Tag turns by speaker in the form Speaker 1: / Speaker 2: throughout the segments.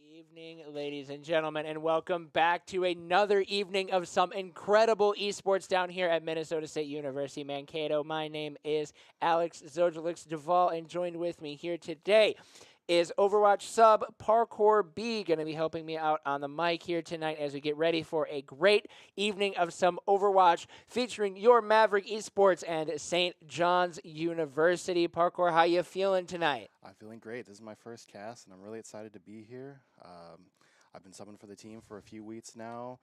Speaker 1: Evening, ladies and gentlemen, and welcome back to another evening of some incredible esports down here at Minnesota State University, Mankato. My name is Alex Zojalix Duvall, and joined with me here today is Overwatch sub Parkour B, going to be helping me out on the mic here tonight as we get ready for a great evening of some Overwatch featuring your Maverick Esports and St. John's University. Parkour, how you feeling tonight?
Speaker 2: I'm feeling great. This is my first cast, and I'm really excited to be here. I've been subbing for the team for a few weeks now,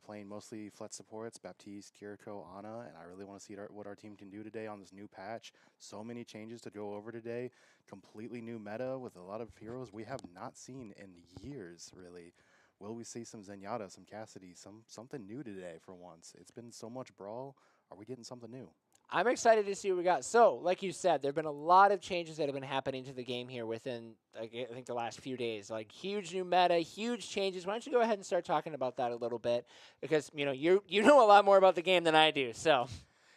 Speaker 2: playing mostly Flet supports, Baptiste, Kiriko, Ana, and I really want to see what our team can do today on this new patch. So many changes to go over today. Completely new meta with a lot of heroes we have not seen in years, really. Will we see some Zenyatta, some Cassidy, something new today for once? It's been so much brawl. Are we getting something new?
Speaker 1: I'm excited to see what we got. So, like you said, there have been a lot of changes that have been happening to the game here within, like, I think, the last few days. Like, huge new meta, huge changes. Why don't you go ahead and start talking about that a little bit? Because, you know a lot more about the game than I do, so.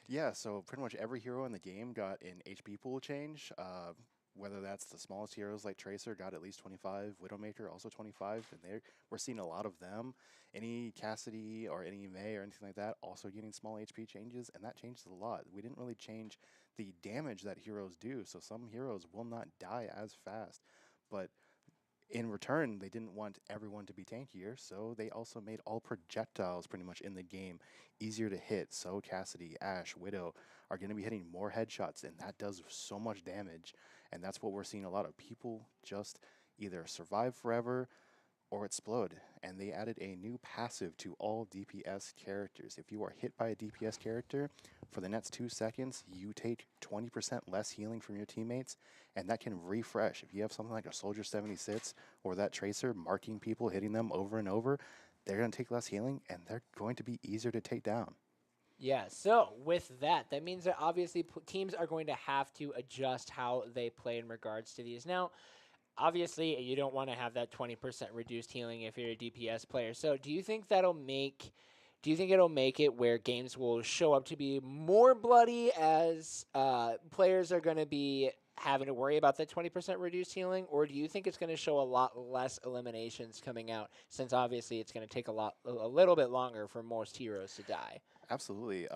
Speaker 2: Yeah, so pretty much every hero in the game got an HP pool change. Whether that's the smallest heroes like Tracer got at least 25, Widowmaker also 25, and we're seeing a lot of them. Any Cassidy or any May or anything like that also getting small HP changes, and that changes a lot. We didn't really change the damage that heroes do, so some heroes will not die as fast, but in return, they didn't want everyone to be tankier, so they also made all projectiles pretty much in the game easier to hit. So Cassidy, Ashe, Widow are going to be hitting more headshots, and that does so much damage. And that's what we're seeing a lot of people just either survive forever or explode. And they added a new passive to all DPS characters. If you are hit by a DPS character, for the next 2 seconds, you take 20% less healing from your teammates, and that can refresh. If you have something like a Soldier 76 or that Tracer marking people, hitting them over and over, they're going to take less healing, and they're going to be easier to take down.
Speaker 1: Yeah, so with that, that means that obviously teams are going to have to adjust how they play in regards to these. Now, obviously, you don't want to have that 20% reduced healing if you're a DPS player. So, do you think it'll make it where games will show up to be more bloody as players are going to be having to worry about that 20% reduced healing, or do you think it's going to show a lot less eliminations coming out since obviously it's going to take a little bit longer for most heroes to die?
Speaker 2: Absolutely.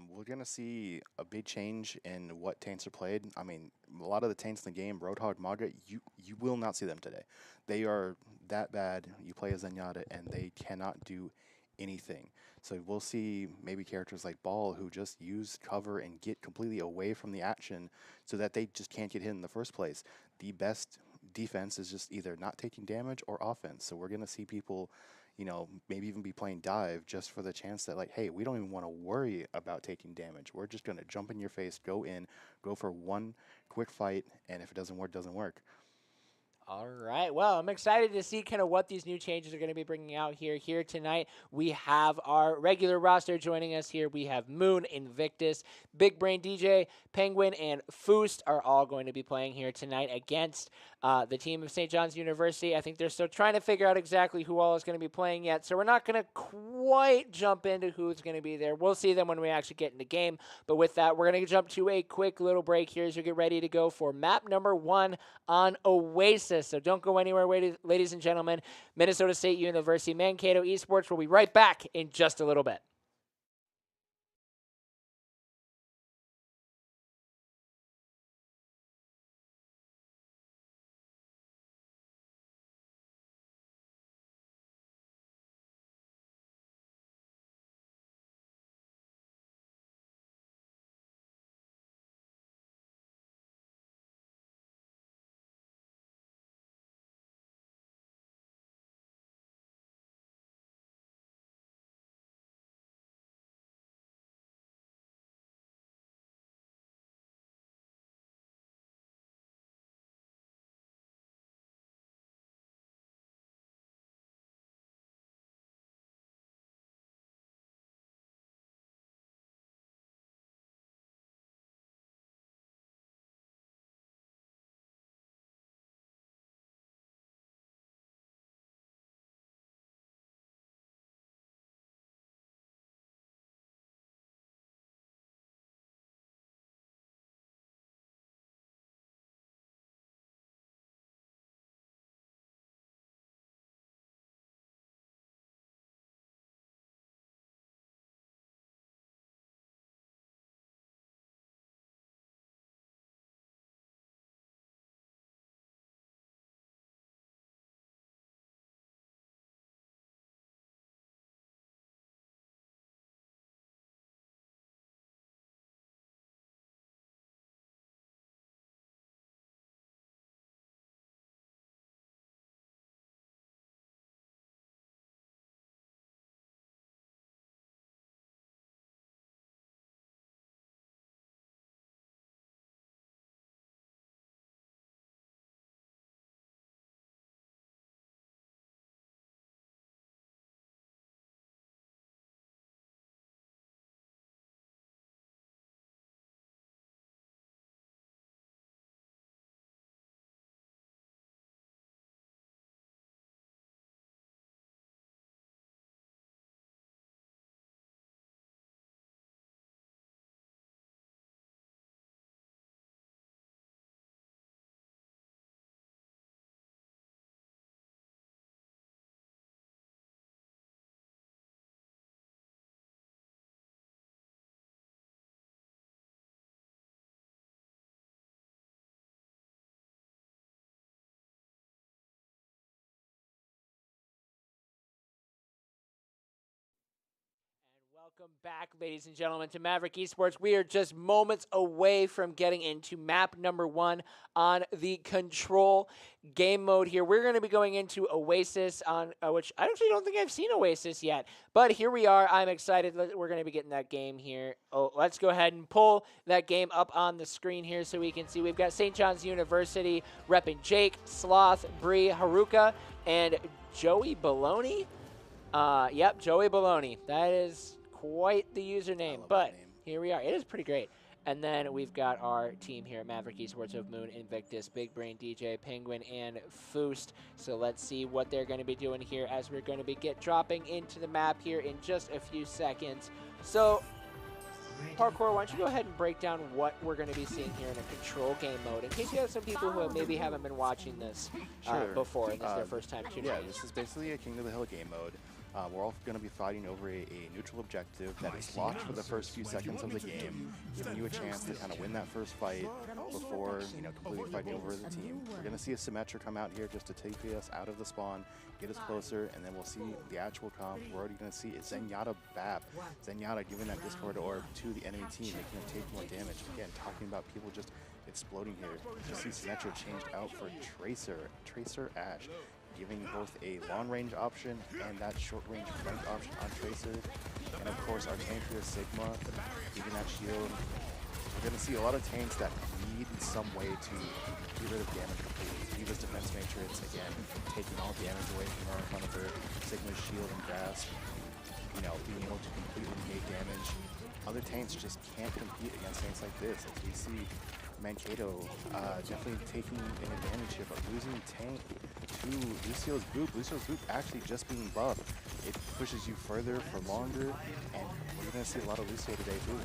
Speaker 2: We're going to see a big change in what taints are played. I mean, a lot of the taints in the game, Roadhog, Maga, you will not see them today. They are that bad. You play as Zenyatta, and they cannot do anything. So we'll see maybe characters like Ball who just use cover and get completely away from the action so that they just can't get hit in the first place. The best defense is just either not taking damage or offense. So we're going to see people maybe even be playing dive just for the chance that, like, hey, we don't even want to worry about taking damage. We're just going to jump in your face, go in, go for one quick fight, and if it doesn't work, doesn't work.
Speaker 1: All right. Well, I'm excited to see kind of what these new changes are going to be bringing out here. Here tonight, we have our regular roster joining us here. We have Moon, Invictus, Big Brain DJ, Penguin, and Foost are all going to be playing here tonight against the team of St. John's University. I think they're still trying to figure out exactly who all is going to be playing yet, so we're not going to quite jump into who's going to be there. We'll see them when we actually get in the game. But with that, we're going to jump to a quick little break here as we get ready to go for map number 1 on Oasis. So don't go anywhere, ladies and gentlemen. Minnesota State University, Mankato Esports. We'll be right back in just a little bit. Welcome back, ladies and gentlemen, to Maverick Esports. We are just moments away from getting into map number 1 on the control game mode here. We're going to be going into Oasis, on which I actually don't think I've seen Oasis yet, but here we are. I'm excited. We're going to be getting that game here. Oh, let's go ahead and pull that game up on the screen here so we can see. We've got St. John's University repping Jake, Sloth, Bree, Haruka, and Joey Baloney. Yep, Joey Baloney. That is quite the username, but here we are. It is pretty great. And then we've got our team here at Maverick Esports of Moon, Invictus, Big Brain DJ, Penguin, and Foost. So let's see what they're going to be doing here as we're going to be dropping into the map here in just a few seconds. So, Parkour, why don't you go ahead and break down what we're going to be seeing here in a control game mode, in case you have some people who maybe haven't been watching this before, and this is their first time tuning in.
Speaker 2: Yeah, this is basically a King of the Hill game mode. We're all going to be fighting over a neutral objective that is locked for the first few seconds of the game, giving you a chance to kind of win that first fight before, completely fighting over the team. We're going to see a Symmetra come out here just to take us out of the spawn, get us closer, and then we'll see the actual comp. We're already going to see Zenyatta Bap. Zenyatta giving that Discord orb to the enemy team, making them take more damage. Again, talking about people just exploding here. Just see Symmetra changed out for Tracer Ash, giving both a long-range option and that short-range flank option on Tracer. And of course, our tank here, Sigma, giving that shield. We're going to see a lot of tanks that need some way to get rid of damage completely. Diva's defense matrix, again, taking all damage away from her in front of her. Sigma's shield and grasp, being able to completely negate damage. Other tanks just can't compete against tanks like this. As we see Mankato definitely taking an advantage here, but losing tank to Lucio's Boop. Lucio's Boop actually just being buffed. It pushes you further for longer, and we're going to see a lot of Lucio today too.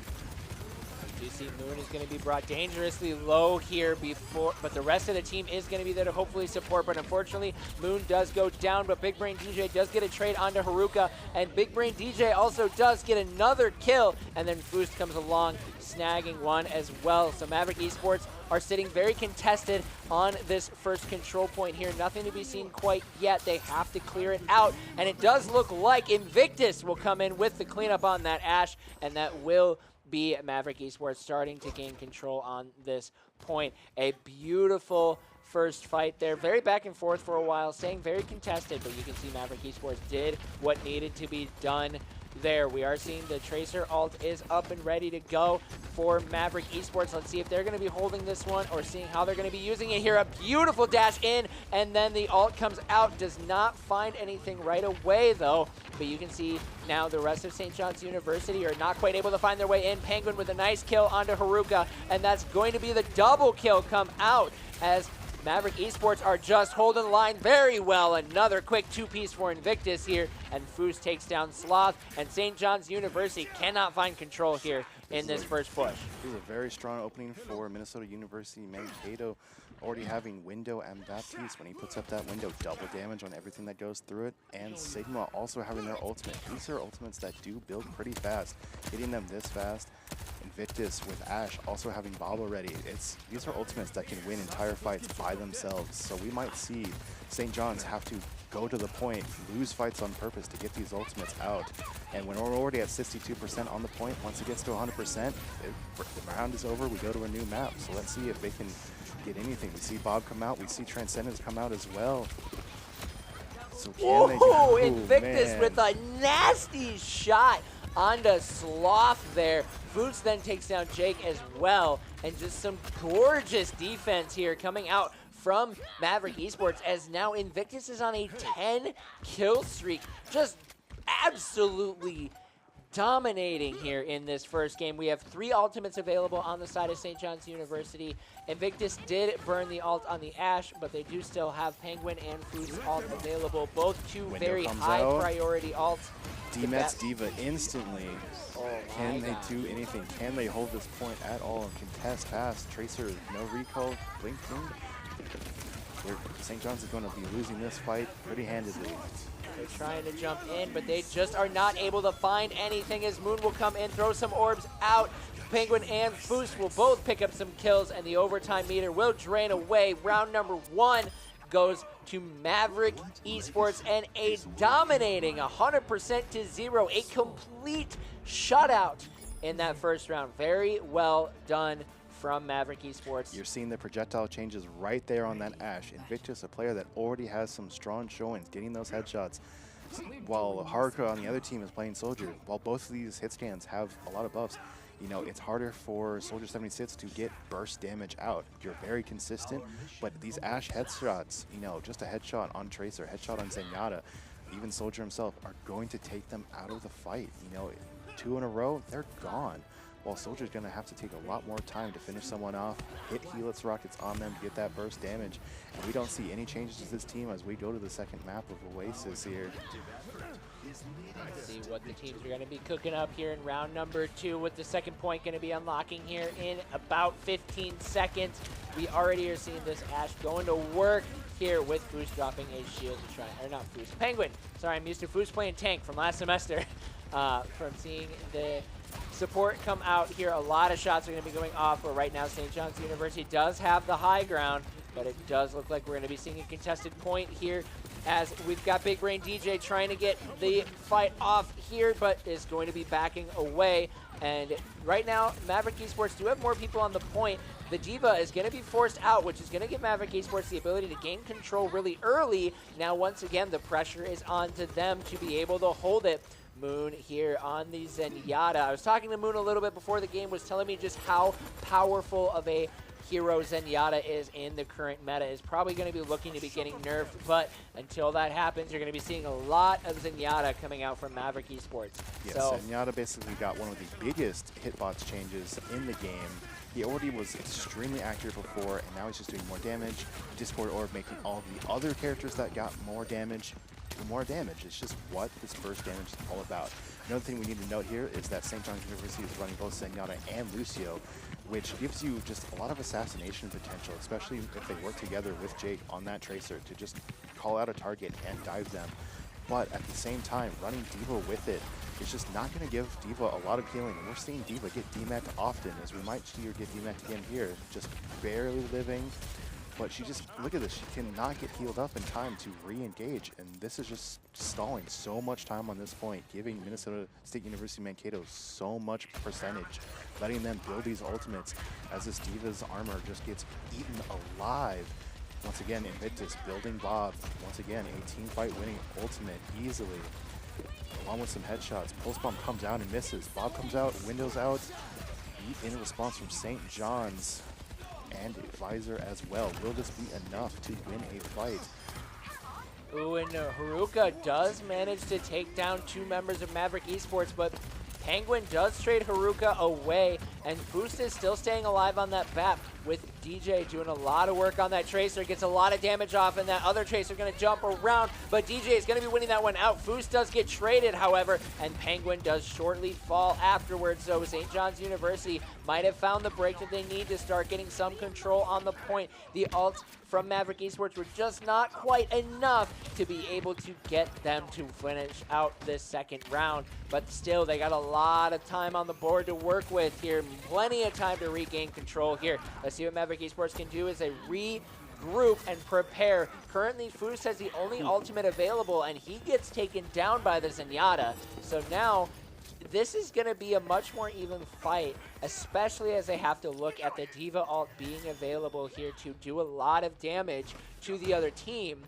Speaker 1: You see Moon is going to be brought dangerously low here before, but the rest of the team is going to be there to hopefully support. But unfortunately, Moon does go down, but Big Brain DJ does get a trade onto Haruka, and Big Brain DJ also does get another kill, and then Foost comes along, snagging one as well. So Maverick Esports are sitting very contested on this first control point here. Nothing to be seen quite yet. They have to clear it out, and it does look like Invictus will come in with the cleanup on that Ash, and that will be Maverick Esports starting to gain control on this point. A beautiful first fight there. Very back and forth for a while, staying very contested, but you can see Maverick Esports did what needed to be done there. We are seeing the Tracer ult is up and ready to go for Maverick Esports. Let's see if they're going to be holding this one or seeing how they're going to be using it here. A beautiful dash in, and then the ult comes out. Does not find anything right away, though. But you can see now the rest of St. John's University are not quite able to find their way in. Penguin with a nice kill onto Haruka, and that's going to be the double kill come out as Maverick Esports are just holding the line very well. Another quick two-piece for Invictus here, and Foost takes down Sloth, and St. John's University cannot find control here in this first push.
Speaker 2: This is a very strong opening for Minnesota University. Mankato already having Window and Baptiste. When he puts up that window, double damage on everything that goes through it. And Sigma also having their ultimate. These are ultimates that do build pretty fast. Hitting them this fast. Invictus with Ash also having Bob already. These are ultimates that can win entire fights by themselves. So we might see St. John's have to go to the point, lose fights on purpose to get these ultimates out. And when we're already at 62% on the point, once it gets to 100%, the round is over, we go to a new map. So let's see if they can get anything. We see Bob come out, we see Transcendence come out as well. So can they
Speaker 1: Whoa, Invictus with a nasty shot onto Sloth there. Foots then takes down Jake as well, and just some gorgeous defense here coming out from Maverick Esports, as now Invictus is on a 10 kill streak. Just absolutely dominating here in this first game. We have 3 ultimates available on the side of St. John's University. Invictus did burn the ult on the Ash, but they do still have Penguin and Food's ult available. Both two very high priority ults.
Speaker 2: D-Mets Diva instantly.
Speaker 1: Oh
Speaker 2: Can they do anything? Can they hold this point at all and contest fast? Tracer, no recall, Blink King. St. John's is going to be losing this fight pretty handedly.
Speaker 1: They're trying to jump in, but they just are not able to find anything, as Moon will come in, throw some orbs out. Penguin and Foost will both pick up some kills, and the overtime meter will drain away. Round number 1 goes to Maverick Esports, and a dominating 100% to 0, a complete shutout in that first round. Very well done from Maverick Esports.
Speaker 2: You're seeing the projectile changes right there on that Ashe. Invictus, a player that already has some strong showings, getting those headshots, while Haruka on the other team is playing Soldier. While both of these hit scans have a lot of buffs, you know, it's harder for Soldier 76 to get burst damage out. You're very consistent, but these Ashe headshots, you know, just a headshot on Tracer, headshot on Zenyatta, even Soldier himself, are going to take them out of the fight. You know, 2 in a row, they're gone. While Soldier's going to have to take a lot more time to finish someone off, hit Helix rockets on them to get that burst damage. And we don't see any changes to this team as we go to the second map of Oasis here.
Speaker 1: Let's see what the teams are going to be cooking up here in round number 2, with the second point going to be unlocking here in about 15 seconds. We already are seeing this Ashe going to work here with Foos dropping a shield to try, or not Foos, Penguin. Sorry, I'm used to Foos playing tank from last semester. From seeing the support come out here, a lot of shots are going to be going off, but right now St. John's University does have the high ground, but it does look like we're going to be seeing a contested point here, as we've got Big Brain DJ trying to get the fight off here, but is going to be backing away. And right now, Maverick Esports do have more people on the point. The D.Va is going to be forced out, which is going to give Maverick Esports the ability to gain control really early. Now, once again, the pressure is on to them to be able to hold it. Moon here on the Zenyatta. I was talking to Moon a little bit before the game, was telling me just how powerful of a hero Zenyatta is in the current meta. Is probably going to be looking to be getting nerfed, but until that happens, you're going to be seeing a lot of Zenyatta coming out from Maverick Esports.
Speaker 2: Yes,
Speaker 1: so,
Speaker 2: Zenyatta basically got one of the biggest hitbox changes in the game. He already was extremely accurate before, and now he's just doing more damage. Discord Orb making all the other characters that got more damage do more damage. It's just what this burst damage is all about. Another thing we need to note here is that St. John's University is running both Zenyatta and Lucio, which gives you just a lot of assassination potential, especially if they work together with Jake on that Tracer to just call out a target and dive them. But at the same time, running D.Va with it is just not going to give D.Va a lot of healing. And we're seeing D.Va get DMAC'd often, as we might see her get DMAC'd again here, just barely living. But she just, look at this, she cannot get healed up in time to re-engage, and this is just stalling so much time on this point, giving Minnesota State University Mankato so much percentage, letting them build these ultimates as this D.Va's armor just gets eaten alive. Once again, Invictus building Bob, once again, a team fight winning ultimate easily, along with some headshots. Pulse Bomb comes out and misses. Bob comes out, windows out, in response from St. John's. And Visor as well. Will this be enough to win a fight?
Speaker 1: Ooh, and Haruka does manage to take down 2 members of Maverick Esports, but Penguin does trade Haruka away, and Boost is still staying alive on that BAP, with DJ doing a lot of work on that Tracer, gets a lot of damage off, and that other Tracer going to jump around, but DJ is going to be winning that one out. Foos does get traded, however, and Penguin does shortly fall afterwards, so St. John's University might have found the break that they need to start getting some control on the point. The ults from Maverick Esports were just not quite enough to be able to get them to finish out this second round, but still, they got a lot of time on the board to work with here. Plenty of time to regain control here. Let's see what Maverick Esports can do as they regroup and prepare. Currently, Foos has the only ultimate available, and he gets taken down by the Zenyatta. So now, this is going to be a much more even fight, especially as they have to look at the D.Va ult being available here to do a lot of damage to the other team.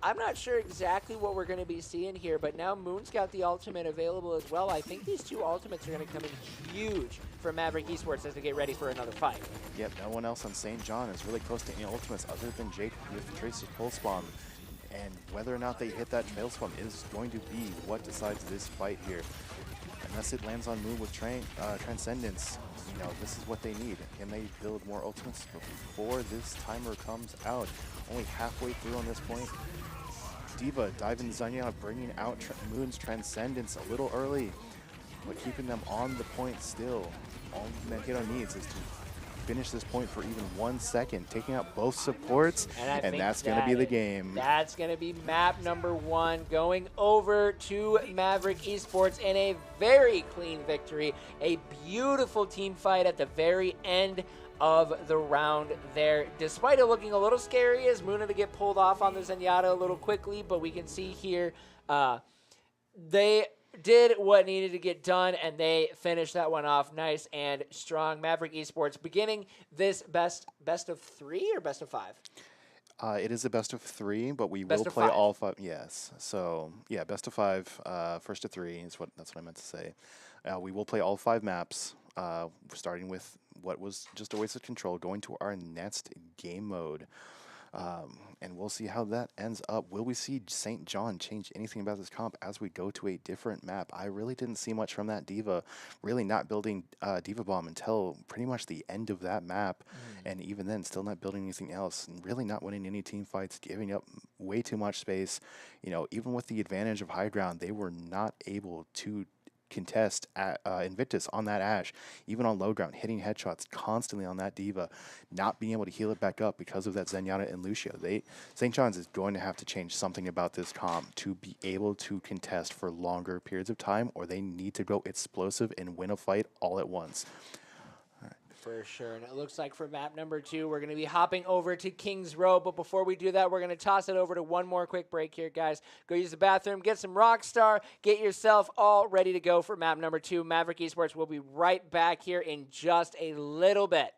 Speaker 1: I'm not sure exactly what we're going to be seeing here, but now Moon's got the ultimate available as well. I think these 2 ultimates are going to come in huge for Maverick Esports as they get ready for another fight.
Speaker 2: Yep, no one else on St. John is really close to any ultimates other than Jake with Tracer's Pulse Bomb. And whether or not they hit that Maelstrom is going to be what decides this fight here. Unless it lands on Moon with Transcendence, you know, this is what they need. Can they build more ultimates before this timer comes out? Only halfway through on this point. D.Va diving Zenyatta, bringing out Moon's Transcendence a little early, but keeping them on the point still. All Mankato needs is to finish this point for even 1 second, taking out both supports, and that's going to be the game.
Speaker 1: That's going to be map number 1, going over to Maverick Esports in a very clean victory. A beautiful team fight at the very end of the round there, despite it looking a little scary as Moon had to get pulled off on the Zenyatta a little quickly, but we can see here they did what needed to get done, and they finished that one off nice and strong. Maverick Esports beginning this best of 3 or best of 5?
Speaker 2: It is a best of three, but we will
Speaker 1: Best of
Speaker 2: play
Speaker 1: 5.
Speaker 2: all five. Yes. So yeah, best of five, first to three is that's what I meant to say. We will play all five maps, starting with what was just a waste of control, going to our next game mode. And we'll see how that ends up. Will we see St. John change anything about this comp as we go to a different map? I really didn't see much from that Diva, really not building Diva Bomb until pretty much the end of that map. And even then, still not building anything else, and really not winning any team fights, giving up way too much space. Even with the advantage of high ground, they were not able to contest at Invictus on that Ash, even on low ground, hitting headshots constantly on that Diva, not being able to heal it back up because of that Zenyatta and Lucio. St. John's is going to have to change something about this comp to be able to contest for longer periods of time, or they need to go explosive and win a fight all at once.
Speaker 1: For sure. And it looks like for map number 2, we're going to be hopping over to Kings Row. But before we do that, we're going to toss it over to one more quick break here, guys. Go use the bathroom, get some Rockstar, get yourself all ready to go for map number 2. Maverick Esports will be right back here in just a little bit.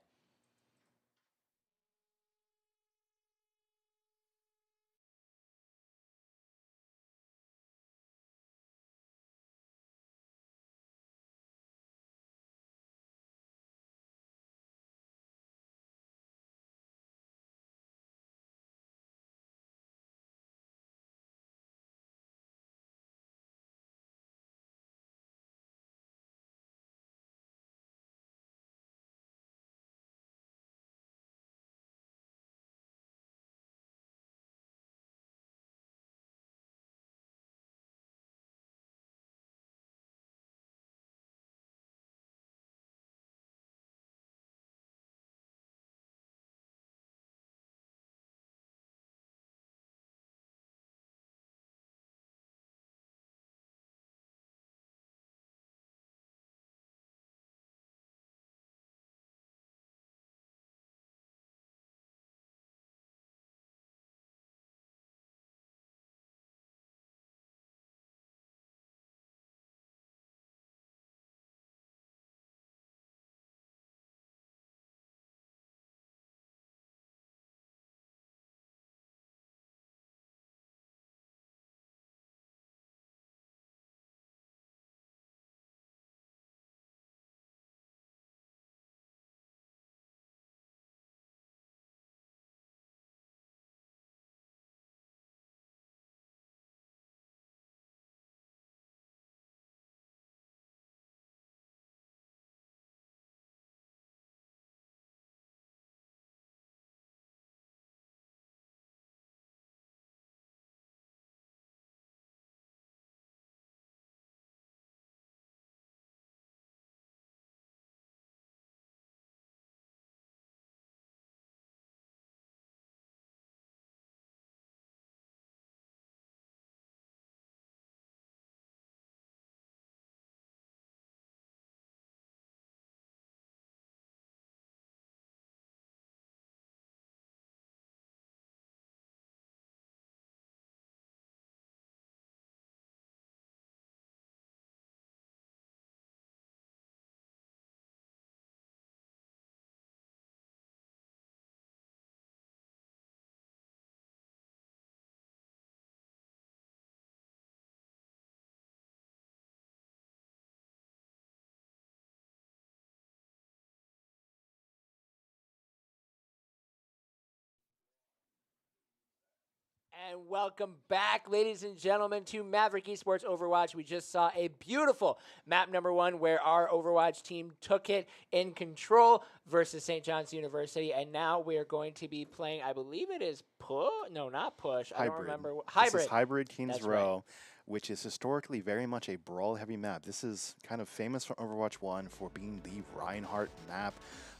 Speaker 1: And welcome back, ladies and gentlemen, to Maverick Esports Overwatch. We just saw a beautiful map number 1 where our Overwatch team took it in control versus St. John's University. And now we are going to be playing, I believe it is push. No, not push. I don't remember. Hybrid.
Speaker 2: This is Hybrid Kings
Speaker 1: That's
Speaker 2: Row,
Speaker 1: right.
Speaker 2: which is historically very much a brawl-heavy map. This is kind of famous from Overwatch 1 for being the Reinhardt map,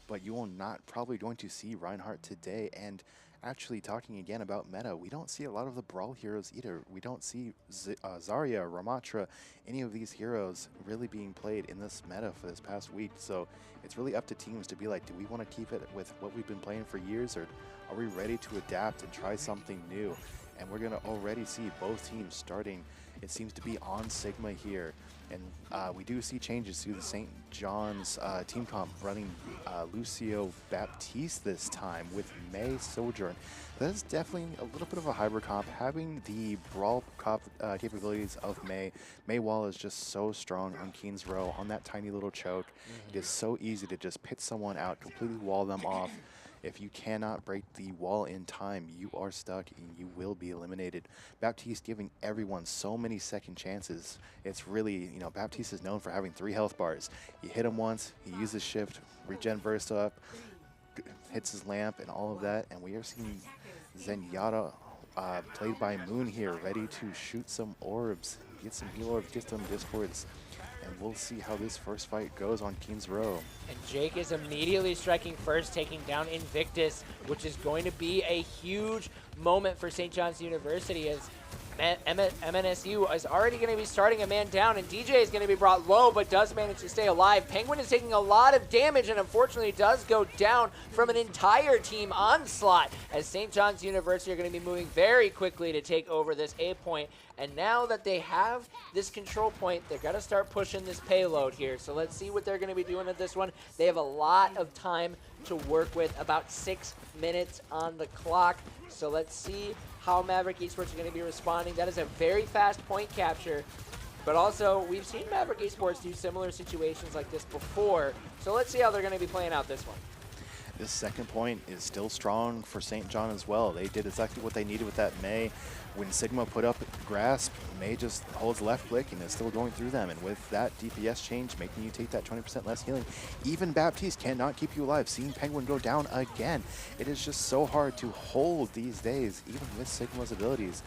Speaker 2: but you will not probably going to see Reinhardt today. And actually, talking again about meta, we don't see a lot of the brawl heroes either. We don't see Zarya, Ramatra, any of these heroes really being played in this meta for this past week. So it's really up to teams to be like, do we want to keep it with what we've been playing for years, or are we ready to adapt and try something new? and we're going to already see both teams starting, it seems to be on Sigma here. And we do see changes to the St. John's team comp running Lucio Baptiste this time with May Sojourn. That's definitely a little bit of a hybrid comp. Having the brawl comp capabilities of May. May Wall is just so strong on Keen's Row on that tiny little choke. It is so easy to just pit someone out, completely wall them off. If you cannot break the wall in time, you are stuck and you will be eliminated. Baptiste giving everyone so many second chances. It's really, you know, Baptiste is known for having 3 health bars. You hit him once, he uses shift, regen burst up, hits his lamp and all of that, and we are seeing Zenyatta played by Moon here, ready to shoot some orbs, get some heal orbs, get some discords. And we'll see how this first fight goes on Keen's Row.
Speaker 1: And Jake is immediately striking first, taking down Invictus, which is going to be a huge moment for St. John's University, as MNSU is already going to be starting a man down, and DJ is going to be brought low, but does manage to stay alive. Penguin is taking a lot of damage, and unfortunately does go down from an entire team onslaught, as St. John's University are going to be moving very quickly to take over this A point. And now that they have this control point, they're going to start pushing this payload here. So let's see what they're going to be doing at this one. They have a lot of time to work with, about 6 minutes on the clock. So let's see how Maverick Esports are going to be responding. That is a very fast point capture. But also, we've seen Maverick Esports do similar situations like this before. So let's see how they're going to be playing out this one.
Speaker 2: This second point is still strong for St. John as well. They did exactly what they needed with that May. When Sigma put up Grasp, May just holds left click and is still going through them. And with that DPS change, making you take that 20% less healing, even Baptiste cannot keep you alive. Seeing Penguin go down again, it is just so hard to hold these days, even with Sigma's abilities.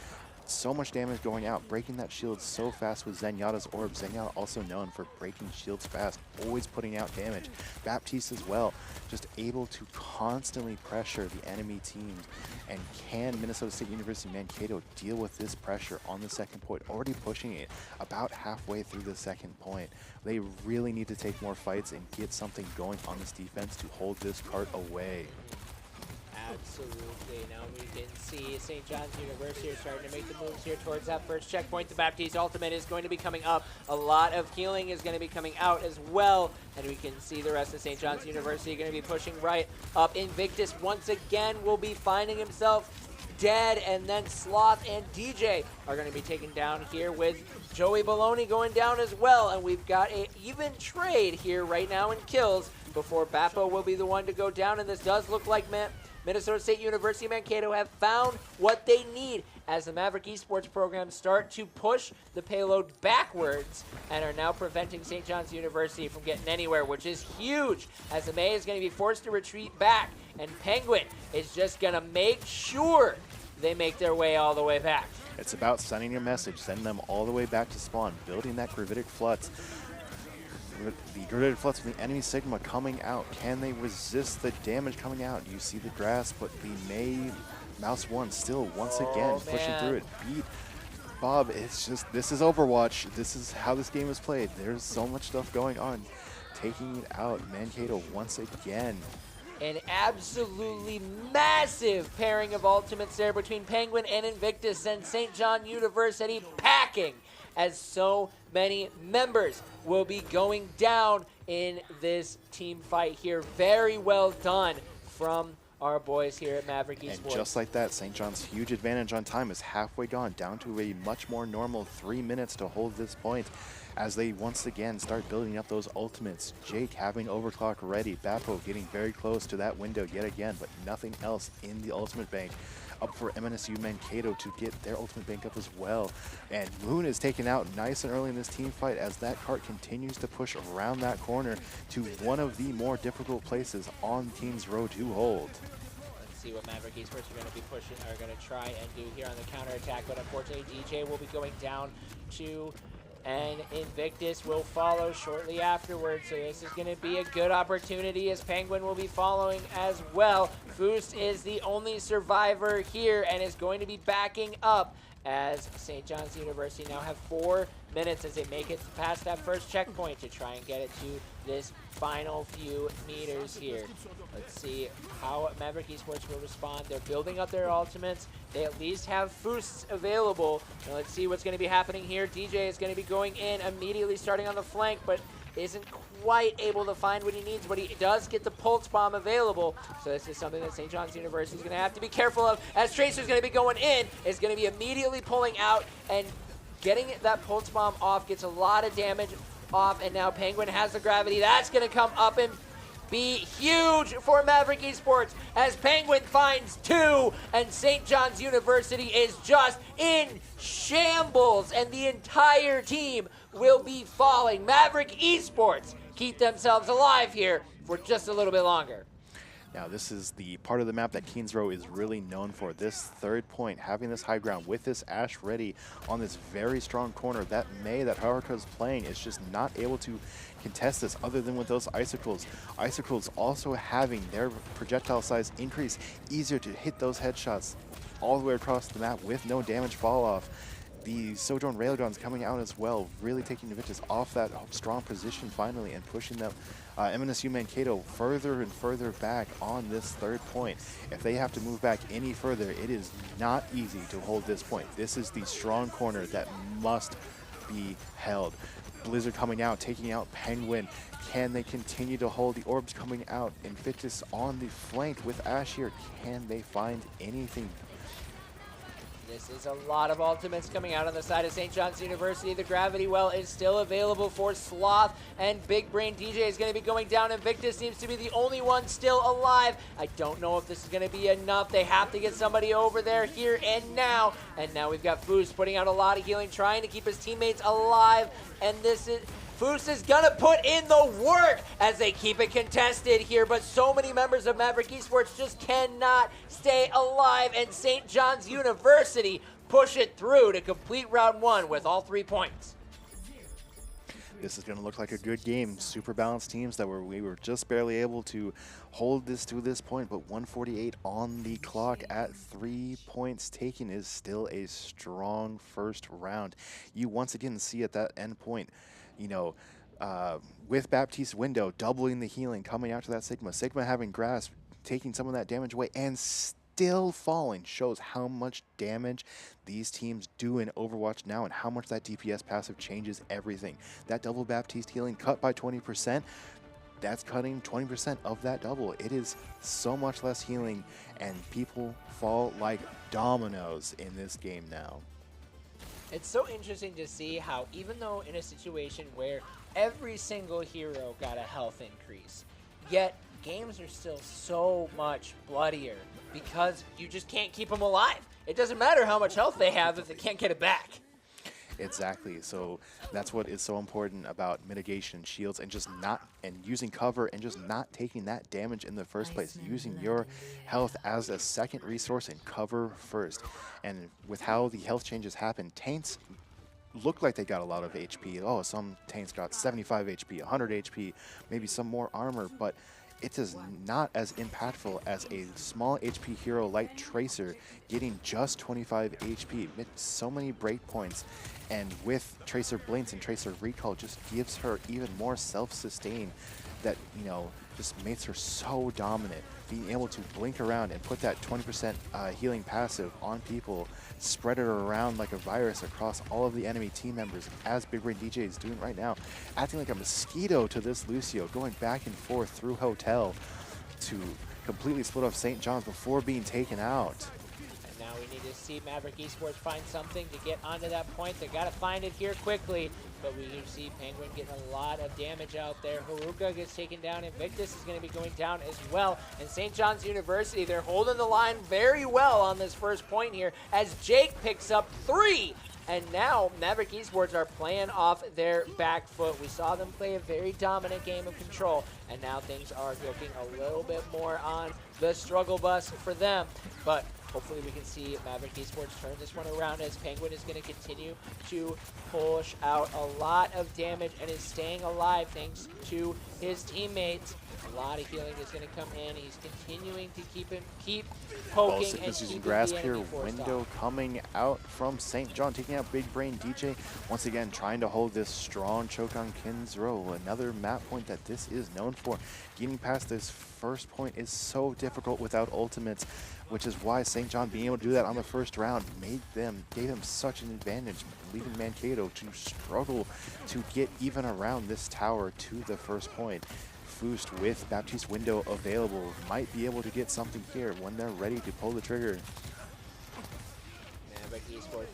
Speaker 2: So much damage going out, breaking that shield so fast with Zenyatta's orb. Zenyatta also known for breaking shields fast, always putting out damage. Baptiste as well, just able to constantly pressure the enemy teams. And can Minnesota State University Mankato deal with this pressure on the second point, already pushing it about halfway through the second point. They really need to take more fights and get something going on this defense to hold this cart away.
Speaker 1: Absolutely. Now we can see St. John's University is starting to make the moves here towards that first checkpoint. The Baptiste ultimate is going to be coming up. A lot of healing is going to be coming out as well. And we can see the rest of St. John's University going to be pushing right up. Invictus once again will be finding himself dead, and then Sloth and DJ are going to be taken down here, with Joey Baloney going down as well. And we've got an even trade here right now in kills before Bappo will be the one to go down. And this does look like Minnesota State University Mankato have found what they need as the Maverick Esports program start to push the payload backwards and are now preventing St. John's University from getting anywhere, which is huge, as the May is going to be forced to retreat back, and Penguin is just going to make sure they make their way all the way back.
Speaker 2: It's about sending a message, sending them all the way back to spawn, building that gravitic flux. The gravitic flux from the enemy Sigma coming out. Can they resist the damage coming out? You see the grass, but the May Mouse 1 still once again pushing through it. Beat Bob. It's just, this is Overwatch. This is how this game is played. There's so much stuff going on. Taking it out, Mankato once again.
Speaker 1: An absolutely massive pairing of ultimates there between Penguin and Invictus, and St. John University packing, as so many members will be going down in this team fight here. Very well done from our boys here at Maverick Esports.
Speaker 2: And just like that, St. John's huge advantage on time is halfway gone, down to a much more normal 3 minutes to hold this point, as they once again start building up those ultimates. Jake having overclock ready, Bappo getting very close to that window yet again, but nothing else in the ultimate bank. Up for MNSU Mankato to get their ultimate bank up as well. And Moon is taken out nice and early in this team fight, as that cart continues to push around that corner to one of the more difficult places on Keen's Row to hold.
Speaker 1: Let's see what Maverick Esports are going to be pushing, are going to try and do here on the counterattack, but unfortunately DJ will be going down to, and Invictus will follow shortly afterwards. So this is going to be a good opportunity, as Penguin will be following as well. Foose is the only survivor here and is going to be backing up as St. John's University now have 4 minutes as they make it past that first checkpoint to try and get it to this final few meters here. Let's see how Maverick Esports will respond. They're building up their ultimates. They at least have Foose available. And let's see what's going to be happening here. DJ is going to be going in immediately, starting on the flank, but isn't quite able to find what he needs, but he does get the pulse bomb available. So this is something that St. John's University is going to have to be careful of, as Tracer's going to be going in, is going to be immediately pulling out, and getting that pulse bomb off gets a lot of damage off, and now Penguin has the gravity. That's going to come up and be huge for Maverick Esports as Penguin finds 2 and St. John's University is just in shambles, and the entire team will be falling. Maverick Esports keep themselves alive here for just a little bit longer.
Speaker 2: Now, this is the part of the map that Keens Row is really known for. This third point, having this high ground with this Ash ready on this very strong corner that Haruka is playing is just not able to contest this other than with those icicles. Icicles also having their projectile size increase, easier to hit those headshots all the way across the map with no damage fall off. The Sojourn Railguns coming out as well, really taking the Vicious off that strong position finally and pushing them MNSU Mankato further and further back on this third point. If they have to move back any further, it is not easy to hold this point. This is the strong corner that must be held. Blizzard coming out, taking out Penguin. Can they continue to hold? The orbs coming out. Invictus on the flank with Ash here. Can they find anything?
Speaker 1: This is a lot of ultimates coming out on the side of St. John's University. The Gravity Well is still available for Sloth, and Big Brain DJ is going to be going down. Invictus seems to be the only one still alive. I don't know if this is going to be enough. They have to get somebody over there here and now. And now we've got Foose putting out a lot of healing, trying to keep his teammates alive. And this is... Foose is going to put in the work as they keep it contested here, but so many members of Maverick Esports just cannot stay alive, and St. John's University push it through to complete round 1 with all 3 points.
Speaker 2: This is going to look like a good game. Super balanced teams that we were just barely able to hold this to this point, but 148 on the clock at 3 points taken is still a strong first round. You once again see at that end point, you know, with Baptiste Window doubling the healing, coming out to that Sigma. Sigma having grasp, taking some of that damage away, and still falling shows how much damage these teams do in Overwatch now and how much that DPS passive changes everything. That double Baptiste healing cut by 20%, that's cutting 20% of that double. It is so much less healing, and people fall like dominoes in this game now.
Speaker 1: It's so interesting to see how, even though in a situation where every single hero got a health increase, yet games are still so much bloodier because you just can't keep them alive. It doesn't matter how much health they have if they can't get it back.
Speaker 2: Exactly. So that's what is so important about mitigation, shields, and just not, and using cover and just not taking that damage in the first place. Using your health as a second resource and cover first. And with how the health changes happen, Taints look like they got a lot of HP. Oh, some Taints got 75 HP, 100 HP, maybe some more armor, but it is not as impactful as a small HP hero like Tracer getting just 25 HP. So many breakpoints, and with Tracer Blinks and Tracer Recall just gives her even more self-sustain that, you know, just makes her so dominant. Being able to blink around and put that 20% healing passive on people, spread it around like a virus across all of the enemy team members, as Big Brain DJ is doing right now, acting like a mosquito to this Lucio, going back and forth through Hotel to completely split off St. John's before being taken out.
Speaker 1: And now we need to see Maverick Esports find something to get onto that point. They got to find it here quickly. But we do see Penguin getting a lot of damage out there. Haruka gets taken down. Invictus is going to be going down as well. And St. John's University, they're holding the line very well on this first point here as Jake picks up 3. And now Maverick Esports are playing off their back foot. We saw them play a very dominant game of Control, and now things are looking a little bit more on the struggle bus for them. But hopefully we can see Maverick Esports turn this one around as Penguin is going to continue to push out a lot of damage and is staying alive thanks to his teammates. A lot of healing is going to come in. He's continuing to keep poking and
Speaker 2: using
Speaker 1: keeping
Speaker 2: grasp
Speaker 1: the
Speaker 2: here.
Speaker 1: enemy forced
Speaker 2: Window
Speaker 1: off.
Speaker 2: coming out from St. John, taking out Big Brain DJ. Once again, trying to hold this strong choke on Kin's Row. Another map point that this is known for. Getting past this first point is so difficult without ultimates, which is why St. John being able to do that on the first round gave them such an advantage, leaving Mankato to struggle to get even around this tower to the first point. Foost with Baptiste Window available might be able to get something here when they're ready to pull the trigger.
Speaker 1: Maverick Esports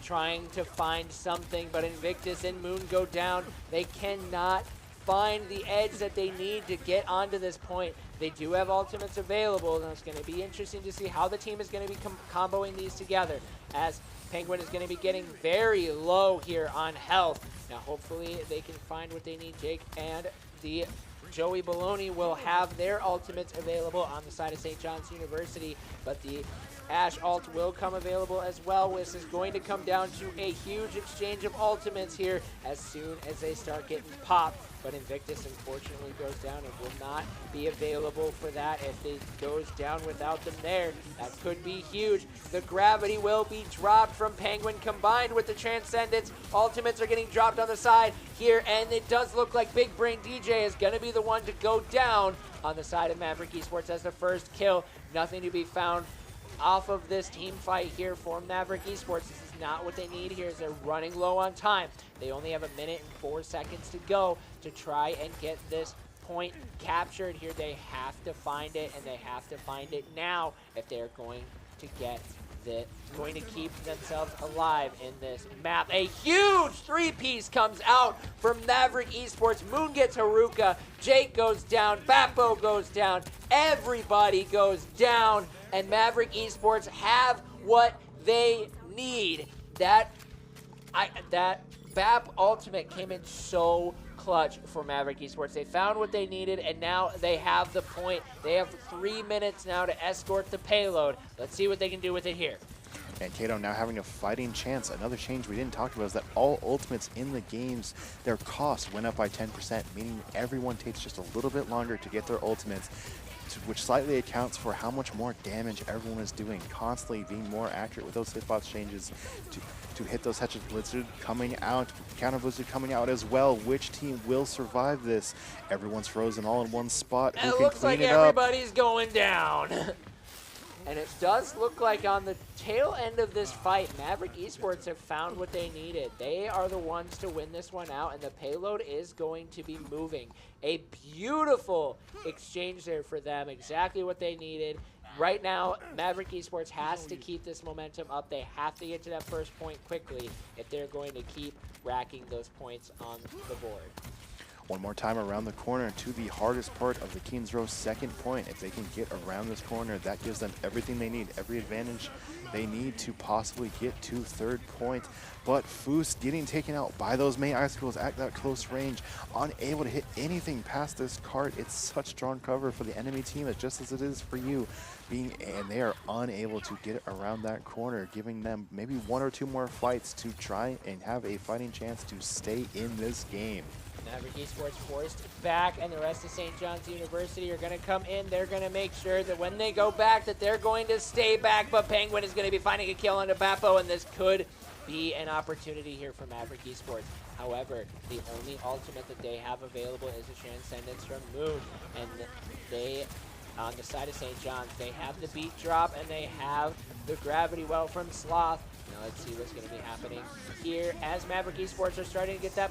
Speaker 1: trying to find something, but Invictus and Moon go down. They cannot find the edge that they need to get onto this point. They do have ultimates available, and it's going to be interesting to see how the team is going to be comboing these together, as Penguin is going to be getting very low here on health. Now, hopefully, they can find what they need. Jake and the Joey Baloney will have their ultimates available on the side of St. John's University, but the Ash ult will come available as well. This is going to come down to a huge exchange of ultimates here as soon as they start getting popped. But Invictus unfortunately goes down and will not be available for that if it goes down without them there. That could be huge. The gravity will be dropped from Penguin combined with the Transcendence. Ultimates are getting dropped on the side here, and it does look like Big Brain DJ is going to be the one to go down on the side of Maverick Esports as the first kill. Nothing to be found off of this team fight here for Maverick Esports. This is not what they need here as they're running low on time. They only have 1 minute and 4 seconds to go to try and get this point captured here. They have to find it, and they have to find it now if they're going to going to keep themselves alive in this map. A huge three-piece comes out from Maverick Esports. Moon gets Haruka, Jake goes down, Bappo goes down, everybody goes down, and Maverick Esports have what they need. That BAP ultimate came in so clutch for Maverick Esports. They found what they needed, and now they have the point. They have 3 minutes now to escort the payload. Let's see what they can do with it here.
Speaker 2: And Kato now having a fighting chance. Another change we didn't talk about is that all ultimates in the games, their cost went up by 10%, meaning everyone takes just a little bit longer to get their ultimates, which slightly accounts for how much more damage everyone is doing, constantly being more accurate with those hitbox changes to hit those Hedges. Blizzard coming out, Counter Blizzard coming out as well. Which team will survive this? Everyone's frozen all in one spot.
Speaker 1: And it looks like everybody's going down. And it does look like on the tail end of this fight, Maverick Esports have found what they needed. They are the ones to win this one out, and the payload is going to be moving. A beautiful exchange there for them, exactly what they needed. Right now, Maverick Esports has to keep this momentum up. They have to get to that first point quickly if they're going to keep racking those points on the board.
Speaker 2: One more time around the corner to the hardest part of the Kings Row second point. If they can get around this corner, that gives them everything they need, every advantage they need to possibly get to third point. But Foos getting taken out by those main icicles at that close range, unable to hit anything past this cart. It's such strong cover for the enemy team, as just as it is for you. And they are unable to get around that corner, giving them maybe 1 or 2 more fights to try and have a fighting chance to stay in this game.
Speaker 1: Maverick Esports forced back, and the rest of St. John's University are going to come in. They're going to make sure that when they go back that they're going to stay back, but Penguin is going to be finding a kill onto Bappo, and this could be an opportunity here for Maverick Esports. However, the only ultimate that they have available is a Transcendence from Moon, and they, on the side of St. John's, they have the beat drop, and they have the gravity well from Sloth. Now let's see what's going to be happening here as Maverick Esports are starting to get that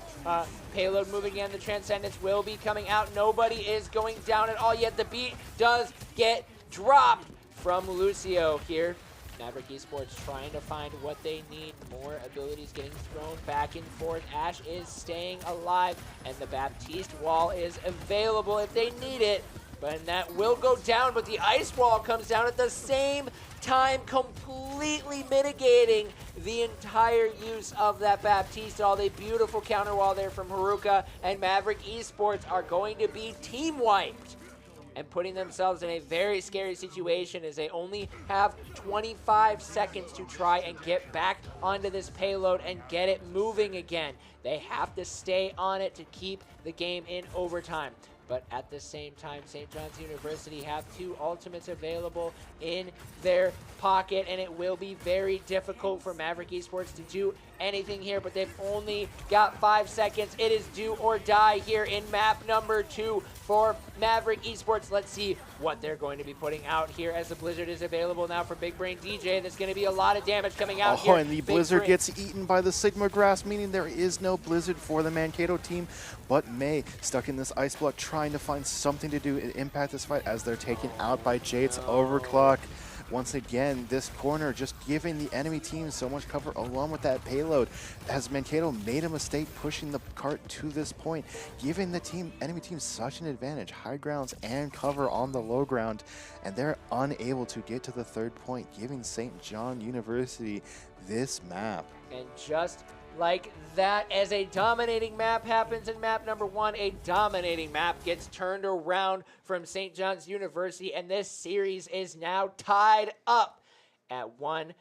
Speaker 1: payload moving again. The Transcendence will be coming out. Nobody is going down at all yet. The beat does get dropped from Lucio here. Maverick Esports trying to find what they need. More abilities getting thrown back and forth. Ash is staying alive, and the Baptiste wall is available if they need it. But that will go down, but the ice wall comes down at the same time, completely mitigating the entire use of that Baptiste wall. A beautiful counter wall there from Haruka, and Maverick Esports are going to be team wiped. and putting themselves in a very scary situation as they only have 25 seconds to try and get back onto this payload and get it moving again. They have to stay on it to keep the game in overtime. But at the same time, St. John's University have 2 ultimates available in their pocket, and it will be very difficult for Maverick Esports to do anything here, but they've only got 5 seconds. It is do or die here in map number 2 for Maverick Esports. Let's see what they're going to be putting out here as the Blizzard is available now for Big Brain DJ. There's going to be a lot of damage coming out here.
Speaker 2: And the Blizzard gets eaten by the Sigma Grass, meaning there is no Blizzard for the Mankato team, but May stuck in this ice block trying to find something to do and impact this fight as they're taken out by Jade's overclock. Once again, this corner just giving the enemy team so much cover along with that payload, as Mankato made a mistake pushing the cart to this point, giving the enemy team such an advantage, high grounds and cover on the low ground, and they're unable to get to the 3rd point, giving St. John University this map.
Speaker 1: And just like that, as a dominating map happens in map number 1, a dominating map gets turned around from St. John's University, and this series is now tied up at 1-1.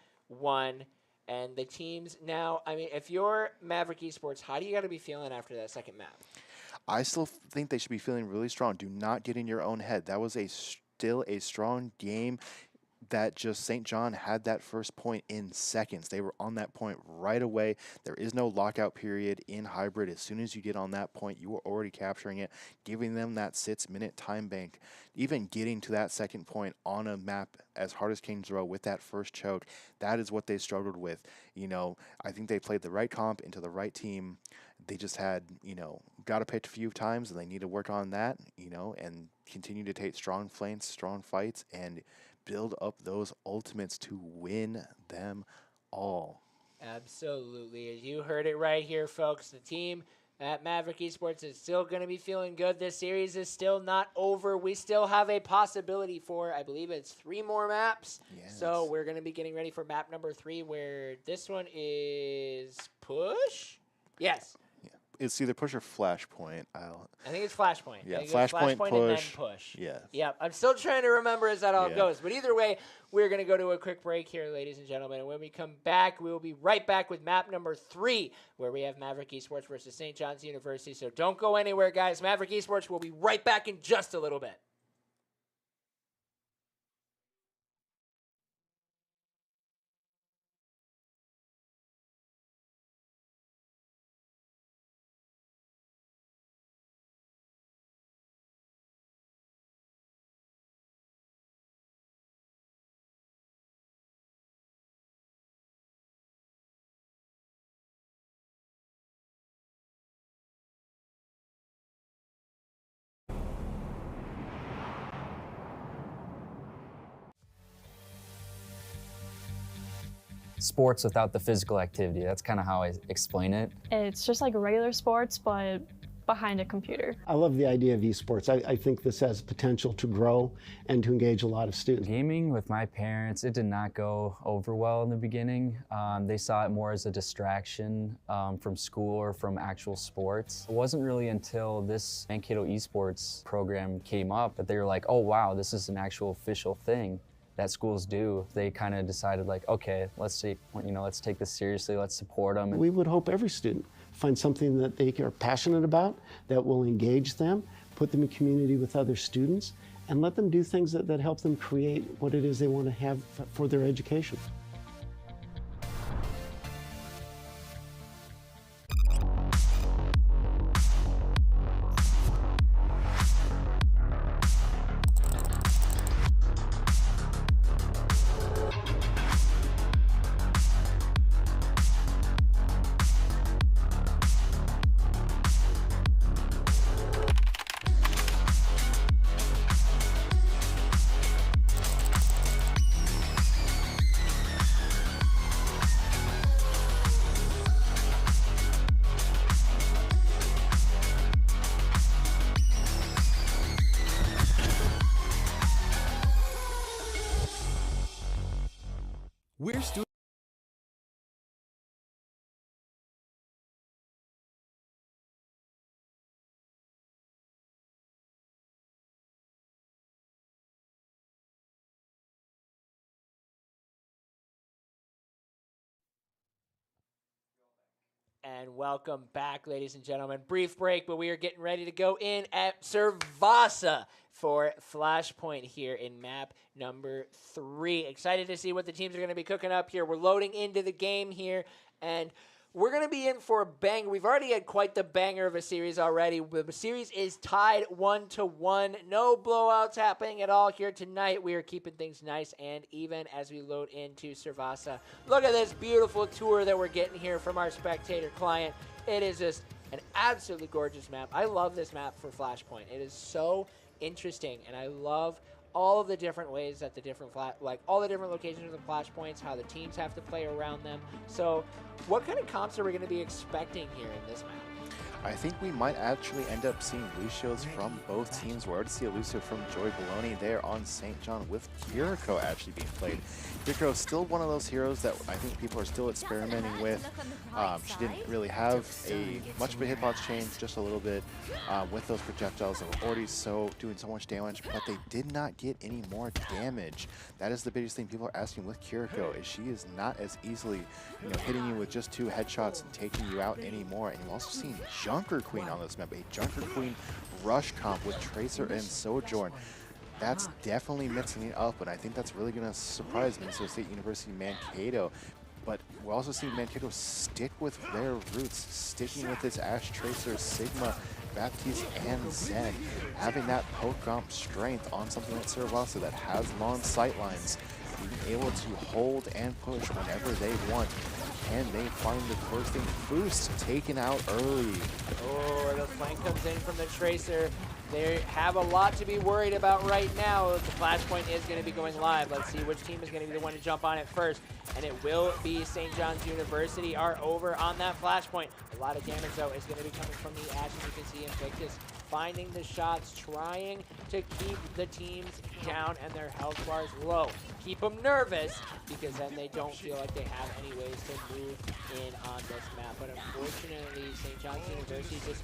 Speaker 1: And the teams now, I mean, if you're Maverick Esports, how do you got to be feeling after that second map?
Speaker 2: I still think they should be feeling really strong. Do not get in your own head. That was still a strong game. That just St. John had that first point in seconds. They were on that point right away. There is no lockout period in hybrid. As soon as you get on that point, you are already capturing it, giving them that 6-minute time bank. Even getting to that second point on a map as hard as Kings Row with that first choke, that is what they struggled with. You know, I think they played the right comp into the right team. They just had, you know, got to pitch a few times, and they need to work on that, you know, and continue to take strong flanks, strong fights, and build up those ultimates to win them all.
Speaker 1: Absolutely. As you heard it right here, folks, the team at Maverick Esports is still going to be feeling good. This series is still not over. We still have a possibility for, I believe it's 3 more maps.
Speaker 2: Yes.
Speaker 1: So we're going to be getting ready for map number 3, where this one is push? Yes.
Speaker 2: It's either push or flashpoint.
Speaker 1: I think it's flashpoint.
Speaker 2: Yeah, flashpoint, push.
Speaker 1: And then push.
Speaker 2: Yeah.
Speaker 1: Yeah, I'm still trying to remember as that all goes. But either way, we're going to go to a quick break here, ladies and gentlemen. And when we come back, we will be right back with map number 3, where we have Maverick Esports versus St. John's University. So don't go anywhere, guys. Maverick Esports will be right back in just a little bit.
Speaker 3: Sports without the physical activity. That's kind of how I explain it.
Speaker 4: It's just like regular sports, but behind a computer.
Speaker 5: I love the idea of esports. I think this has potential to grow and to engage a lot of students.
Speaker 3: Gaming with my parents, it did not go over well in the beginning. They saw it more as a distraction from school or from actual sports. It wasn't really until this Mankato esports program came up that they were like, oh wow, this is an actual official thing that schools do. They kind of decided like, okay, let's take this seriously, let's support them.
Speaker 5: We would hope every student finds something that they are passionate about, that will engage them, put them in community with other students, and let them do things that help them create what it is they want to have for their education.
Speaker 6: We're students.
Speaker 1: And welcome back, ladies and gentlemen. Brief break, but we are getting ready to go in at Servasa for Flashpoint here in map number 3. Excited to see what the teams are going to be cooking up here. We're loading into the game here, and we're going to be in for a bang. We've already had quite the banger of a series already. The series is tied 1-1. No blowouts happening at all here tonight. We are keeping things nice and even as we load into Servasa. Look at this beautiful tour that we're getting here from our spectator client. It is just an absolutely gorgeous map. I love this map for Flashpoint. It is so interesting, and I love all of the different ways that the different all the different locations of the flashpoints, how the teams have to play around them. So what kind of comps are we going to be expecting here in this map?
Speaker 2: I think we might actually end up seeing Lucios from both teams. We're already see a Lucio from Joy Baloney there on St. John with Kiriko actually being played. Kiriko is still one of those heroes that I think people are still experimenting with. She didn't really have much of a hitbox change, just a little bit with those projectiles that were already doing so much damage, but they did not get any more damage. That is the biggest thing people are asking with Kiriko, is she is not as easily hitting you with just 2 headshots and taking you out anymore. And you've also seen Junker Queen on this map, a Junker Queen rush comp with Tracer and Sojourn. That's definitely mixing it up, and I think that's really going to surprise Minnesota State University Mankato. But we're also seeing Mankato stick with their roots, sticking with this Ash Tracer, Sigma, Baptiste, and Zen. Having that poke comp strength on something like Servasa that has long sight lines, being able to hold and push whenever they want. Can they find the bursting boost taken out early?
Speaker 1: Oh, the flank comes in from the Tracer. They have a lot to be worried about right now. The Flashpoint is going to be going live. Let's see which team is going to be the one to jump on it first. And it will be St. John's University are over on that Flashpoint. A lot of damage, though, is going to be coming from the Ash. As you can see, Invictus finding the shots, trying to keep the teams down and their health bars low. Keep them nervous, because then they don't feel like they have any ways to move in on this map. But unfortunately, St. John's University just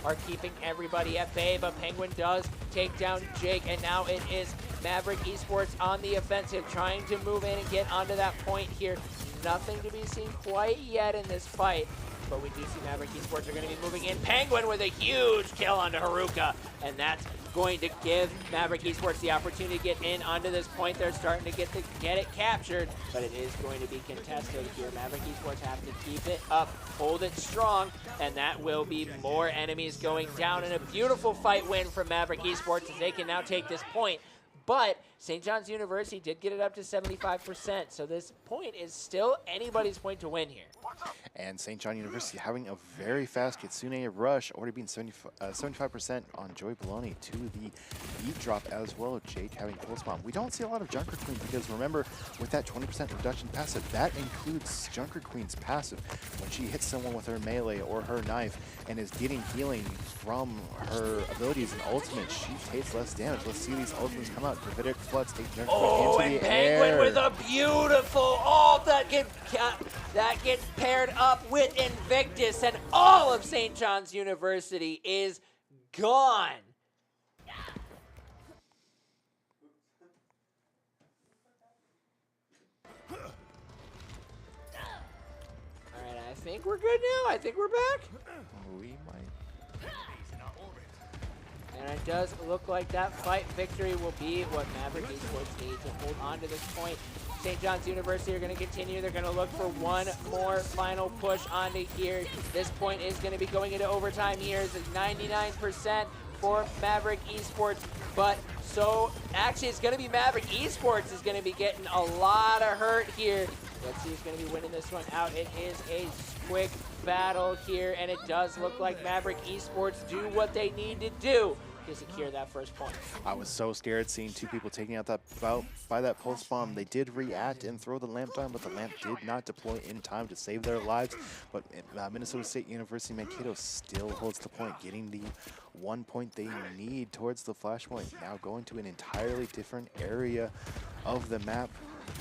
Speaker 1: are keeping everybody at bay. But Penguin does take down Jake, and now it is Maverick Esports on the offensive, trying to move in and get onto that point here. Nothing to be seen quite yet in this fight, but we do see Maverick Esports are going to be moving in. Penguin with a huge kill onto Haruka, and that's going to give Maverick Esports the opportunity to get in onto this point. They're starting to get it captured, but it is going to be contested here. Maverick Esports have to keep it up, hold it strong, and that will be more enemies going down. And a beautiful fight win from Maverick Esports as they can now take this point. But St. John's University did get it up to 75%, so this point is still anybody's point to win here.
Speaker 2: And St. John University having a very fast Kitsune rush, already being 75% on Joy Baloney to the beat drop as well. Jake having pulse bomb. We don't see a lot of Junker Queen because remember, with that 20% reduction passive, that includes Junker Queen's passive. When she hits someone with her melee or her knife and is getting healing from her abilities and ultimate, she takes less damage. Let's see these ultimates come out. Davidic Floods take Junker Queen into the
Speaker 1: Penguin
Speaker 2: air.
Speaker 1: with a beautiful ult that gets paired up with Invictus, and all of St. John's University is gone. All right, I think we're good now. I think we're back.
Speaker 2: We might.
Speaker 1: And it does look like that fight victory will be what Maverick Esports need to hold on to this point. St. John's University are going to continue. They're going to look for one more final push onto here. This point is going to be going into overtime here. It's 99% for Maverick Esports, but so actually it's going to be Maverick Esports is going to be getting a lot of hurt here. Let's see who's going to be winning this one out. It is a quick battle here, and it does look like Maverick Esports do what they need to do to secure that first point.
Speaker 2: I was so scared seeing 2 people taking out that by that pulse bomb. They did react and throw the lamp down, but the lamp did not deploy in time to save their lives. But Minnesota State University Mankato still holds the point, getting the 1 point they need towards the flashpoint. Now going to an entirely different area of the map.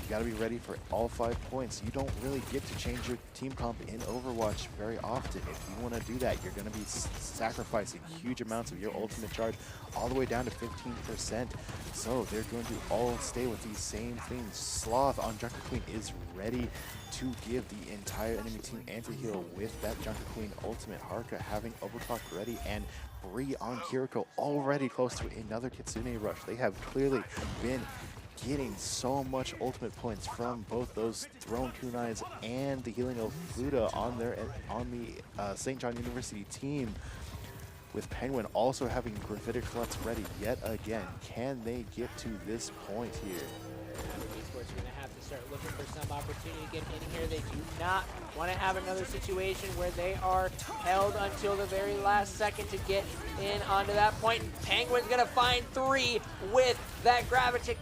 Speaker 2: You got to be ready for all 5 points. You don't really get to change your team comp in Overwatch very often. If you want to do that, you're going to be sacrificing huge amounts of your ultimate charge all the way down to 15%. So they're going to all stay with these same things. Sloth on Junker Queen is ready to give the entire enemy team anti-heal with that Junker Queen ultimate. Haruka having Overclock ready, and Bree on Kiriko already close to another Kitsune rush. They have clearly been getting so much ultimate points from both those thrown kunais and the healing of Fuda on the St. John University team, with Penguin also having Gravitic Flux ready yet again. Can they get to this point here?
Speaker 1: Esports are going to have to start looking for some opportunity to get in here. They do not want to have another situation where they are held until the very last second to get in onto that point. Penguin's going to find 3 with that Gravitic,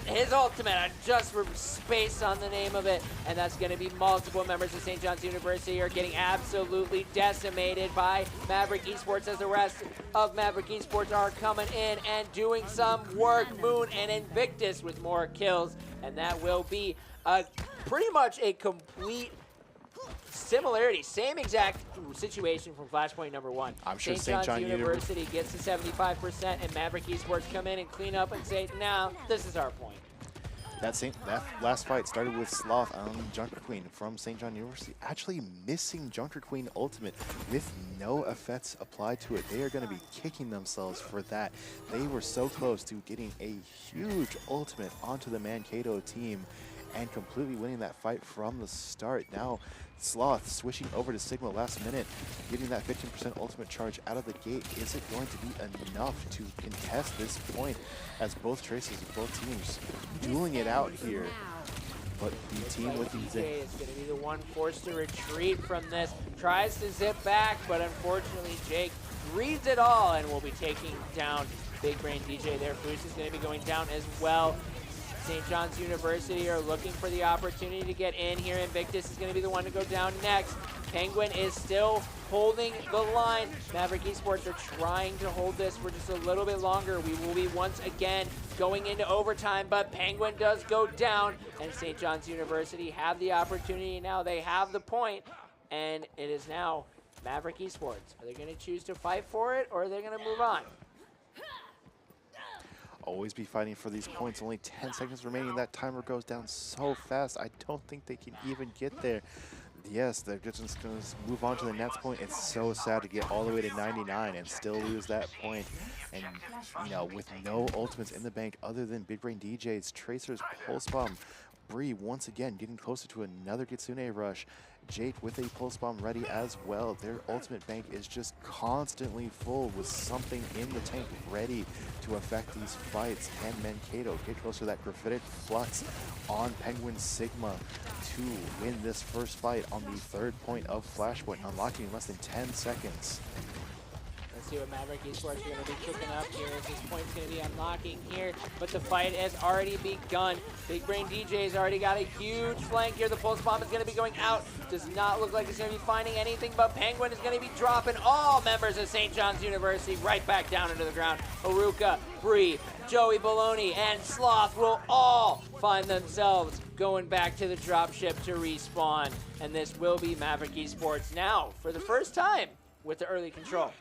Speaker 1: his ultimate. I just spaced on the name of it, and that's going to be multiple members of St. John's University are getting absolutely decimated by Maverick Esports, as the rest of Maverick Esports are coming in and doing some work. Moon and Invictus with more kills, and that will be pretty much a complete similarity, same exact situation from Flashpoint number 1.
Speaker 2: I'm sure
Speaker 1: St. John's University gets to 75%, and Maverick Esports come in and clean up and say, now this is our point.
Speaker 2: That last fight started with Sloth on Junker Queen from St. John University, actually missing Junker Queen ultimate with no effects applied to it. They are going to be kicking themselves for that. They were so close to getting a huge ultimate onto the Mankato team and completely winning that fight from the start. Now Sloth switching over to Sigma last minute, getting that 15% ultimate charge out of the gate. Is it going to be enough to contest this point, as both Traces of both teams dueling it out here? But the team with the
Speaker 1: DJ is going to be the one forced to retreat from this. Tries to zip back, but unfortunately Jake reads it all and will be taking down Big Brain DJ there. Boost is going to be going down as well. St. John's University are looking for the opportunity to get in here. Invictus is going to be the one to go down next. Penguin is still holding the line. Maverick Esports are trying to hold this for just a little bit longer. We will be once again going into overtime, but Penguin does go down, and St. John's University have the opportunity now. They have the point, and it is now Maverick Esports. Are they going to choose to fight for it, or are they going to move on?
Speaker 2: always be fighting for these points. Only 10 seconds remaining. That timer goes down so fast. I don't think they can even get there. Yes, they're just going to move on to the next point. It's so sad to get all the way to 99 and still lose that point. And, you know, with no ultimates in the bank other than Big Brain DJ's, Tracer's Pulse Bomb, Bree once again getting closer to another Kitsune rush. Jake with a Pulse Bomb ready as well. Their ultimate bank is just constantly full with something in the tank ready to affect these fights. Can Mankato get closer to that Gravitic Flux on Penguin Sigma to win this first fight on the third point of Flashpoint, unlocking in less than 10 seconds.
Speaker 1: Let's see what Maverick Esports are going to be cooking up here as this point's going to be unlocking here, but the fight has already begun. Big Brain DJ's already got a huge flank here. The Pulse Bomb is going to be going out. Does not look like it's going to be finding anything, but Penguin is going to be dropping all members of St. John's University right back down into the ground. Haruka, Bree, Joey Baloney, and Sloth will all find themselves going back to the dropship to respawn. And this will be Maverick Esports now, for the first time, with the early control.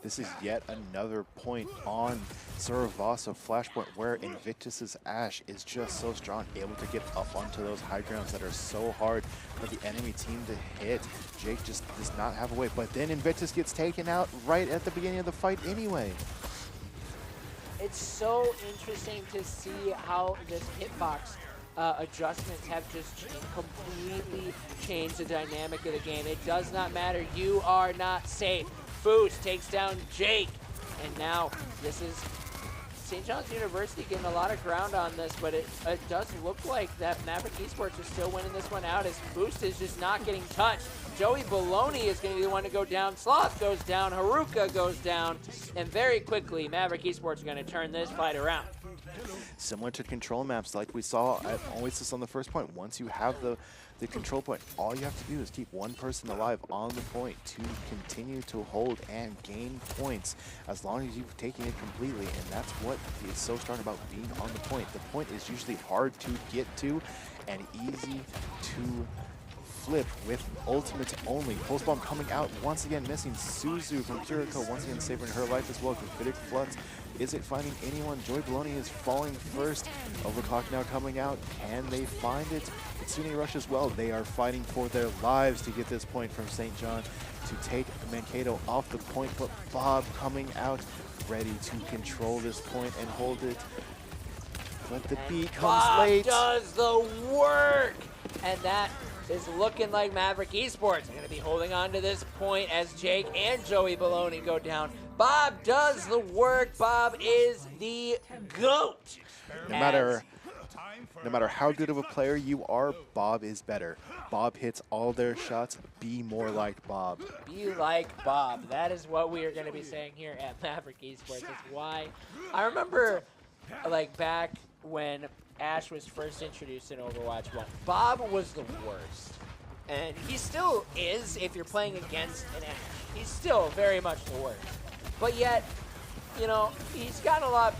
Speaker 2: This is yet another point on Survasa Flashpoint where Invictus's Ashe is just so strong, able to get up onto those high grounds that are so hard for the enemy team to hit. Jake just does not have a way, but then Invictus gets taken out right at the beginning of the fight anyway.
Speaker 1: It's so interesting to see how this hitbox adjustments have just completely changed the dynamic of the game. It does not matter. You are not safe. Boost takes down Jake, and now this is St. John's University getting a lot of ground on this, but it does look like that Maverick Esports are still winning this one out as Boost is just not getting touched. Joey Baloney is going to be the one to go down. Sloth goes down. Haruka goes down. And very quickly, Maverick Esports are going to turn this fight around.
Speaker 2: Similar to control maps like we saw at Oasis on the first point. Once you have the control point, all you have to do is keep one person alive on the point to continue to hold and gain points as long as you've taken it completely. And that's what is so strong about being on the point. The point is usually hard to get to and easy to flip with ultimates only. Pulse Bomb coming out once again, missing Suzu from Kiriko, once again saving her life as well. Gravitic Floods, is it finding anyone? Joy Baloney is falling first. Overclock now coming out. Can they find it? Kitsune Rush as well. They are fighting for their lives to get this point from St. John to take Mankato off the point, but Bob coming out ready to control this point and hold it. But the beat comes
Speaker 1: Bob
Speaker 2: late.
Speaker 1: does the work, and that is looking like Maverick Esports are going to be holding on to this point as Jake and Joey Baloney go down. Bob does the work. Bob is the GOAT.
Speaker 2: No matter how good of a player you are, Bob is better. Bob hits all their shots. Be more like Bob.
Speaker 1: Be like Bob. That is what we are going to be saying here at Maverick Esports. It's why I remember, like, back when Ash was first introduced in Overwatch 1, Bob was the worst. And he still is if you're playing against an Ash. He's still very much the worst. But yet, you know, he's gotten a lot,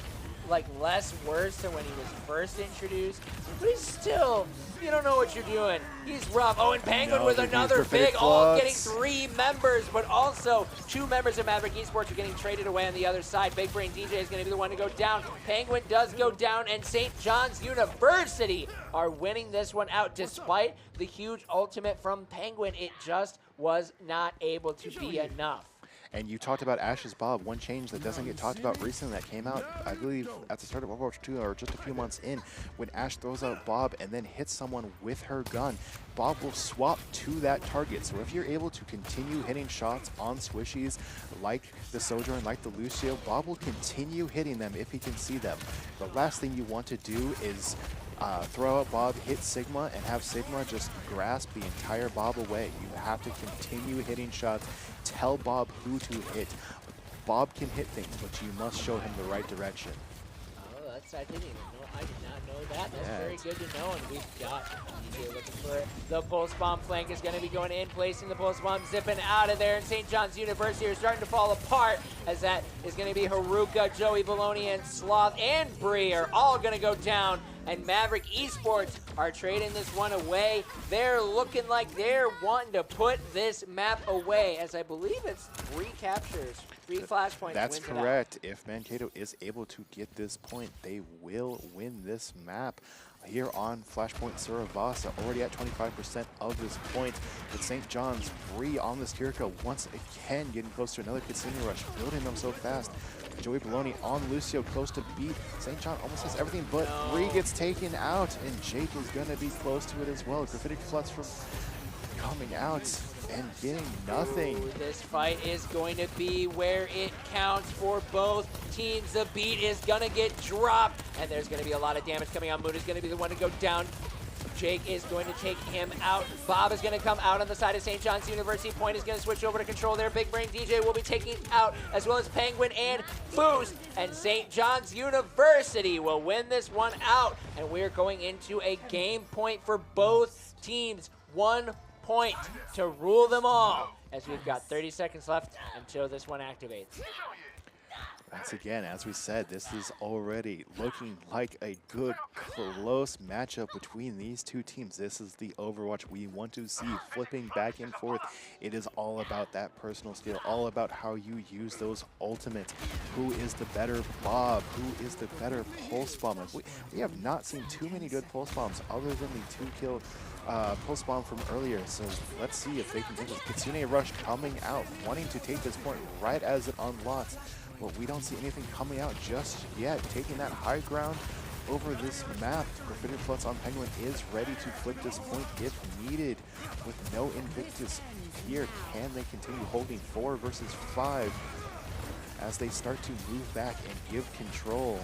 Speaker 1: like, less worse than when he was first introduced. But he's still, you don't know what you're doing. He's rough. Oh, and Penguin with another big, all getting 3 members, but also 2 members of Maverick Esports are getting traded away on the other side. Big Brain DJ is going to be the one to go down. Penguin does go down, and St. John's University are winning this one out. Despite the huge ultimate from Penguin, it just was not able to be enough.
Speaker 2: And you talked about Ash's Bob. One change that doesn't get talked about recently that came out, I believe, at the start of Overwatch 2 or just a few months in, when Ash throws out Bob and then hits someone with her gun, Bob will swap to that target. So if you're able to continue hitting shots on squishies like the Sojourn, like the Lucio, Bob will continue hitting them if he can see them. The last thing you want to do is throw out Bob, hit Sigma, and have Sigma just grasp the entire Bob away. You have to continue hitting shots. Tell Bob who to hit. Bob can hit things, but you must show him the right direction.
Speaker 1: Oh, I didn't even know. I did not know that. That's
Speaker 2: Yeah,
Speaker 1: very good to know. And we've got DJ looking for it. The pulse bomb flank is going to be going in, placing the pulse bomb, zipping out of there. And St. John's University are starting to fall apart, as that is going to be Haruka, Joey Baloney, and Sloth, and Bree are all going to go down. And Maverick Esports are trading this one away. They're looking like they're wanting to put this map away, as I believe it's 3 captures, 3 flashpoints.
Speaker 2: That's correct. If Mankato is able to get this point, they will win this map. Here on Flashpoint Suravasa, already at 25% of this point, with St. John's Bree on this Kiriko once again getting close to another Kitsune Rush, building them so fast. Joey Baloney on Lucio, close to beat. St. John almost has everything, but Bree gets taken out, and Jake is going to be close to it as well. Gravitic Floods from coming out and getting nothing.
Speaker 1: Ooh, this fight is going to be where it counts for both teams. The beat is going to get dropped, and there's going to be a lot of damage coming out. Moon is going to be the one to go down. Jake is going to take him out. Bob is going to come out on the side of St. John's University. Point is going to switch over to control there. Big Brain DJ will be taking out, as well as Penguin and Boost. And St. John's University will win this one out. And we're going into a game point for both teams. 1 point to rule them all, as we've got 30 seconds left until this one activates.
Speaker 2: Once again, as we said, this is already looking like a good, close matchup between these two teams. This is the Overwatch we want to see, flipping back and forth. It is all about that personal skill, all about how you use those ultimates. Who is the better Bob? Who is the better Pulse Bomb? We have not seen too many good Pulse Bombs other than the 2-kill Pulse Bomb from earlier, so let's see if they can take this. Kitsune Rush coming out, wanting to take this point right as it unlocks. But we don't see anything coming out just yet. Taking that high ground over this map. Graffiti Floods on Penguin is ready to flip this point if needed. With no Invictus here, can they continue holding 4 versus 5 as they start to move back and give control?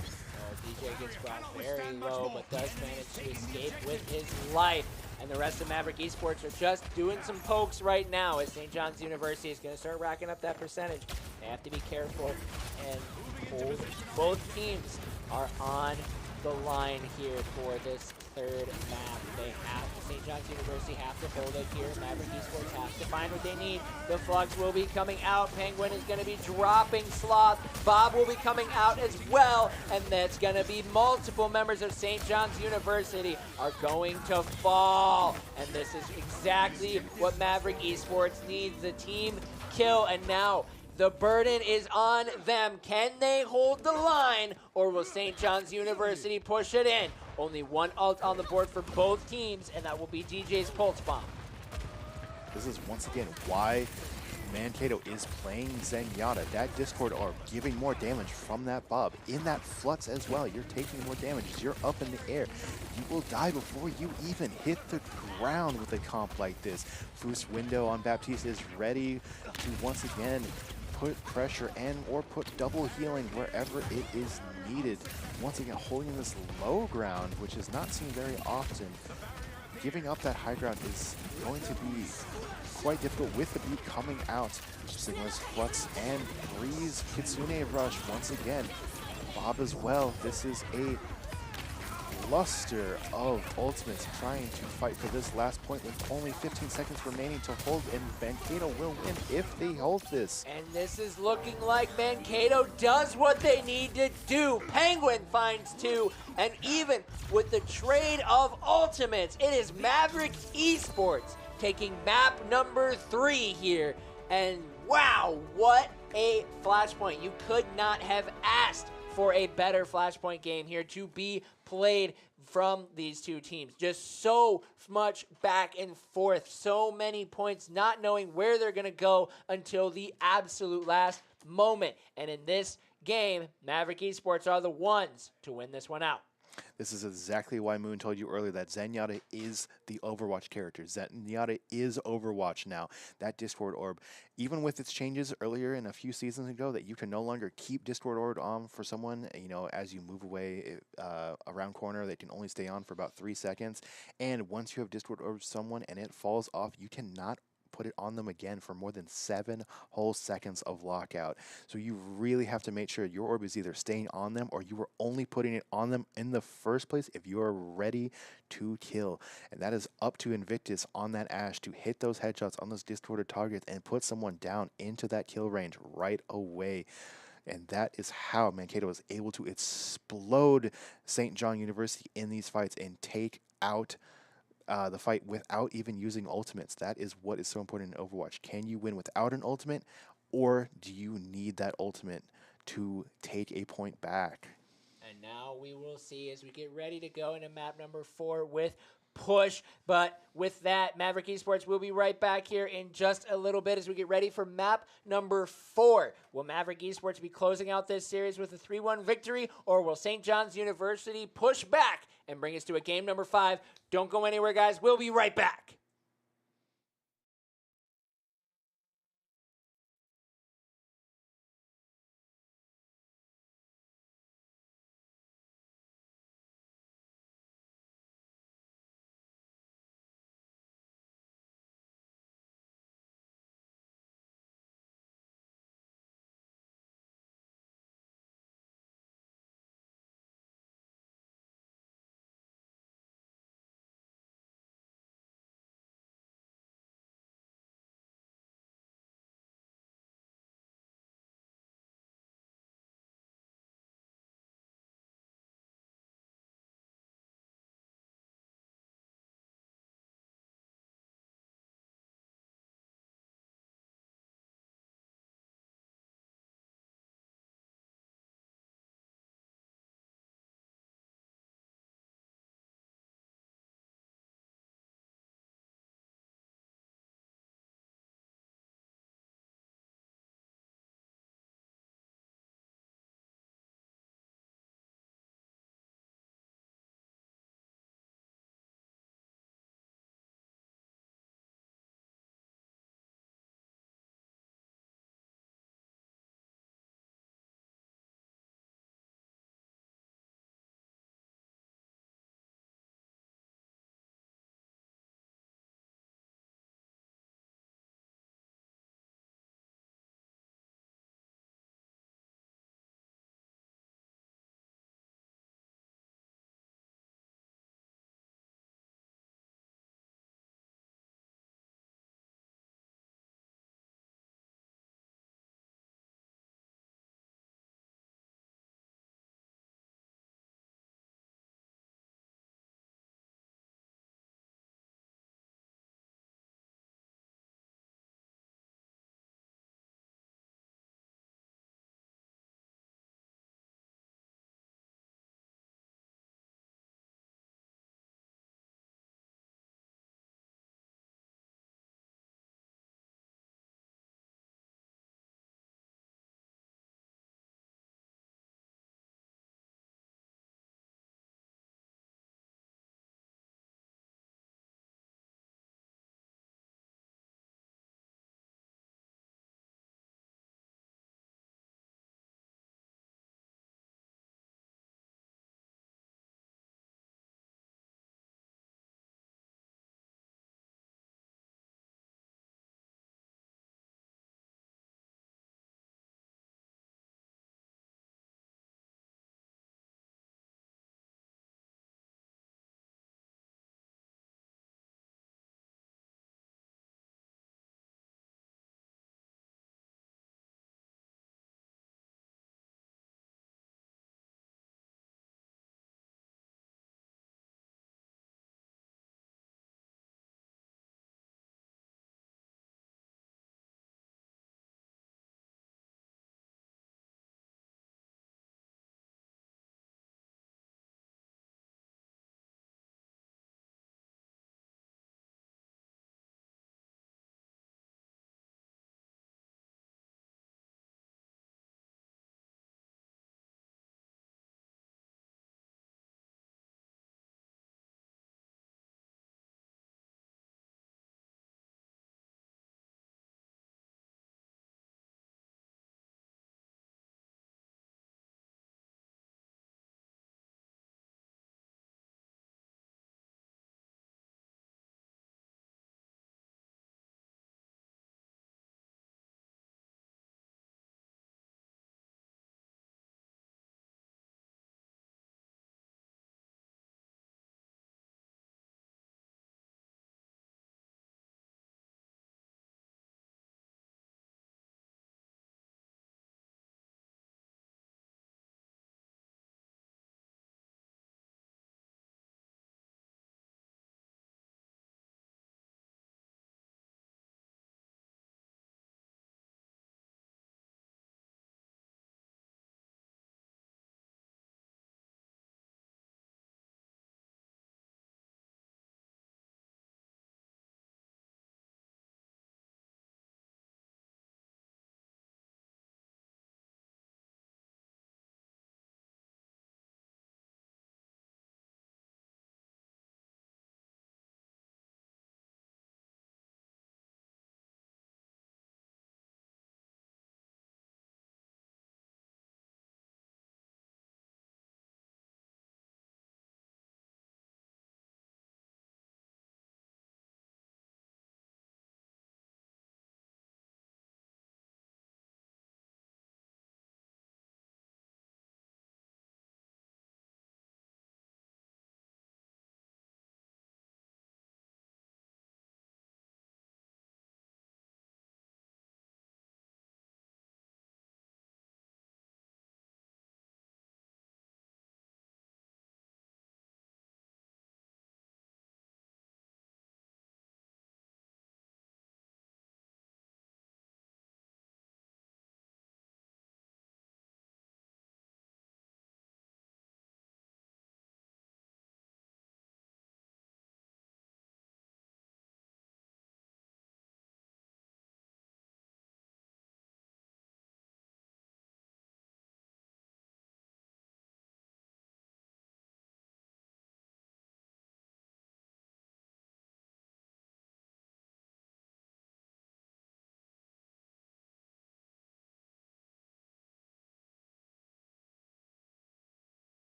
Speaker 1: DJ gets brought very low, but does manage to escape with his life. And the rest of Maverick Esports are just doing some pokes right now, as St. John's University is going to start racking up that percentage. They have to be careful and hold. Both teams are on the line here for this third map. St. John's University have to hold it here. Maverick Esports have to find what they need. The Flux will be coming out. Penguin is going to be dropping Sloth. Bob will be coming out as well. And that's going to be multiple members of St. John's University are going to fall. And this is exactly what Maverick Esports needs. The team kill. And now the burden is on them. Can they hold the line, or will St. John's University push it in? Only one ult on the board for both teams, and that will be DJ's Pulse Bomb.
Speaker 2: This is once again why Mankato is playing Zenyatta. That Discord are giving more damage from that Bob. In that Flux as well, you're taking more damage. You're up in the air. You will die before you even hit the ground with a comp like this. Foos window on Baptiste is ready to once again put pressure and or put double healing wherever it is needed. Once again, holding this low ground, which is not seen very often. Giving up that high ground is going to be quite difficult with the beat coming out. Sigma's Flux and Breeze Kitsune Rush once again. Bob as well. This is a cluster of ultimates trying to fight for this last point with only 15 seconds remaining to hold, and Mankato will win if they hold this.
Speaker 1: And this is looking like Mankato does what they need to do. Penguin finds 2, and even with the trade of ultimates, it is Maverick Esports taking map number 3 here. And wow, what a flashpoint. You could not have asked for a better flashpoint game here to be played from these two teams. Just so much back and forth, so many points, not knowing where they're going to go until the absolute last moment. And in this game, Maverick Esports are the ones to win this one out.
Speaker 2: This is exactly why Moon told you earlier that Zenyatta is the Overwatch character. Zenyatta is Overwatch now. That Discord Orb, even with its changes earlier in a few seasons ago, that you can no longer keep Discord Orb on for someone, you know, as you move away around corner, they can only stay on for about 3 seconds. And once you have Discord Orb someone and it falls off, you cannot put it on them again for more than 7 whole seconds of lockout. So you really have to make sure your orb is either staying on them or you are only putting it on them in the first place if you are ready to kill. And that is up to Invictus on that Ashe to hit those headshots on those discorded targets and put someone down into that kill range right away. And that is how Mankato is able to explode St. John University in these fights and take out the fight without even using ultimates. That is what is so important in Overwatch. Can you win without an ultimate, or do you need that ultimate to take a point back?
Speaker 1: And now we will see as we get ready to go into map number 4 with Push. But with that, Maverick Esports will be right back here in just a little bit as we get ready for map number 4. Will Maverick Esports be closing out this series with a 3-1 victory, or will St. John's University push back and bring us to a game number 5? Don't go anywhere, guys. We'll be right back.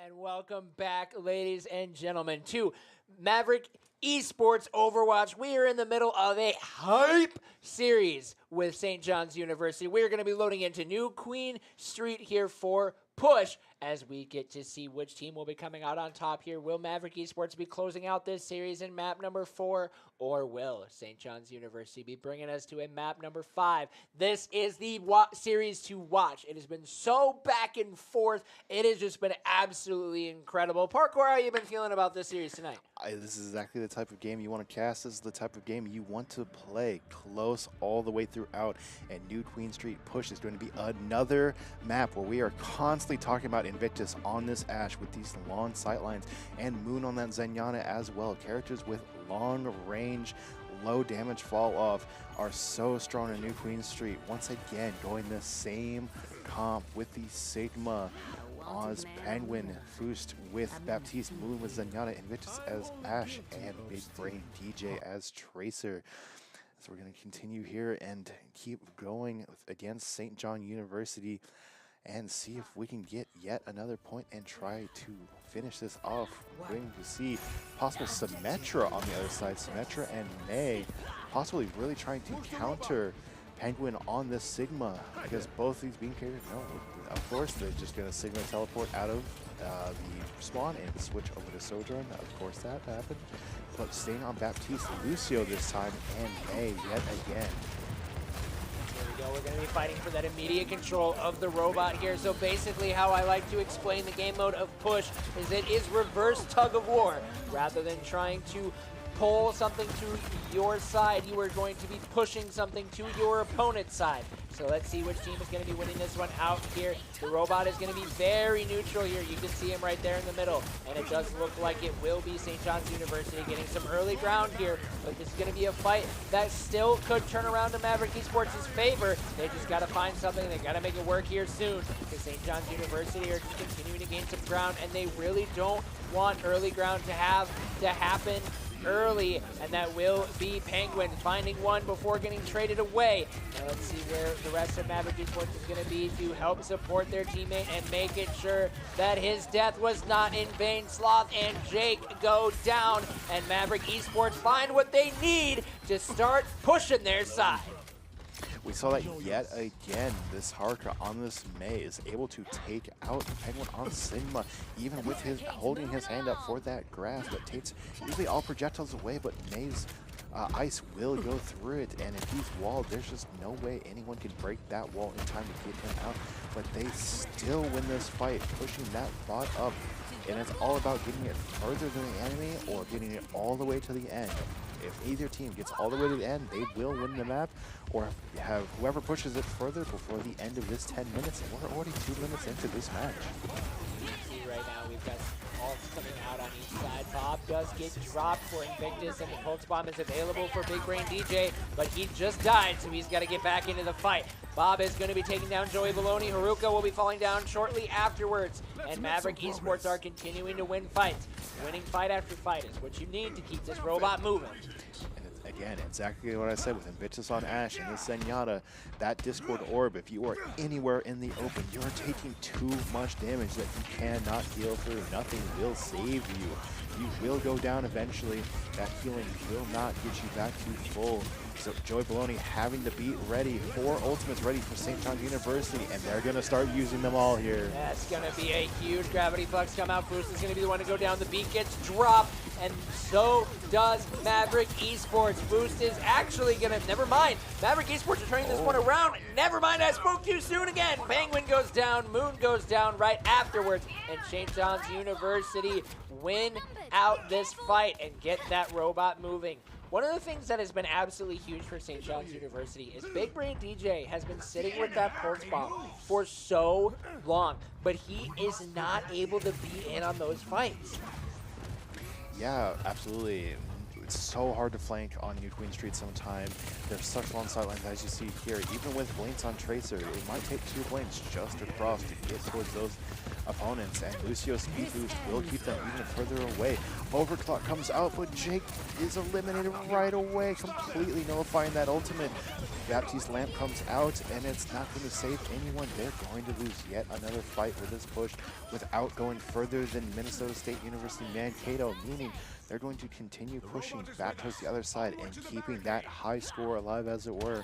Speaker 1: And welcome back, ladies and gentlemen, to Maverick Esports Overwatch. We are in the middle of a hype series with St. John's University. We're going to be loading into New Queen Street here for Push as we get to see which team will be coming out on top here. Will Maverick Esports be closing out this series in map number 4, or will St. John's University be bringing us to a map number 5? This is the series to watch. It has been so back and forth. It has just been absolutely incredible. Parkour, how you been feeling about this series tonight?
Speaker 2: This is exactly the type of game you want to cast. This is the type of game you want to play close all the way throughout. And New Queen Street Push is going to be another map where we are constantly talking about Invictus on this Ashe with these long sightlines, and Moon on that Zenyatta as well. Characters with long range, low damage fall off are so strong in New Queen Street. Once again, going the same comp with the Sigma. Oz, Penguin, Foost with Baptiste, Moon with Zenyatta, Invictus as Ashe, and Big Brain DJ as Tracer. So we're going to continue here and keep going against St. John University and see if we can get yet another point and try to finish this off. We're going to see possible Symmetra on the other side. Symmetra and May possibly really trying to counter Penguin on this Sigma, because both these beam carriers, no, of course they're just going to Sigma teleport out of the spawn and switch over to Sojourn. Of course that happened. But staying on Baptiste, Lucio this time, and May yet again.
Speaker 1: There we go. We're going to be fighting for that immediate control of the robot here. So basically how I like to explain the game mode of Push is it is reverse tug of war. Rather than trying to pull something to your side, you are going to be pushing something to your opponent's side. So let's see which team is going to be winning this one out here. The robot is going to be very neutral here. You can see him right there in the middle. And it does look like it will be St. John's University getting some early ground here. But this is going to be a fight that still could turn around to Maverick Esports' favor. They just got to find something. They got to make it work here soon. Because St. John's University are just continuing to gain some ground. And they really don't want early ground to happen early, and that will be Penguin finding one before getting traded away. Now let's see where the rest of Maverick Esports is going to be to help support their teammate and make it sure that his death was not in vain. Sloth and Jake go down, and Maverick Esports find what they need to start pushing their side.
Speaker 2: We saw that yet again. This Harker on this May is able to take out the Penguin on Sigma, even with his holding his hand up for that grass, but takes usually all projectiles away, but May's ice will go through it, and if he's walled, there's just no way anyone can break that wall in time to get him out. But they still win this fight, pushing that bot up, and it's all about getting it further than the enemy or getting it all the way to the end. If either team gets all the way to the end, they will win the map, or have whoever pushes it further before the end of this 10 minutes. And we're already 2 minutes into this match.
Speaker 1: See right now we've got ults coming out on each side. Bob does get dropped for Invictus, and the Pulse Bomb is available for Big Brain DJ, but he just died, so he's got to get back into the fight. Bob is going to be taking down Joey Baloney. Haruka will be falling down shortly afterwards, and Maverick Esports are continuing to win fights. Winning fight after fight is what you need to keep this robot moving.
Speaker 2: Again, exactly what I said with Invictus on Ashe and this Zenyatta, that Discord Orb, if you are anywhere in the open, you are taking too much damage that you cannot heal through. Nothing will save you. You will go down eventually. That healing will not get you back to full. So Joey Baloney having the beat ready, 4 ultimates ready for St. John's University, and they're going to start using them all here.
Speaker 1: That's going to be a huge gravity flux come out. Boost is going to be the one to go down. The beat gets dropped, and so does Maverick Esports. Boost is actually going to, never mind. Maverick Esports are turning this one around. Never mind, I spoke too soon again. Penguin goes down, Moon goes down right afterwards, and St. John's University win out this fight and get that robot moving. One of the things that has been absolutely huge for St. John's University is Big Brain DJ has been sitting with that Pulse Bomb for so long, but he is not able to be in on those fights.
Speaker 2: Yeah, absolutely. It's so hard to flank on New Queen Street sometime. There's such long sidelines as you see here. Even with Blinks on Tracer, it might take 2 Blinks just across to get towards those opponents, and Lucio's speed boost will keep them even further away. Overclock comes out, but Jake is eliminated right away, completely nullifying that ultimate. Baptiste Lamp comes out, and it's not going to save anyone. They're going to lose yet another fight with this push without going further than Minnesota State University Mankato, meaning they're going to continue pushing back towards the other side and keeping that high score alive, as it were,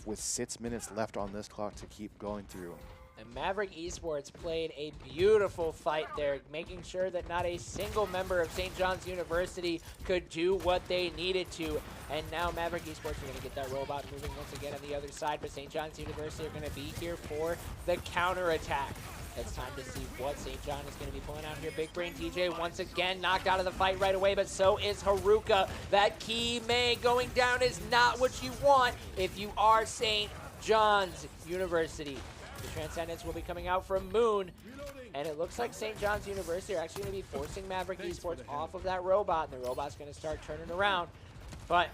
Speaker 2: with 6 minutes left on this clock to keep going through.
Speaker 1: And Maverick Esports played a beautiful fight there, making sure that not a single member of St. John's University could do what they needed to. And now Maverick Esports are going to get that robot moving once again on the other side, but St. John's University are going to be here for the counterattack. It's time to see what St. John is going to be pulling out here. Big Brain DJ once again knocked out of the fight right away, but so is Haruka. That key May going down is not what you want if you are St. John's University. The Transcendence will be coming out from Moon, and it looks like St. John's University are actually going to be forcing Maverick Esports off of that robot, and the robot's going to start turning around. But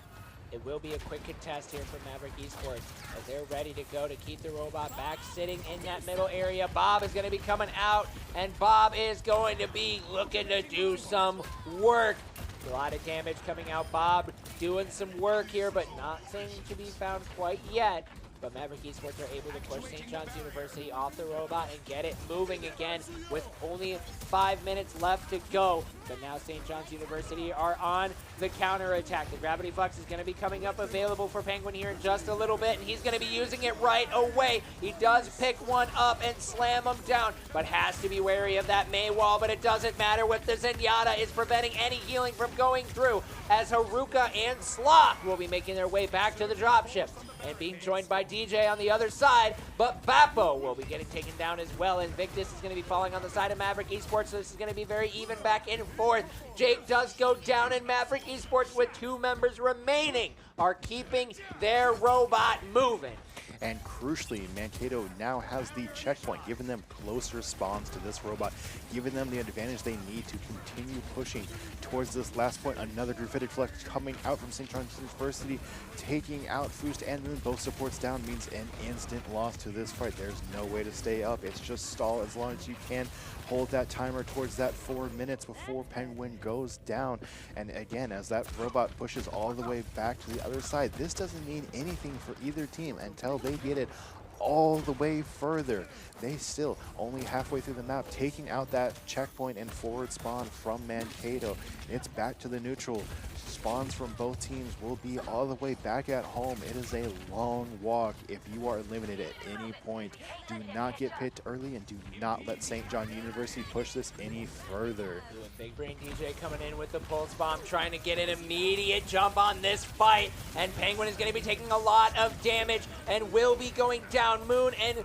Speaker 1: it will be a quick contest here for Maverick Esports as they're ready to go to keep the robot back sitting in that middle area. Bob is going to be coming out, and Bob is going to be looking to do some work. A lot of damage coming out. Bob doing some work here, but nothing to be found quite yet. But Maverick Esports are able to push St. John's University off the robot and get it moving again with only 5 minutes left to go. But now St. John's University are on the counterattack. The Gravity Flux is going to be coming up available for Penguin here in just a little bit, and he's going to be using it right away. He does pick one up and slam him down, but has to be wary of that May wall, but it doesn't matter. With the Zenyatta is preventing any healing from going through, as Haruka and Sloth will be making their way back to the dropship and being joined by DJ on the other side, but Bappo will be getting taken down as well. Invictus is going to be falling on the side of Maverick Esports, so this is going to be very even back and forth. Jake does go down, and Maverick Esports, with 2 members remaining, are keeping their robot moving.
Speaker 2: And crucially, Mankato now has the checkpoint, giving them closer spawns to this robot, giving them the advantage they need to continue pushing towards this last point. Another Graphitic Flex coming out from St. John's University, taking out Foost and Moon. Both supports down means an instant loss to this fight. There's no way to stay up. It's just stall as long as you can. Hold that timer towards that 4 minutes before Penguin goes down. And again, as that robot pushes all the way back to the other side, this doesn't mean anything for either team until they get it all the way further. They still only halfway through the map, taking out that checkpoint and forward spawn from Mankato. It's back to the neutral. Spawns from both teams will be all the way back at home. It is a long walk if you are limited at any point. Do not get picked early, and do not let St. John University push this any further.
Speaker 1: Big Brain DJ coming in with the pulse bomb, trying to get an immediate jump on this fight, and Penguin is going to be taking a lot of damage and will be going down. Moon and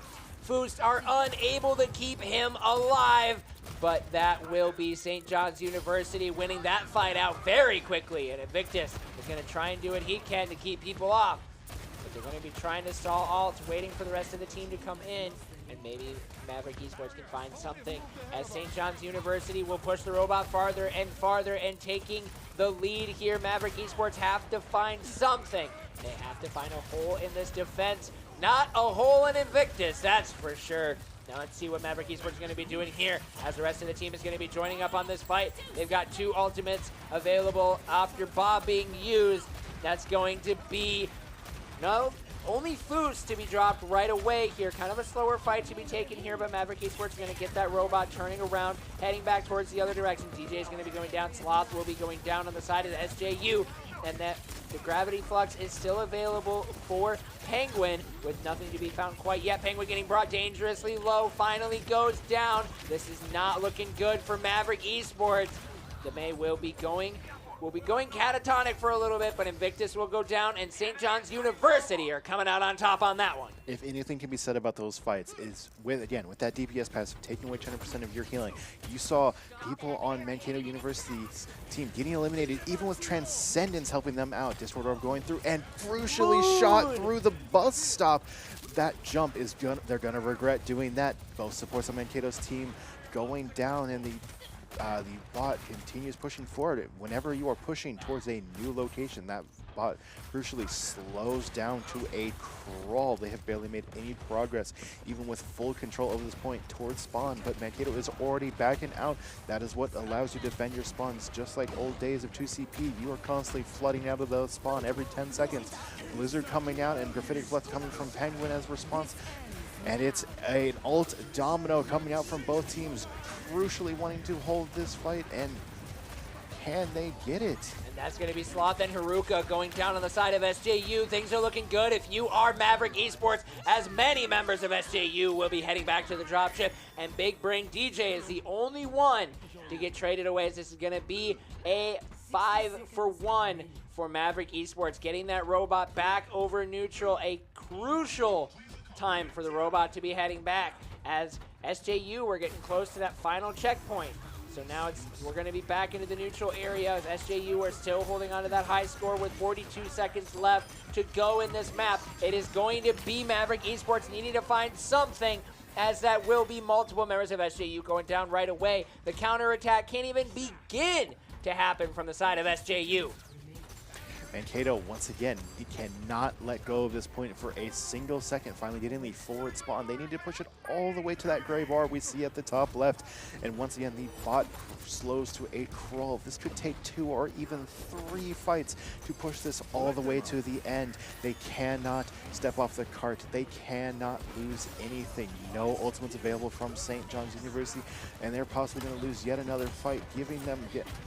Speaker 1: Foost are unable to keep him alive, but that will be St. John's University winning that fight out very quickly, and Invictus is going to try and do what he can to keep people off, but they're going to be trying to stall ults, waiting for the rest of the team to come in, and maybe Maverick Esports can find something, as St. John's University will push the robot farther and farther and taking the lead here. Maverick Esports have to find something. They have to find a hole in this defense. Not a hole in Invictus, that's for sure. Now let's see what Maverick Esports is going to be doing here, as the rest of the team is going to be joining up on this fight. They've got 2 ultimates available after Bob being used. That's going to be only Foos to be dropped right away here. Kind of a slower fight to be taken here, but Maverick Esports is going to get that robot turning around, heading back towards the other direction. DJ is going to be going down. Sloth will be going down on the side of the SJU, and that the Gravity Flux is still available for Penguin, with nothing to be found quite yet. Penguin getting brought dangerously low, finally goes down. This is not looking good for Maverick Esports. The May will be going catatonic for a little bit, but Invictus will go down, and St. John's University are coming out on top on that one.
Speaker 2: If anything can be said about those fights is, with that DPS passive taking away 10% of your healing, you saw people on Mankato University's team getting eliminated, even with Transcendence helping them out. Discord Orb going through and crucially shot through the bus stop. That jump they're gonna regret doing that. Both supports on Mankato's team going down, and the the bot continues pushing forward. Whenever you are pushing towards a new location, that bot crucially slows down to a crawl. They have barely made any progress, even with full control over this point towards spawn, but Mankato is already backing out. That is what allows you to defend your spawns, just like old days of 2CP. You are constantly flooding out of the spawn every 10 seconds. Blizzard coming out and Graphitic Flux coming from Penguin as response. And it's an ult domino coming out from both teams, crucially wanting to hold this fight, and can they get it?
Speaker 1: And that's going to be Sloth and Haruka going down on the side of SJU. Things are looking good if you are Maverick Esports, as many members of SJU will be heading back to the dropship. And Big Brain DJ is the only one to get traded away, as this is going to be a 5-for-1 for Maverick Esports. Getting that robot back over neutral, a crucial time for the robot to be heading back, as SJU, we're getting close to that final checkpoint. So now we're going to be back into the neutral area, as SJU are still holding on to that high score with 42 seconds left to go in this map. It is going to be Maverick Esports needing to find something, as that will be multiple members of SJU going down right away. The counterattack can't even begin to happen from the side of SJU.
Speaker 2: Mankato, once again, he cannot let go of this point for a single second, finally getting the forward spawn. They need to push it all the way to that gray bar we see at the top left. And once again, the bot slows to a crawl. This could take 2 or even 3 fights to push this all the way to the end. They cannot step off the cart. They cannot lose anything. No ultimates available from St. John's University, and they're possibly going to lose yet another fight, giving them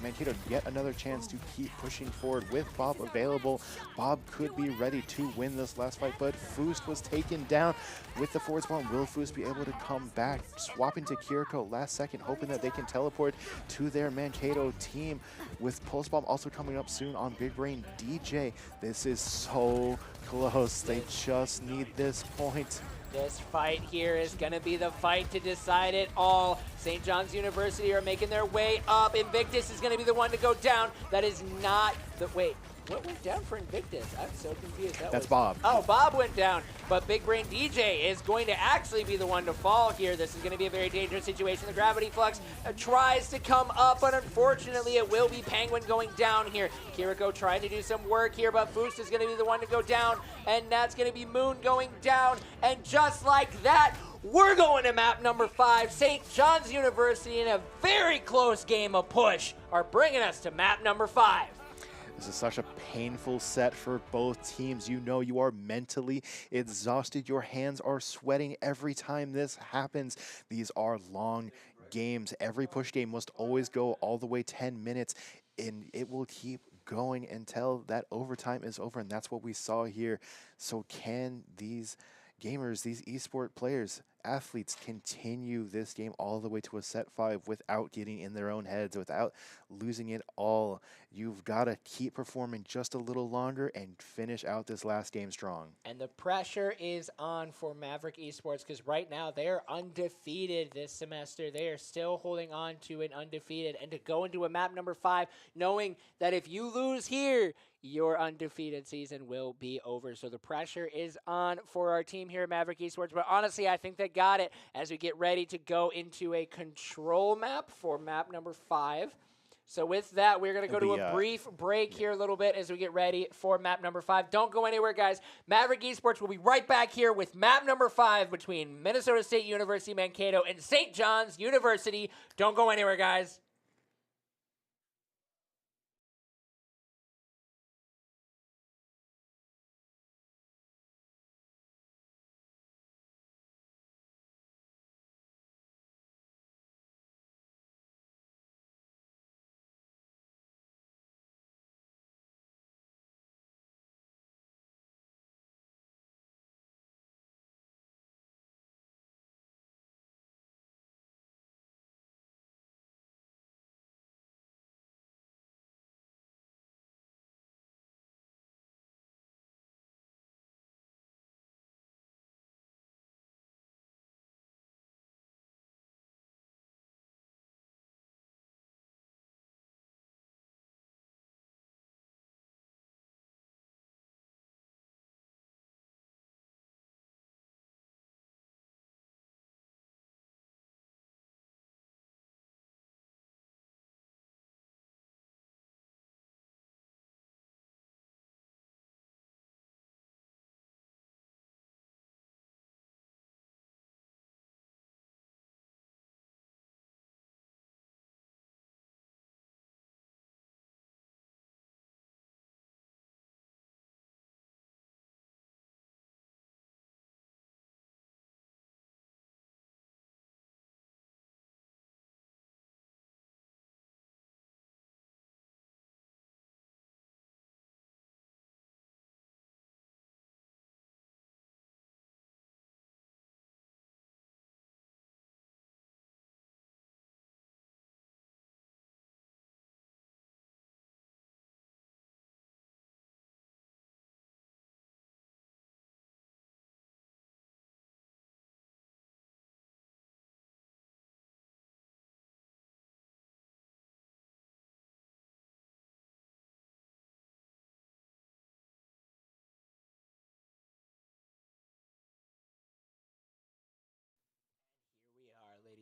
Speaker 2: Mankato yet another chance to keep pushing forward with Bob available. Bob could be ready to win this last fight, but Foost was taken down with the forward spawn. Will Foost be able to come back? Swapping to Kiriko last second, hoping that they can teleport to their Mankato team, with Pulse Bomb also coming up soon on Big Brain DJ. This is so close. They just need this point.
Speaker 1: This fight here is going to be the fight to decide it all. St. John's University are making their way up. Invictus is going to be the one to go down. That is not the... Wait, what went down for Invictus? I'm so confused.
Speaker 2: That's Bob.
Speaker 1: Oh, Bob went down. But Big Brain DJ is going to actually be the one to fall here. This is going to be a very dangerous situation. The Gravity Flux tries to come up, but unfortunately it will be Penguin going down here. Kiriko trying to do some work here, but Foost is going to be the one to go down, and that's going to be Moon going down. And just like that, we're going to map number 5. St. John's University, in a very close game of push, are bringing us to map number 5.
Speaker 2: This is such a painful set for both teams. You know you are mentally exhausted. Your hands are sweating every time this happens. These are long games. Every push game must always go all the way 10 minutes, and it will keep going until that overtime is over, and that's what we saw here. So can these gamers, these esport players, athletes continue this game all the way to a set 5 without getting in their own heads, without losing it all? You've got to keep performing just a little longer and finish out this last game strong.
Speaker 1: And the pressure is on for Maverick Esports, because right now they're undefeated this semester. They are still holding on to an undefeated, and to go into a map number 5 knowing that if you lose here, your undefeated season will be over. So the pressure is on for our team here at Maverick Esports. But honestly, I think they got it as we get ready to go into a control map for map number 5. So with that, we're going to go to a brief break here a little bit as we get ready for map number 5. Don't go anywhere, guys. Maverick Esports will be right back here with map number 5 between Minnesota State University Mankato and St. John's University. Don't go anywhere, guys.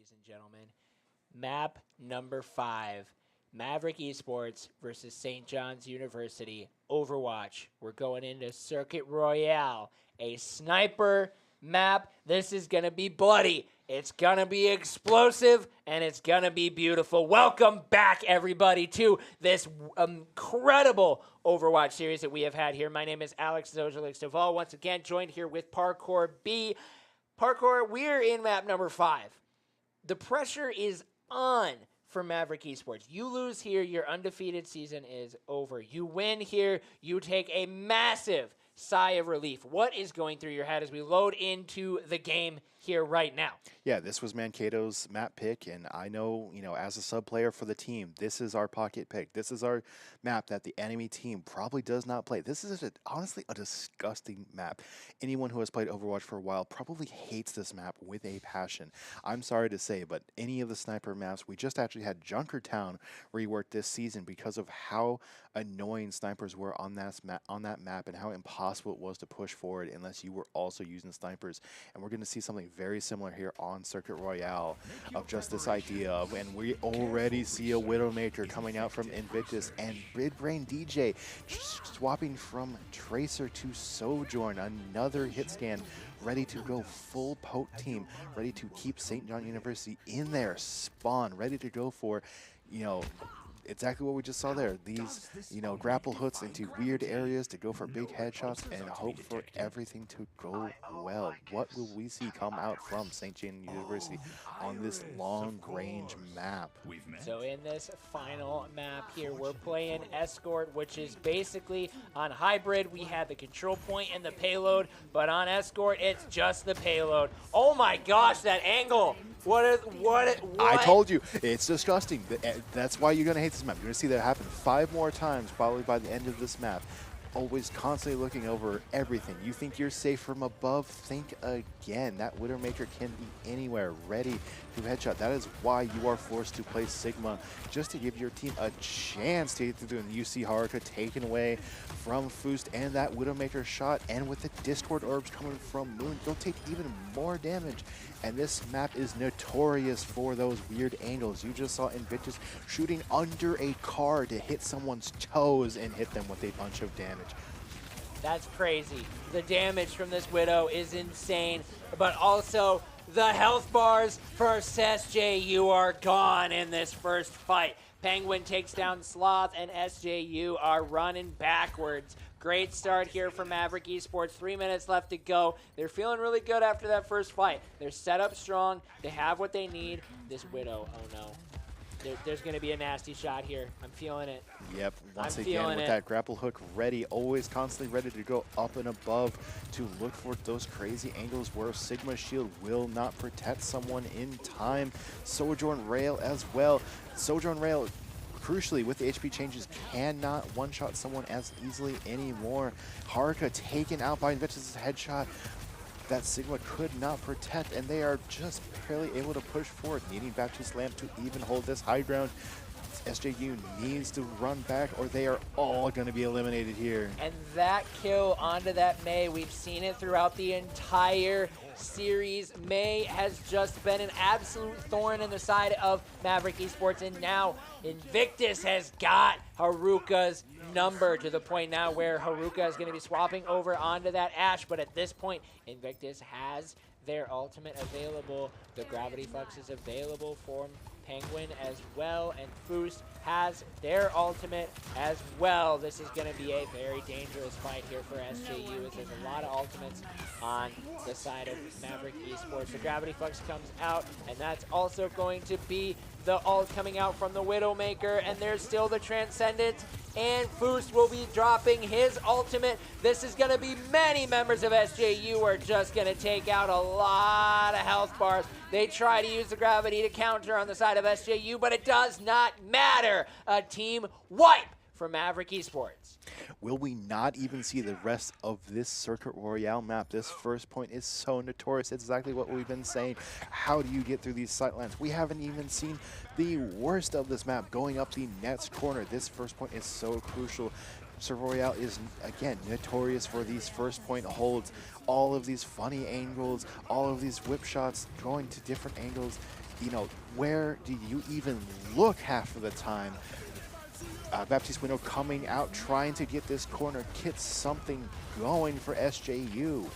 Speaker 1: ladies and gentlemen. Map number 5, Maverick Esports versus St. John's University, Overwatch. We're going into Circuit Royale, a sniper map. This is going to be bloody. It's going to be explosive, and it's going to be beautiful. Welcome back, everybody, to this incredible Overwatch series that we have had here. My name is Alex Zojalix Duval, once again joined here with Parkour B. Parkour, we're in map number 5. The pressure is on for Maverick Esports. You lose here, your undefeated season is over. You win here, you take a massive sigh of relief. What is going through your head as we load into the game here right now?
Speaker 2: Yeah, this was Mankato's map pick, and I know, as a sub player for the team, this is our pocket pick. This is our map that the enemy team probably does not play. This is honestly a disgusting map. Anyone who has played Overwatch for a while probably hates this map with a passion. I'm sorry to say, but any of the sniper maps, we just actually had Junkertown reworked this season because of how annoying snipers were on that map and how impossible it was to push forward unless you were also using snipers. And we're going to see something very similar here on Circuit Royale of just this idea of, and we already see a Widowmaker coming out from Invictus and Bridbrain DJ swapping from Tracer to Sojourn, another hit scan ready to go full poke team, ready to keep St. John University in their spawn, ready to go for, exactly what we just saw there. These, grapple hooks into weird areas to go for big headshots and hope for everything to go well. What will we see come out from St. John University on this long-range map?
Speaker 1: So in this final map here, we're playing Escort, which is basically on Hybrid. We have the control point and the payload, but on Escort, it's just the payload. Oh my gosh, that angle! What?
Speaker 2: I told you, it's disgusting. That's why you're going to hate this map. You're going to see that happen 5 more times probably by the end of this map. Always constantly looking over everything. You think you're safe from above? Think again. That Widowmaker can be anywhere, ready to headshot. That is why you are forced to play Sigma, just to give your team a chance to get through. And you see Haruka taken away from Foost and that Widowmaker shot, and with the Discord orbs coming from Moon, they'll take even more damage. And this map is notorious for those weird angles. You just saw Invictus shooting under a car to hit someone's toes and hit them with a bunch of damage.
Speaker 1: That's crazy. The damage from this Widow is insane, but also the health bars for SJU are gone in this first fight. Penguin takes down Sloth, and SJU are running backwards. Great start here for Maverick Esports. 3 minutes left to go. They're feeling really good after that first fight. They're set up strong. They have what they need. This Widow, oh no. There's going to be a nasty shot here. I'm feeling it.
Speaker 2: Yep, once
Speaker 1: I'm
Speaker 2: again
Speaker 1: feeling
Speaker 2: with
Speaker 1: it.
Speaker 2: that grapple hook ready, always constantly ready to go up and above to look for those crazy angles where Sigma Shield will not protect someone in time. Sojourn Rail as well. Sojourn Rail, crucially, with the HP changes, cannot one-shot someone as easily anymore. Haruka taken out by Invictus' headshot that Sigma could not protect, and they are just barely able to push forward, needing Baptiste Lamp to even hold this high ground. SJU needs to run back, or they are all going to be eliminated here.
Speaker 1: And that kill onto that Mei, we've seen it throughout the entire series. Mei has just been an absolute thorn in the side of Maverick Esports, and now Invictus has got Haruka's number, to the point now where Haruka is going to be swapping over onto that Ashe, but at this point, Invictus has their ultimate available. The Gravity Flux is available for Penguin as well, and Foost has their ultimate as well. This is going to be a very dangerous fight here for SJU, as there's a lot of ultimates on the side of Maverick Esports. The Gravity Flux comes out, and that's also going to be the ult coming out from the Widowmaker, and there's still the Transcendent, and Foost will be dropping his ultimate. This is going to be many members of SJU are just going to take out a lot of health bars. They try to use the gravity to counter on the side of SJU, but it does not matter. A team wipe for Maverick Esports.
Speaker 2: Will we not even see the rest of this Circuit Royale map? This first point is so notorious. It's exactly what we've been saying. How do you get through these sightlines? We haven't even seen the worst of this map going up the next corner. This first point is so crucial. Circle Royale is, again, notorious for these first point holds, all of these funny angles, all of these whip shots going to different angles. You know, where do you even look half of the time? Baptiste Window coming out, trying to get this corner, get something going for SJU.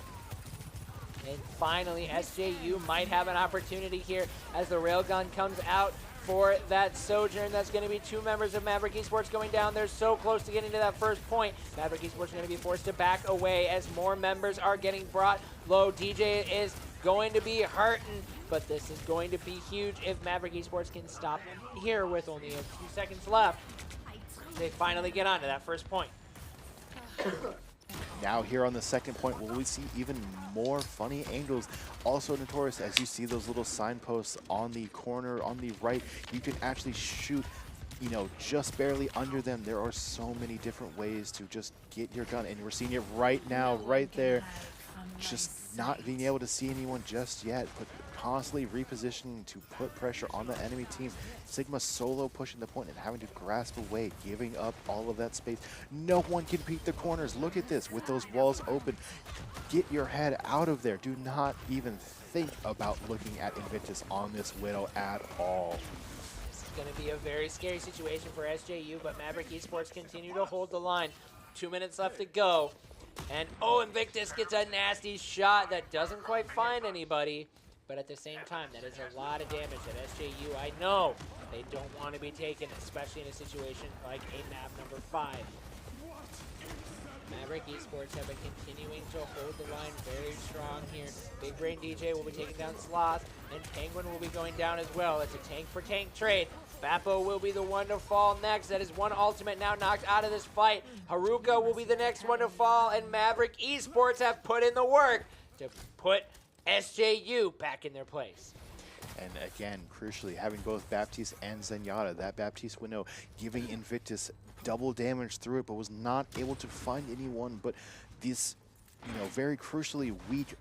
Speaker 1: And finally, SJU might have an opportunity here as the railgun comes out for that sojourn. That's going to be 2 members of Maverick Esports going down. They're so close to getting to that first point. Maverick Esports is going to be forced to back away as more members are getting brought low. DJ is going to be hurting, but this is going to be huge if Maverick Esports can stop here with only a few seconds left. They finally get on to that first point.
Speaker 2: Now here on the second point, will we see even more funny angles? Also notorious, as you see those little signposts on the corner, on the right, you can actually shoot, you know, just barely under them. There are so many different ways to just get your gun, and we're seeing it right now, right there. Just not being able to see anyone just yet, but constantly repositioning to put pressure on the enemy team. Sigma solo pushing the point and having to grasp away, giving up all of that space. No one can beat the corners. Look at this, with those walls open. Get your head out of there. Do not even think about looking at Invictus on this Widow at all.
Speaker 1: This is going to be a very scary situation for SJU, but Maverick Esports continue to hold the line. 2 minutes left to go. And oh, Invictus gets a nasty shot that doesn't quite find anybody. But at the same time, that is a lot of damage that SJU, I know, they don't want to be taken, especially in a situation like a map number 5. Maverick Esports have been continuing to hold the line very strong here. Big Brain DJ will be taking down Sloth, and Penguin will be going down as well. It's a tank for tank trade. Bappo will be the one to fall next. That is one ultimate now knocked out of this fight. Haruka will be the next one to fall, and Maverick Esports have put in the work to put SJU back in their place.
Speaker 2: And again, crucially, having both Baptiste and Zenyatta, that Baptiste window giving Invictus double damage through it, but was not able to find anyone. But these, you know, very crucially weak,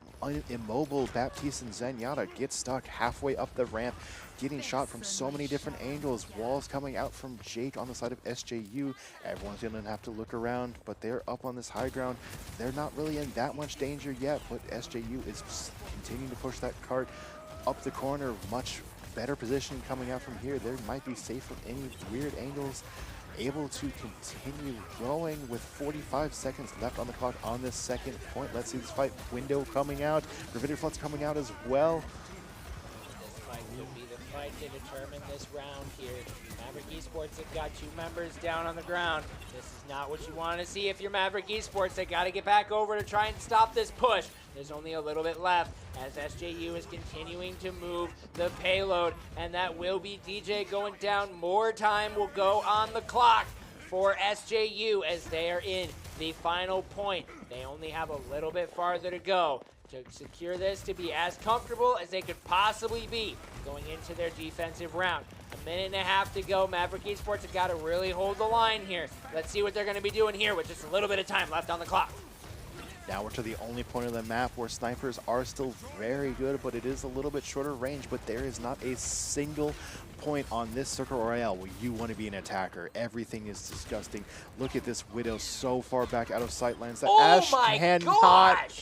Speaker 2: immobile Baptiste and Zenyatta get stuck halfway up the ramp, getting shot from so many different angles. Walls coming out from Jake on the side of SJU. Everyone's gonna have to look around, but they're up on this high ground. They're not really in that much danger yet, but SJU is continuing to push that cart up the corner. Much better position coming out from here. They might be safe with any weird angles. Able to continue going with 45 seconds left on the clock on this second point. Let's see this fight. Window coming out. Revitter Flux coming out as well.
Speaker 1: This fight could be the fight to determine this round here. Maverick Esports have got 2 members down on the ground. This is not what you want to see if you're Maverick Esports. They got to get back over to try and stop this push. There's only a little bit left as SJU is continuing to move the payload, and that will be DJ going down. More time will go on the clock for SJU as they are in the final point. They only have a little bit farther to go to secure this to be as comfortable as they could possibly be going into their defensive round. A minute and a half to go. Maverick Esports have got to really hold the line here. Let's see what they're going to be doing here with just a little bit of time left on the clock.
Speaker 2: Now we're to the only point of the map where snipers are still very good, but it is a little bit shorter range. But there is not a single point on this Circle Royale where you want to be an attacker. Everything is disgusting. Look at this Widow so far back out of sight lines that Ash cannot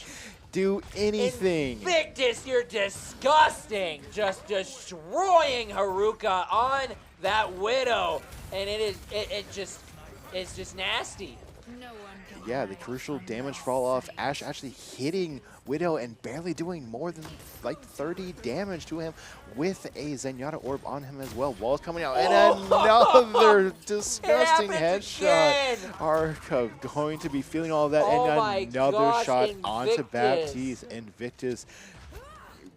Speaker 2: do anything.
Speaker 1: Invictus, you're disgusting. Just destroying Haruka on that Widow. And it's just nasty.
Speaker 2: Yeah, the crucial damage fall off. Ash actually hitting Widow and barely doing more than like 30 damage to him with a Zenyatta orb on him as well. Walls coming out and another disgusting headshot. Arca going to be feeling all of that and another shot onto Baptiste. Invictus.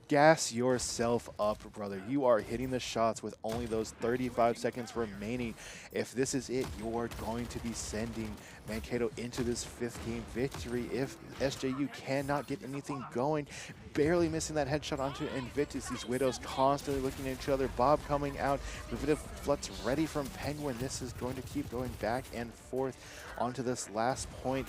Speaker 2: Gas yourself up, brother. You are hitting the shots with only those 35 seconds remaining. If this is it, you are going to be sending Mankato into this 5th game victory. If SJU cannot get anything going, barely missing that headshot onto Invictus. These Widows constantly looking at each other. Bob coming out. Revitter Flux ready from Penguin. This is going to keep going back and forth onto this last point.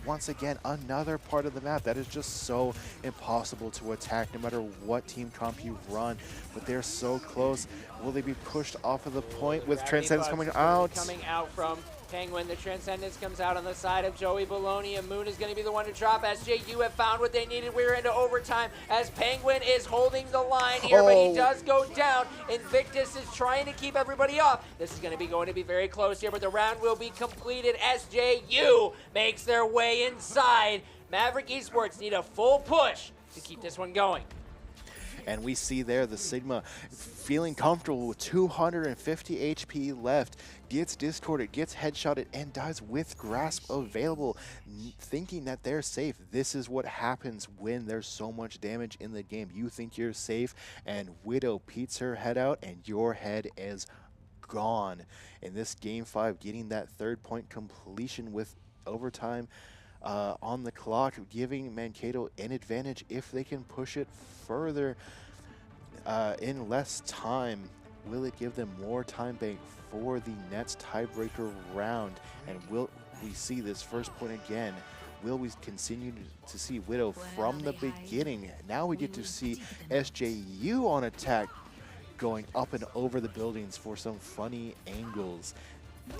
Speaker 2: once again, another part of the map that is just so impossible to attack no matter what team comp you run. But they're so close. Will they be pushed off of the point with
Speaker 1: Gravity
Speaker 2: Transcendence
Speaker 1: Bugs
Speaker 2: coming
Speaker 1: is gonna
Speaker 2: out?
Speaker 1: be coming out from Penguin. The Transcendence comes out on the side of Joey Baloney, and Moon is going to be the one to drop. SJU have found what they needed. We're into overtime as Penguin is holding the line here, but he does go down. Invictus is trying to keep everybody off. This is going to be very close here, but the round will be completed. SJU makes their way inside. Maverick Esports need a full push to keep this one going.
Speaker 2: And we see there the Sigma feeling comfortable with 250 HP left, gets discorded, gets headshotted, and dies with grasp available, thinking that they're safe. This is what happens when there's so much damage in the game. You think you're safe, and Widow peets her head out, and your head is gone. In this game 5, getting that 3rd point completion with overtime on the clock, giving Mankato an advantage if they can push it further in less time. Will it give them more time bank for the Nets tiebreaker round? And will we see this first point again? Will we continue to see Widow from the beginning? Now we get to see SJU on attack, going up and over the buildings for some funny angles.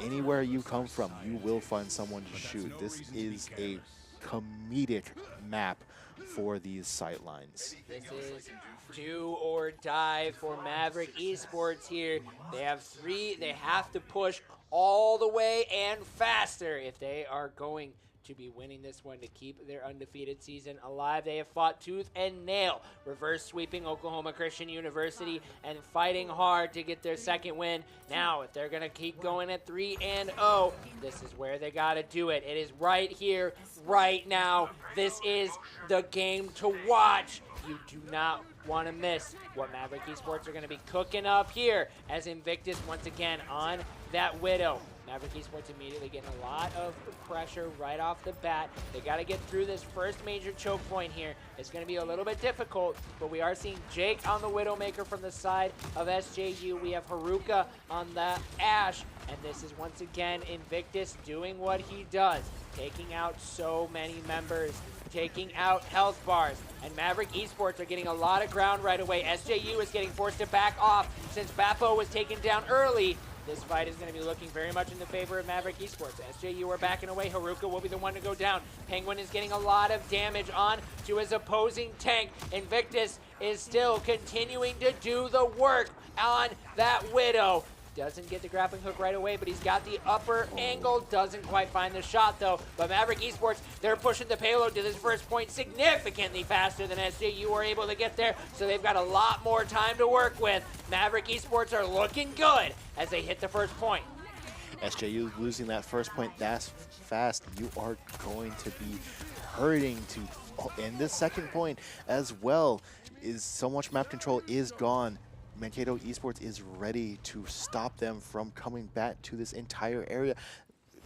Speaker 2: Anywhere you come from, you will find someone to shoot. This is a comedic map for these sightlines.
Speaker 1: This is do or die for Maverick Esports here. They have 3. They have to push all the way and faster if they are going to be winning this one to keep their undefeated season alive. They have fought tooth and nail, reverse sweeping Oklahoma Christian University and fighting hard to get their 2nd win. Now, if they're going to keep going at 3-0, this is where they got to do it. It is right here, right now. This is the game to watch. You do not want to miss what Maverick Esports are going to be cooking up here as Invictus once again on that Widow. Maverick Esports immediately getting a lot of pressure right off the bat. They got to get through this first major choke point here. It's going to be a little bit difficult, but we are seeing Jake on the Widowmaker from the side of SJU. We have Haruka on the Ash, and this is once again Invictus doing what he does, taking out so many members, taking out health bars, and Maverick Esports are getting a lot of ground right away. SJU is getting forced to back off since Bappo was taken down early. This fight is going to be looking very much in the favor of Maverick Esports. SJU are backing away. Haruka will be the one to go down. Penguin is getting a lot of damage on to his opposing tank. Invictus is still continuing to do the work on that Widow. Doesn't get the grappling hook right away, but he's got the upper angle. Doesn't quite find the shot, though. But Maverick Esports, they're pushing the payload to this first point significantly faster than SJU were able to get there, so they've got a lot more time to work with. Maverick Esports are looking good as they hit the first point.
Speaker 2: SJU losing that first point that fast, you are going to be hurting to. And this 2nd point as well is so much map control is gone. Mankato Esports is ready to stop them from coming back to this entire area.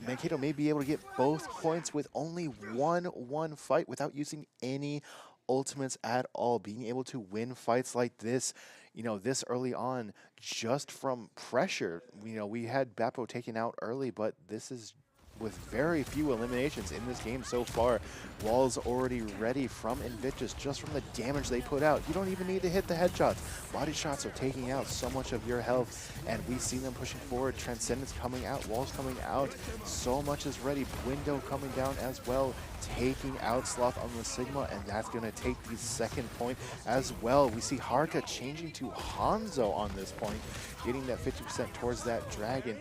Speaker 2: Mankato may be able to get both points with only 1-1 fight without using any ultimates at all. Being able to win fights like this, you know, this early on, just from pressure. You know, we had Bappo taken out early, but this is with very few eliminations in this game so far. Walls already ready from Invictus just from the damage they put out. You don't even need to hit the headshots. Body shots are taking out so much of your health, and we see them pushing forward. Transcendence coming out, Walls coming out. So much is ready. Window coming down as well, taking out Sloth on the Sigma, and that's going to take the 2nd point as well. We see Haruka changing to Hanzo on this point, getting that 50% towards that Dragon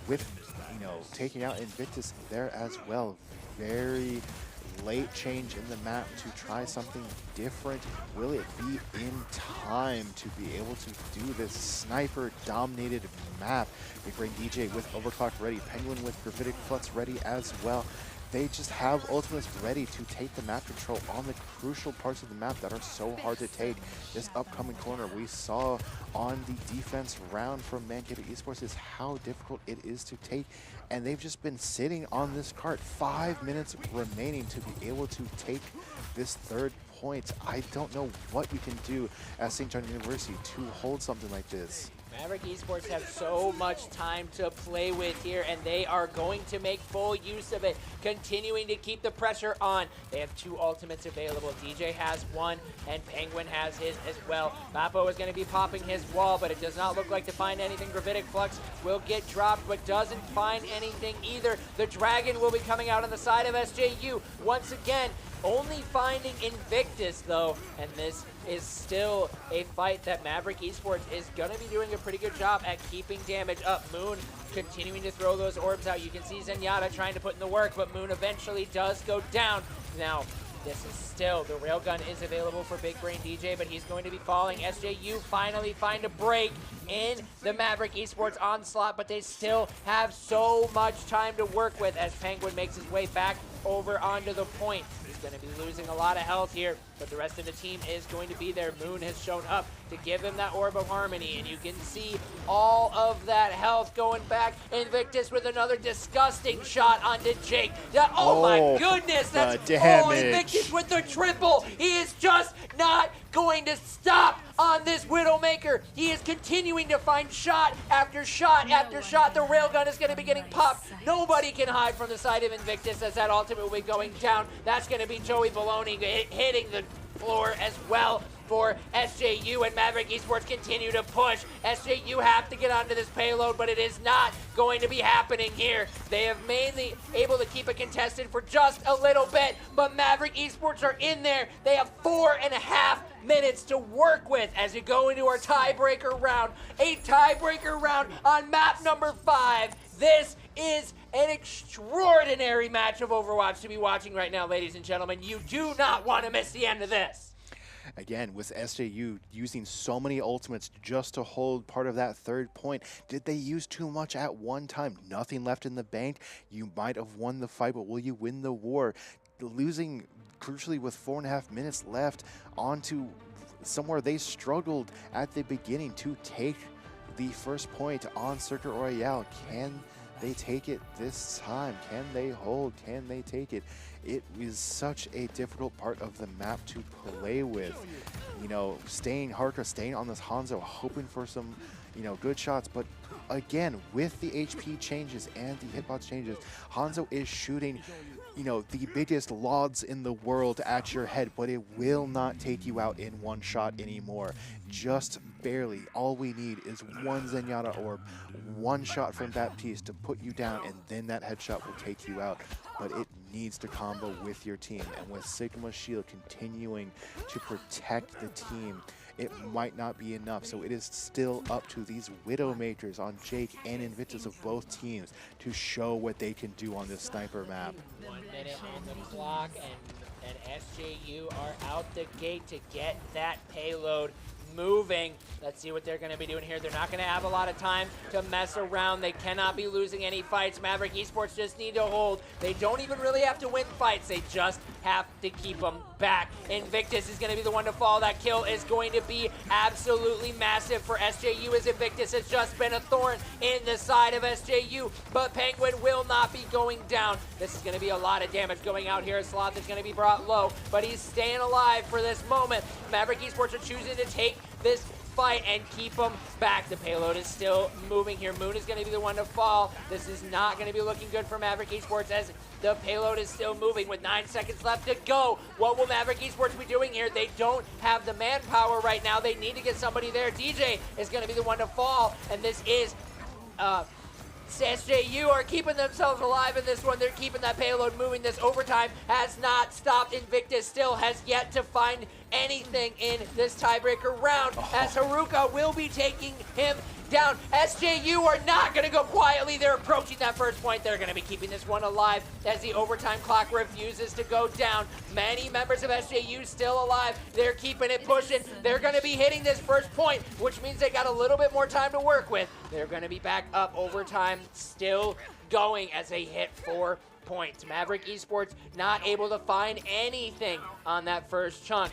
Speaker 2: with, you know, taking out Invictus there as well. Very late change in the map to try something different. Will it be in time to be able to do this sniper-dominated map? Big Brain DJ with Overclock ready. Penguin with Gravitic Flux ready as well. They just have ultimates ready to take the map control on the crucial parts of the map that are so hard to take. This upcoming corner we saw on the defense round from Mankato Esports is how difficult it is to take, and they've just been sitting on this cart. 5 minutes remaining to be able to take this 3rd point. I don't know what you can do at St. John University to hold something like this.
Speaker 1: Maverick Esports have so much time to play with here, and they are going to make full use of it, continuing to keep the pressure on. They have 2 ultimates available. DJ has 1, and Penguin has his as well. Bappo is going to be popping his wall, but it does not look like to find anything. Gravitic Flux will get dropped, but doesn't find anything either. The Dragon will be coming out on the side of SJU once again. Only finding Invictus, though, and this is still a fight that Maverick Esports is going to be doing a pretty good job at keeping damage up. Moon continuing to throw those orbs out. You can see Zenyatta trying to put in the work, but Moon eventually does go down. Now, this is still, the railgun is available for Big Brain DJ, but he's going to be falling. SJU finally find a break in the Maverick Esports onslaught, but they still have so much time to work with as Penguin makes his way back over onto the point. He's going to be losing a lot of health here, but the rest of the team is going to be there. Moon has shown up to give him that Orb of Harmony, and you can see all of that health going back. Invictus with another disgusting shot onto Jake. Oh my goodness, that's Invictus with the triple. He is just not going to stop on this Widowmaker. He is continuing to find shot after shot after shot. The railgun is going to be getting popped. Nobody can hide from the side of Invictus as that ultimate will be going down. That's going to be Joey Baloney hitting the floor as well for SJU, and Maverick Esports continue to push. SJU have to get onto this payload, but it is not going to be happening here. They have mainly able to keep it contested for just a little bit, but Maverick Esports are in there. They have 4.5 minutes to work with as we go into our tiebreaker round. A tiebreaker round on map number 5. This is an extraordinary match of Overwatch to be watching right now, ladies and gentlemen. You do not want to miss the end of this.
Speaker 2: Again, with SJU using so many ultimates just to hold part of that 3rd point, did they use too much at one time? Nothing left in the bank. You might have won the fight, but will you win the war? Losing crucially with 4.5 minutes left onto somewhere they struggled at the beginning to take the first point on Circuit Royale. Can they take it this time? Can they hold? Can they take it? It is such a difficult part of the map to play with. You know, staying hardcore, staying on this Hanzo, hoping for some, you know, good shots. But again, with the HP changes and the hitbox changes, Hanzo is shooting, you know, the biggest lods in the world at your head, but it will not take you out in one shot anymore. Just barely. All we need is one Zenyatta orb, one shot from Baptiste to put you down, and then that headshot will take you out. But it needs to combo with your team, and with Sigma's shield continuing to protect the team, it might not be enough. So it is still up to these Widowmakers on Jake and Invictus of both teams to show what they can do on this sniper map.
Speaker 1: 1 minute on the clock, and SJU are out the gate to get that payload moving. Let's see what they're going to be doing here. They're not going to have a lot of time to mess around. They cannot be losing any fights. Maverick Esports just need to hold. They don't even really have to win fights. They just have to keep them back. Invictus is going to be the one to fall. That kill is going to be absolutely massive for SJU, as Invictus has just been a thorn in the side of SJU, but Penguin will not be going down. This is going to be a lot of damage going out here. Sloth is going to be brought low, but he's staying alive for this moment. Maverick Esports are choosing to take this fight and keep them back. The payload is still moving here. Moon is going to be the one to fall. This is not going to be looking good for Maverick Esports as the payload is still moving with 9 seconds left to go. What will Maverick Esports be doing here? They don't have the manpower right now. They need to get somebody there. DJ is going to be the one to fall, and this is SJU are keeping themselves alive in this one. They're keeping that payload moving. This overtime has not stopped. Invictus still has yet to find anything in this tiebreaker round, as Haruka will be taking him down. SJU are not going to go quietly. They're approaching that first point. They're going to be keeping this one alive as the overtime clock refuses to go down. Many members of SJU still alive. They're keeping it pushing. They're going to be hitting this first point, which means they got a little bit more time to work with. They're going to be back up. Overtime still going as they hit 4 points. Maverick Esports not able to find anything on that first chunk.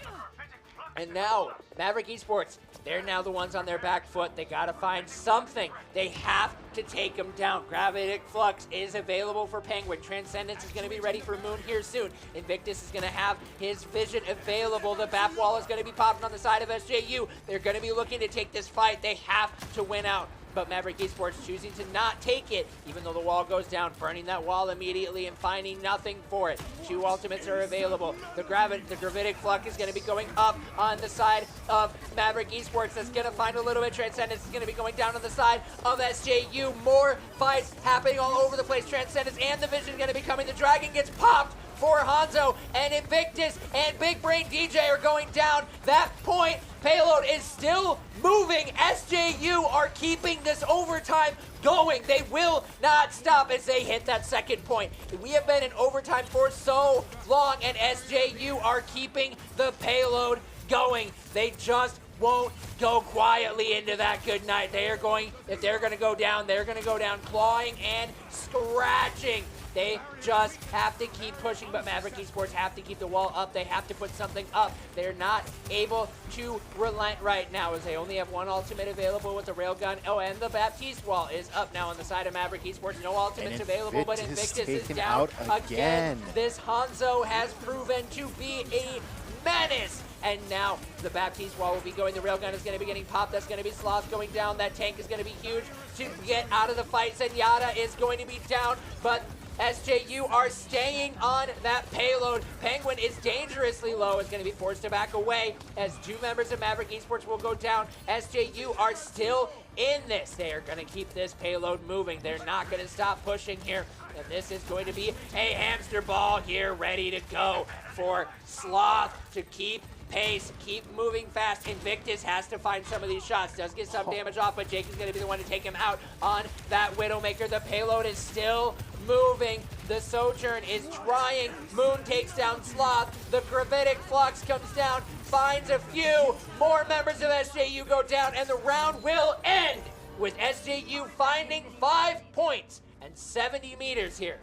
Speaker 1: And now, Maverick Esports They're now the ones on their back foot. They got to find something. They have to take them down. Gravitic Flux is available for Penguin. Transcendence is going to be ready for Moon here soon. Invictus is going to have his vision available. The back wall is going to be popping on the side of SJU. They're going to be looking to take this fight. They have to win out. But Maverick Esports choosing to not take it, even though the wall goes down, burning that wall immediately and finding nothing for it. 2 ultimates are available. The Gravitic Flux is going to be going up on the side of Maverick Esports. That's going to find a little bit. Transcendence is going to be going down on the side of SJU. More fights happening all over the place. Transcendence and the Vision going to be coming. The Dragon gets popped for Hanzo, and Invictus and Big Brain DJ are going down. That point payload is still moving. SJU are keeping this overtime going. They will not stop as they hit that second point. We have been in overtime for so long, and SJU are keeping the payload going. They just won't go quietly into that good night. They are going, if they're going to go down, they're going to go down clawing and scratching. They just have to keep pushing, but Maverick Esports have to keep the wall up. They have to put something up. They're not able to relent right now as they only have 1 ultimate available with the railgun. Oh, and the Baptiste wall is up now on the side of Maverick Esports. No ultimates available, but Invictus is down again. This Hanzo has proven to be a menace. And now the Baptiste wall will be going. The railgun is going to be getting popped. That's going to be Sloth going down. That tank is going to be huge to get out of the fight. Zenyatta is going to be down, but SJU are staying on that payload. Penguin is dangerously low. Is going to be forced to back away as 2 members of Maverick Esports will go down. SJU are still in this. They are going to keep this payload moving. They're not going to stop pushing here. And this is going to be a hamster ball here ready to go for Sloth to keep pace, keep moving fast. Invictus has to find some of these shots. Does get some damage off, but Jake is going to be the one to take him out on that Widowmaker. The payload is still moving. The Sojourn is trying. Moon takes down Sloth. The Gravitic Flux comes down, finds a few. More members of SJU go down, and the round will end with SJU finding 5 points and 70 meters here.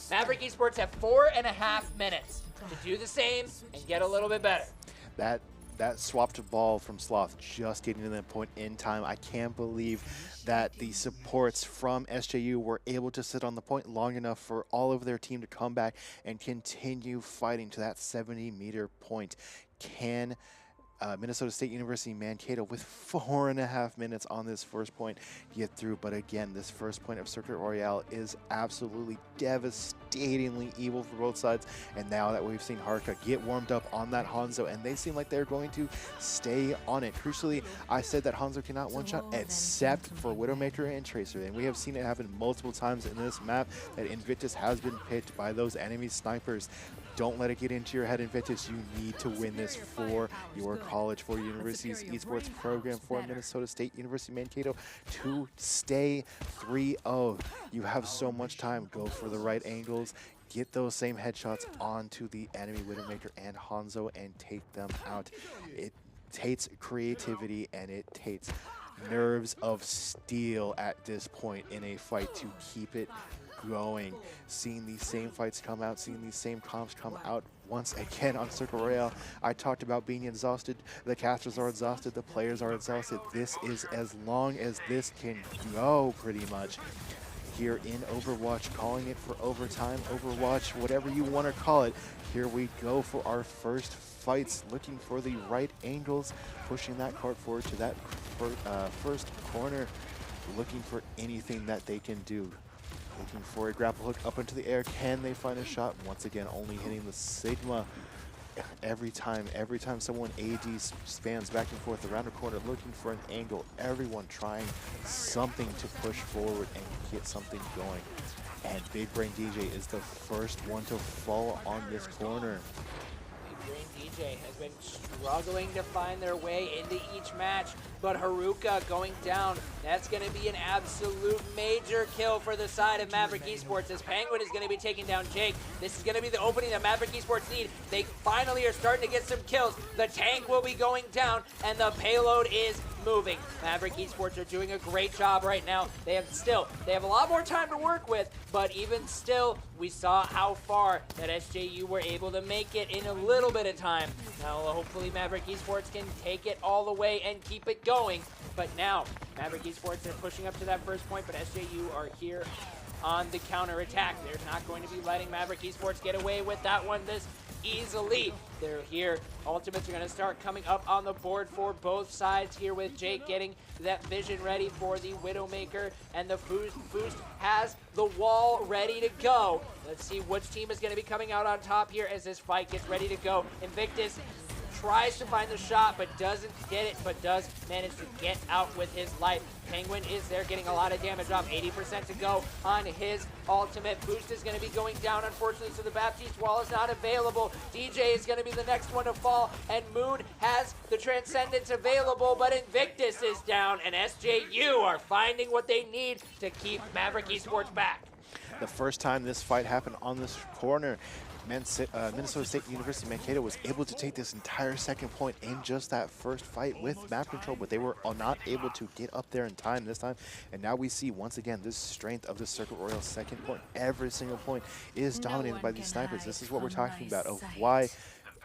Speaker 1: Maverick Esports have 4.5 minutes to do the same and get a little bit better.
Speaker 2: That swapped ball from Sloth just getting to that point in time. I can't believe that the supports from SJU were able to sit on the point long enough for all of their team to come back and continue fighting to that 70-meter point. Can Minnesota State University Mankato with 4.5 minutes on this first point get through? But again, this first point of Circuit Royale is absolutely devastatingly evil for both sides. And now that we've seen Harka get warmed up on that Hanzo, and they seem like they're going to stay on it. Crucially, I said that Hanzo cannot one-shot except for Widowmaker and Tracer. And we have seen it happen multiple times in this map that Invictus has been picked by those enemy snipers. Don't let it get into your head, Invictus. You need to win this for your college, for your university's esports program, for Minnesota State University Mankato to stay 3-0. You have so much time. Go for the right angles. Get those same headshots onto the enemy Widowmaker and Hanzo and take them out. It takes creativity and it takes nerves of steel at this point in a fight to keep it going. Seeing these same fights come out, seeing these same comps come out once again on Circle Royale. I talked about being exhausted. The casters are exhausted. The players are exhausted. This is as long as this can go, pretty much. Here in Overwatch, calling it for overtime, Overwatch, whatever you want to call it. Here we go for our first fights, looking for the right angles, pushing that cart forward to that first corner, looking for anything that they can do. Looking for a grapple hook up into the air. Can they find a shot? Once again, only hitting the Sigma every time someone AD spans back and forth around a corner looking for an angle. Everyone trying something to push forward and get something going. And Big Brain DJ is the first one to fall on this corner.
Speaker 1: Big Brain DJ has been struggling to find their way into each match, but Haruka going down, that's going to be an absolute major kill for the side of Maverick Esports as Penguin is going to be taking down Jake. This is going to be the opening that Maverick Esports need. They finally are starting to get some kills. The tank will be going down, and the payload is moving. Maverick Esports are doing a great job right now. They have a lot more time to work with, but even still, we saw how far that SJU were able to make it in a little bit of time. Now, hopefully Maverick Esports can take it all the way and keep it going. But now, Maverick Esports are pushing up to that first point, but SJU are here on the counter-attack. They're not going to be letting Maverick Esports get away with that one this easily. They're here. Ultimates are going to start coming up on the board for both sides here, with Jake getting that vision ready for the Widowmaker, and the Foost has the wall ready to go. Let's see which team is going to be coming out on top here as this fight gets ready to go. Invictus tries to find the shot, but doesn't get it, but does manage to get out with his life. Penguin is there getting a lot of damage off, 80% to go on his ultimate. Boost is going to be going down, unfortunately, so the Baptiste wall is not available. DJ is going to be the next one to fall, and Moon has the Transcendence available, but Invictus is down, and SJU are finding what they need to keep Maverick Esports back.
Speaker 2: The first time this fight happened on this corner, Minnesota State University Mankato was able to take this entire second point in just that first fight with map control, but they were not able to get up there in time this time. And now we see once again this strength of the Circuit Royale second point. Every single point is dominated by these snipers. This is what we're talking about of why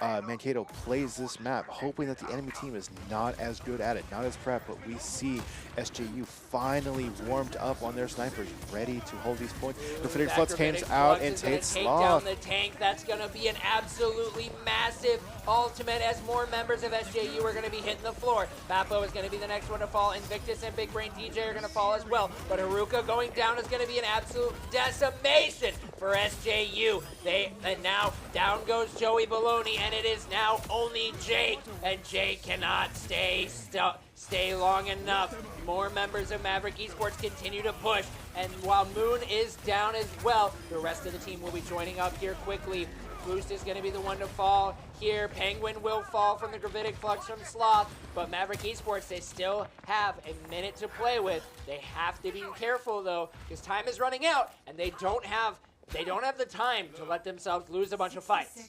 Speaker 2: Mankato plays this map, hoping that the enemy team is not as good at it, not as prepped, but we see SJU finally warmed up on their snipers, ready to hold these points. Gravitic Flux comes out and takes Sloth.
Speaker 1: Down the tank. That's going to be an absolutely massive ultimate as more members of SJU are going to be hitting the floor. Bappo is going to be the next one to fall. Invictus and Big Brain DJ are going to fall as well, but Haruka going down is going to be an absolute decimation for SJU. And now down goes Joey Baloney, and it is now only Jake, and Jake cannot stay long enough. More members of Maverick Esports continue to push, and while Moon is down as well, the rest of the team will be joining up here quickly. Boost is going to be the one to fall here. Penguin will fall from the Gravitic Flux from Sloth, but Maverick Esports, they still have a minute to play with. They have to be careful though, because time is running out, and they don't have the time to let themselves lose a bunch of fights.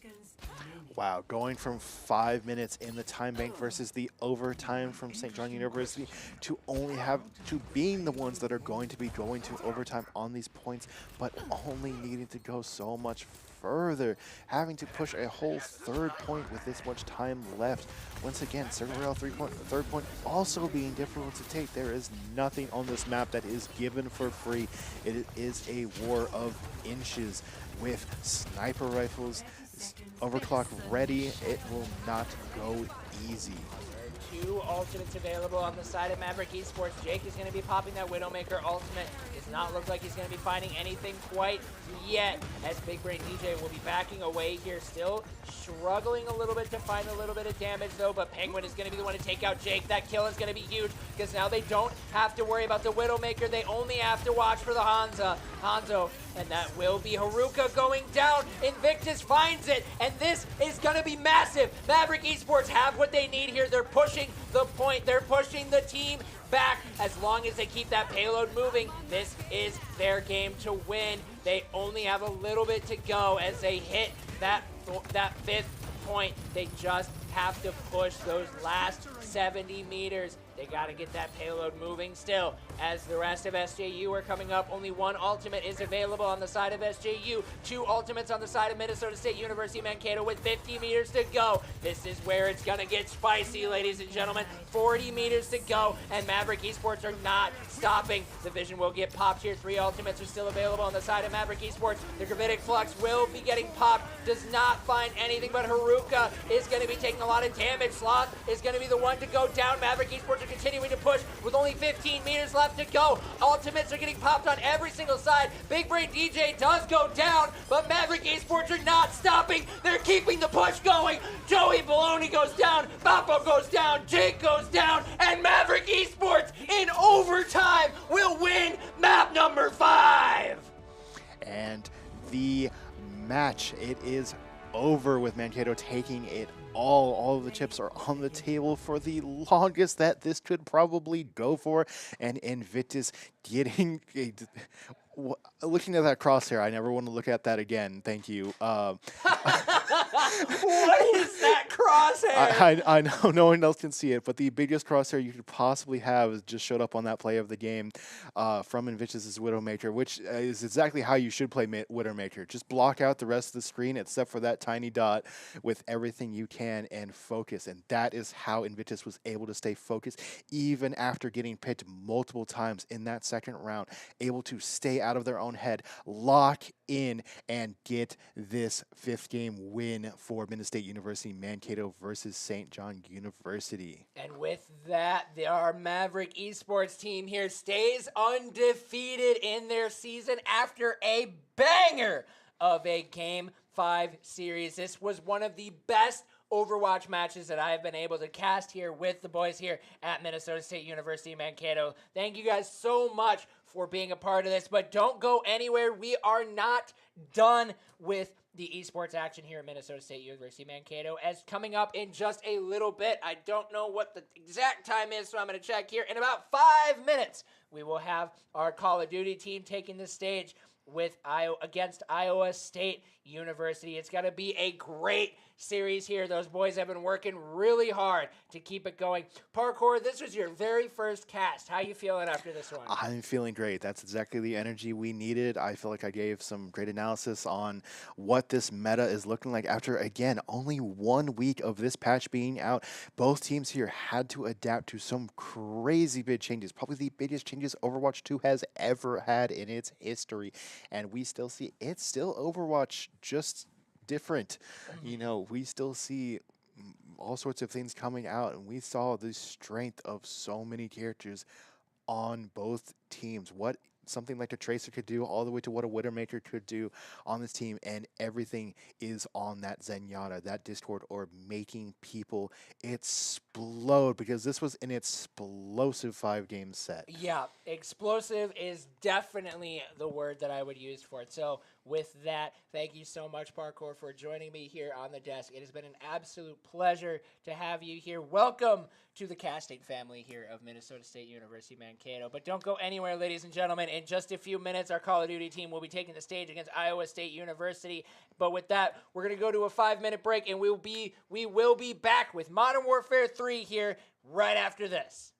Speaker 2: Wow, going from 5 minutes in the time bank versus the overtime from St. John University to being the ones that are going to be going to overtime on these points, but only needing to go so much further, having to push a whole third point with this much time left. Once again, Circuit Royale third point also being difficult to take. There is nothing on this map that is given for free. It is a war of inches with sniper rifles, overclock ready. It will not go easy.
Speaker 1: Two ultimates available on the side of Maverick Esports. Jake is going to be popping that Widowmaker ultimate. Does not look like he's going to be finding anything quite yet, as Big Brain DJ will be backing away here, still struggling a little bit to find a little bit of damage though, but Penguin is going to be the one to take out Jake. That kill is going to be huge, because now they don't have to worry about the Widowmaker. They only have to watch for the Hanzo, and that will be Haruka going down. Invictus finds it, and this is going to be massive. Maverick Esports have what they need here. They're pushing the point. They're pushing the team back. As long as they keep that payload moving, this is their game to win. They only have a little bit to go as they hit that fifth point. They just have to push those last 70 meters. They got to get that payload moving still. As the rest of SJU are coming up, only one ultimate is available on the side of SJU. Two ultimates on the side of Minnesota State University Mankato with 50 meters to go. This is where it's going to get spicy, ladies and gentlemen. 40 meters to go, and Maverick Esports are not stopping. The vision will get popped here. Three ultimates are still available on the side of Maverick Esports. The Gravitic Flux will be getting popped. Does not find anything, but Haruka is going to be taking a lot of damage. Sloth is going to be the one to go down. Maverick Esports are continuing to push with only 15 meters left to go. Ultimates are getting popped on every single side. Big Brain DJ does go down, but Maverick Esports are not stopping. They're keeping the push going. Joey Baloney goes down, Bappo goes down, Jake goes down, and Maverick Esports in overtime will win map number 5.
Speaker 2: And the match, it is over with Mankato taking it all of the chips are on the table for the longest that this could probably go for, and Invictus getting looking at that crosshair, I never want to look at that again. Thank you.
Speaker 1: What is that crosshair?
Speaker 2: I know no one else can see it, but the biggest crosshair you could possibly have is just showed up on that play of the game from Invictus' Widowmaker, which is exactly how you should play Widowmaker. Just block out the rest of the screen except for that tiny dot with everything you can and focus. And that is how Invictus was able to stay focused even after getting picked multiple times in that second round, able to stay out of their own head, lock in, and get this 5th game win for Minnesota State University Mankato versus St. John University.
Speaker 1: And with that, our Maverick esports team here stays undefeated in their season after a banger of a Game 5 series. This was one of the best Overwatch matches that I've been able to cast here with the boys here at Minnesota State University Mankato. Thank you guys so much for being a part of this, but don't go anywhere. We are not done with the esports action here at Minnesota State University Mankato, as coming up in just a little bit. I don't know what the exact time is, so I'm going to check here. In about 5 minutes, we will have our Call of Duty team taking the stage with against Iowa State University. It's going to be a great series here. Those boys have been working really hard to keep it going. Parkour, this was your very first cast. How you feeling after this one?
Speaker 2: I'm feeling great. That's exactly the energy we needed. I feel like I gave some great analysis on what this meta is looking like after, again, only 1 week of this patch being out. Both teams here had to adapt to some crazy big changes, probably the biggest changes Overwatch 2 has ever had in its history. And we still see it's still Overwatch, just different. You know, we still see all sorts of things coming out, and we saw the strength of so many characters on both teams. What something like a Tracer could do, all the way to what a Widowmaker could do on this team, and everything is on that Zenyatta, that Discord orb, making people explode, because this was an explosive 5-game set.
Speaker 1: Yeah, explosive is definitely the word that I would use for it. So with that, thank you so much, Parkour, for joining me here on the desk. It has been an absolute pleasure to have you here. Welcome to the casting family here of Minnesota State University Mankato. But don't go anywhere, ladies and gentlemen. In just a few minutes, our Call of Duty team will be taking the stage against Iowa State University. But with that, we're going to go to a 5-minute break, and we will be back with Modern Warfare 3 here right after this.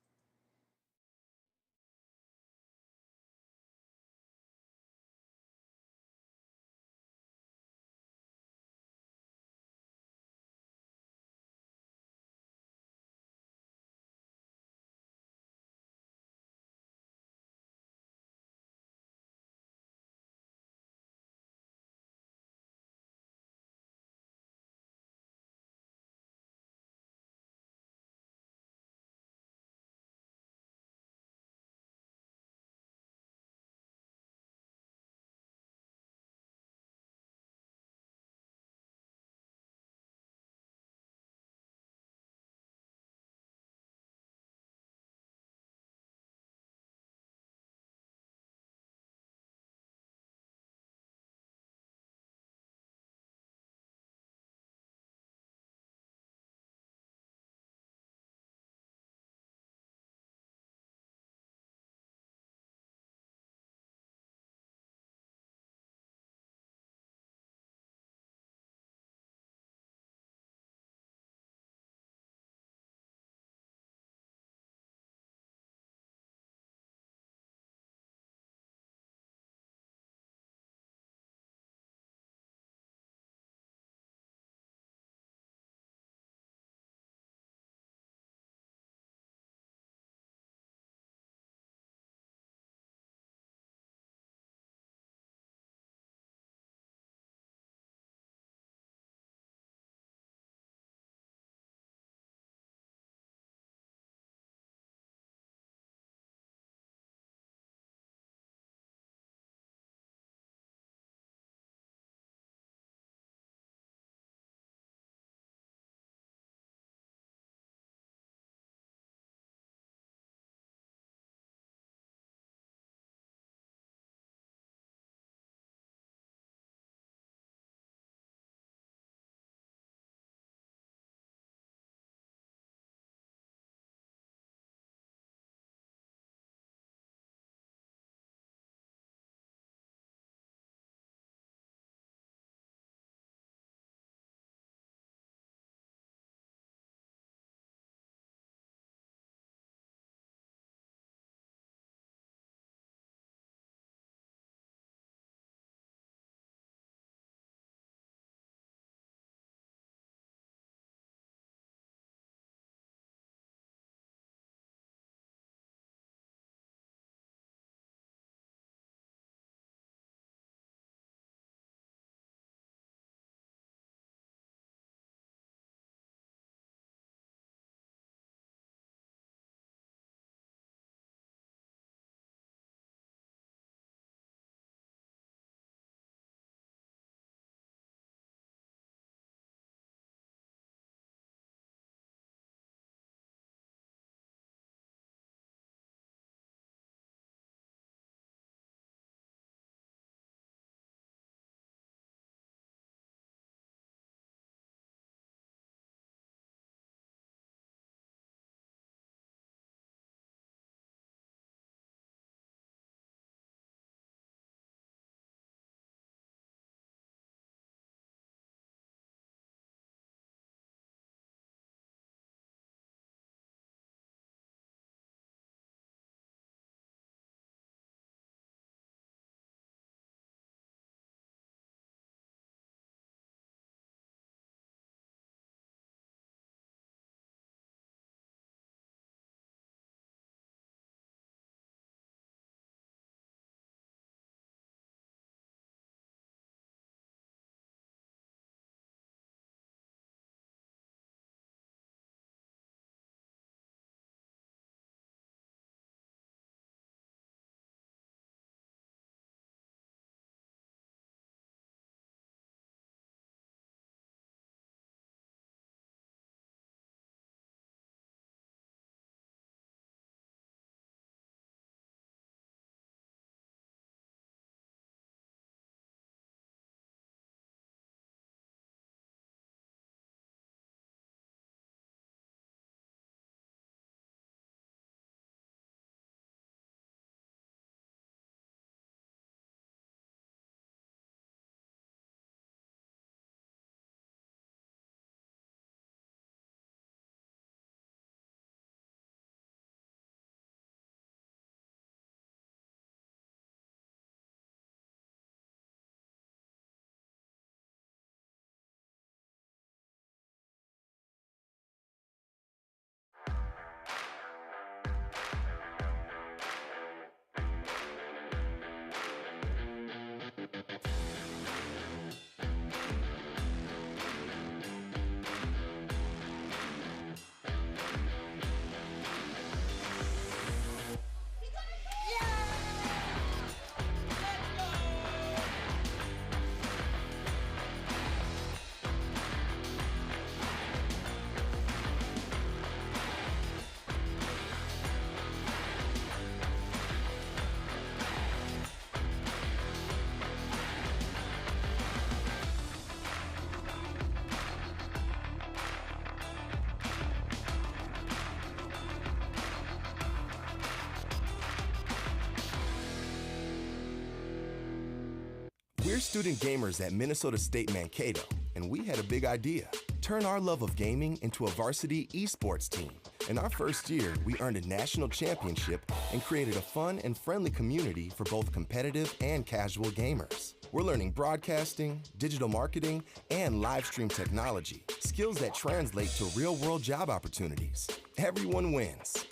Speaker 6: We're student gamers at Minnesota State Mankato, and we had a big idea. Turn our love of gaming into a varsity esports team. In our first year, we earned a national championship and created a fun and friendly community for both competitive and casual gamers. We're learning broadcasting, digital marketing, and live stream technology, skills that translate to real-world job opportunities. Everyone wins.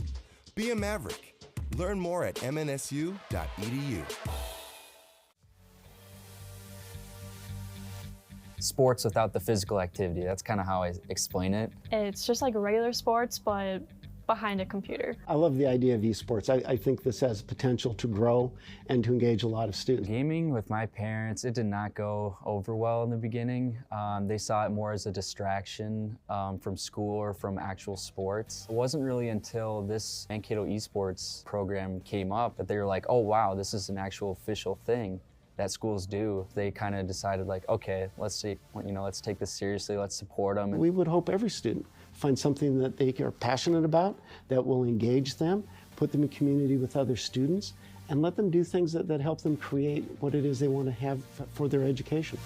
Speaker 6: Be a Maverick. Learn more at mnsu.edu.
Speaker 3: Sports without the physical activity, that's kind of how I explain it.
Speaker 4: It's just like regular sports, but behind a computer.
Speaker 5: I love the idea of esports. I think this has potential to grow and to engage a lot of students.
Speaker 3: Gaming with my parents, it did not go over well in the beginning. They saw it more as a distraction from school or from actual sports. It wasn't really until this Mankato esports program came up that they were like, oh wow, this is an actual official thing that schools do. They kind of decided like, okay, let's take this seriously, let's support them.
Speaker 5: We would hope every student find something that they are passionate about, that will engage them, put them in community with other students, and let them do things that help them create what it is they want to have for their education.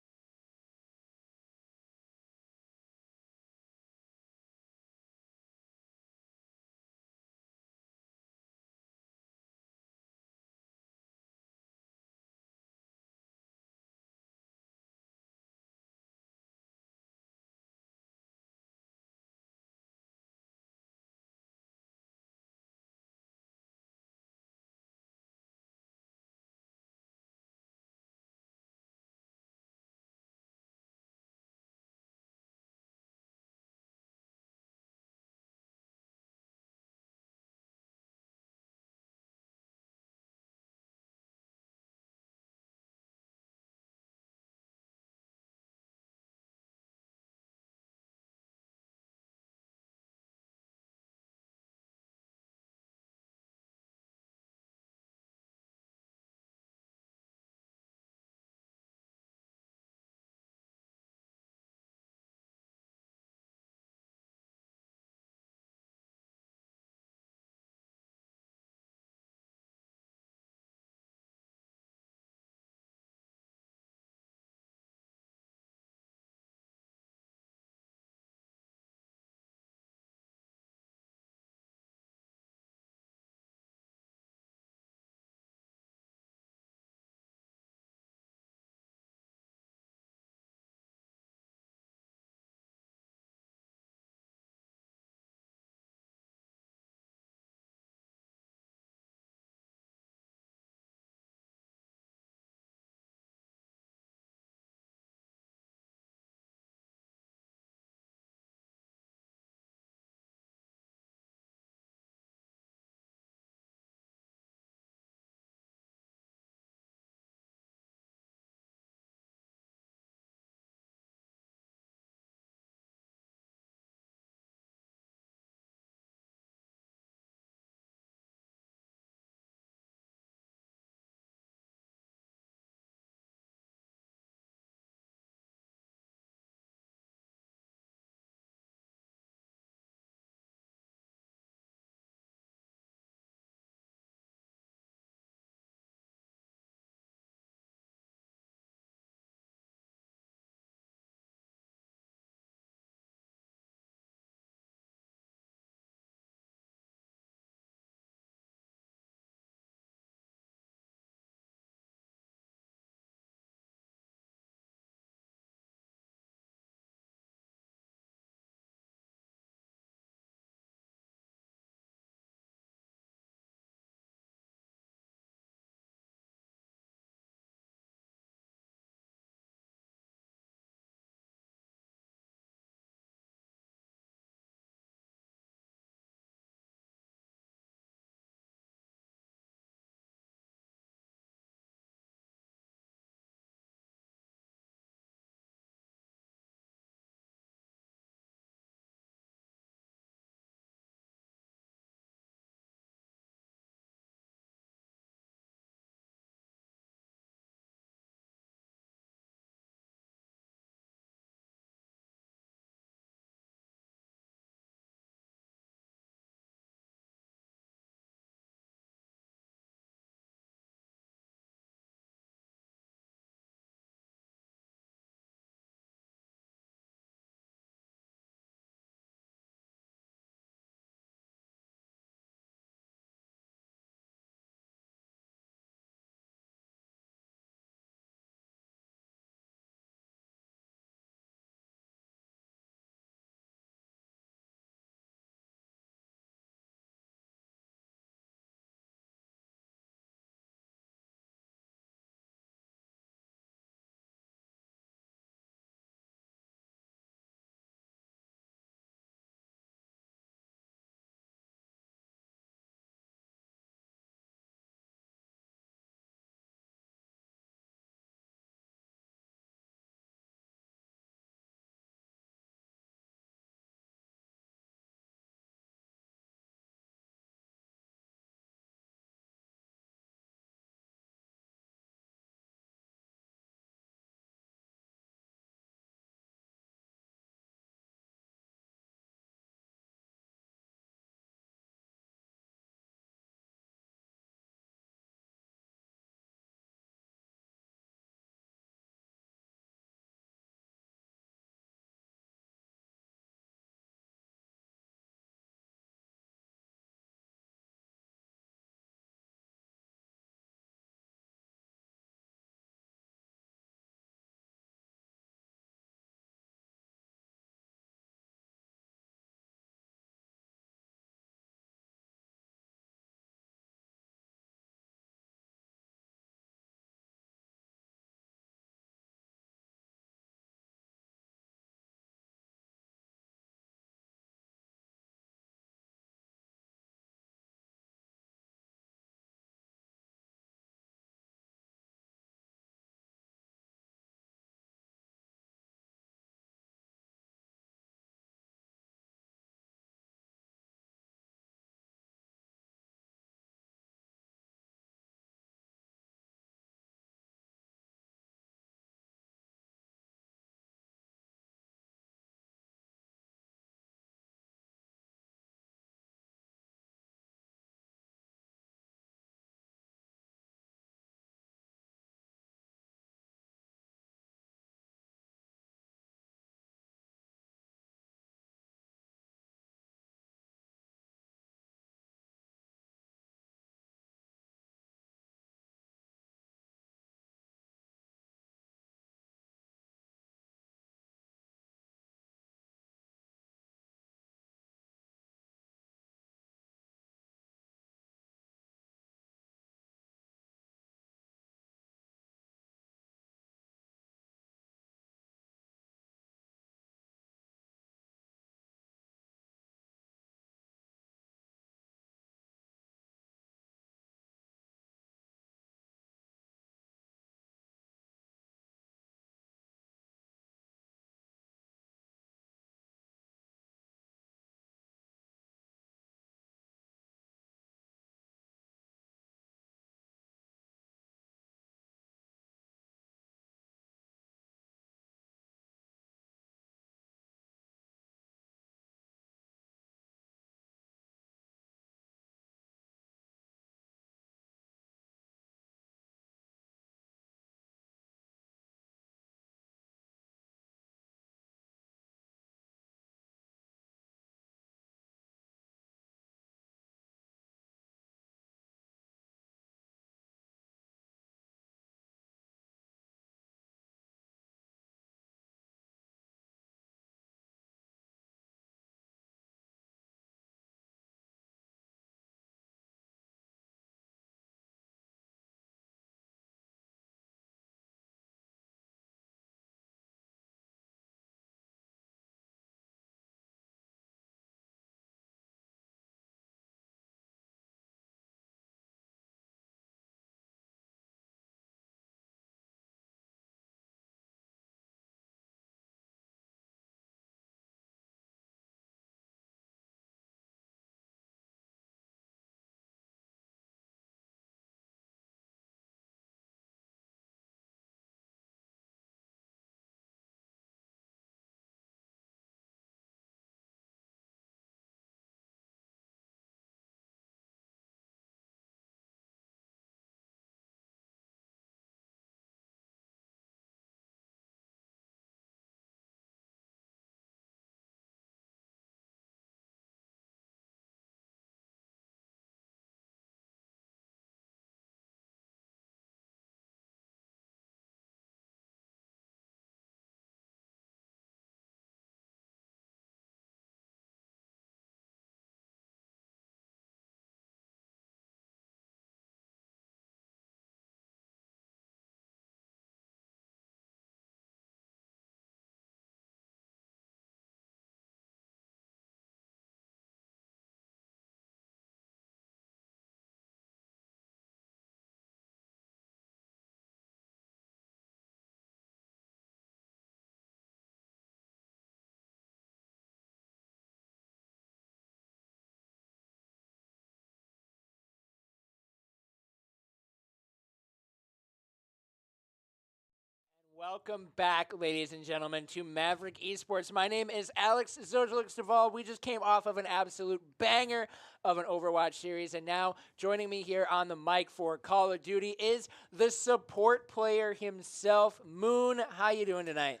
Speaker 1: Welcome back, ladies and gentlemen, to Maverick Esports. My name is Alex Zojalix Duvall. We just came off of an absolute banger of an Overwatch series, and now joining me here on the mic for Call of Duty is the support player himself, Moon. How you doing tonight?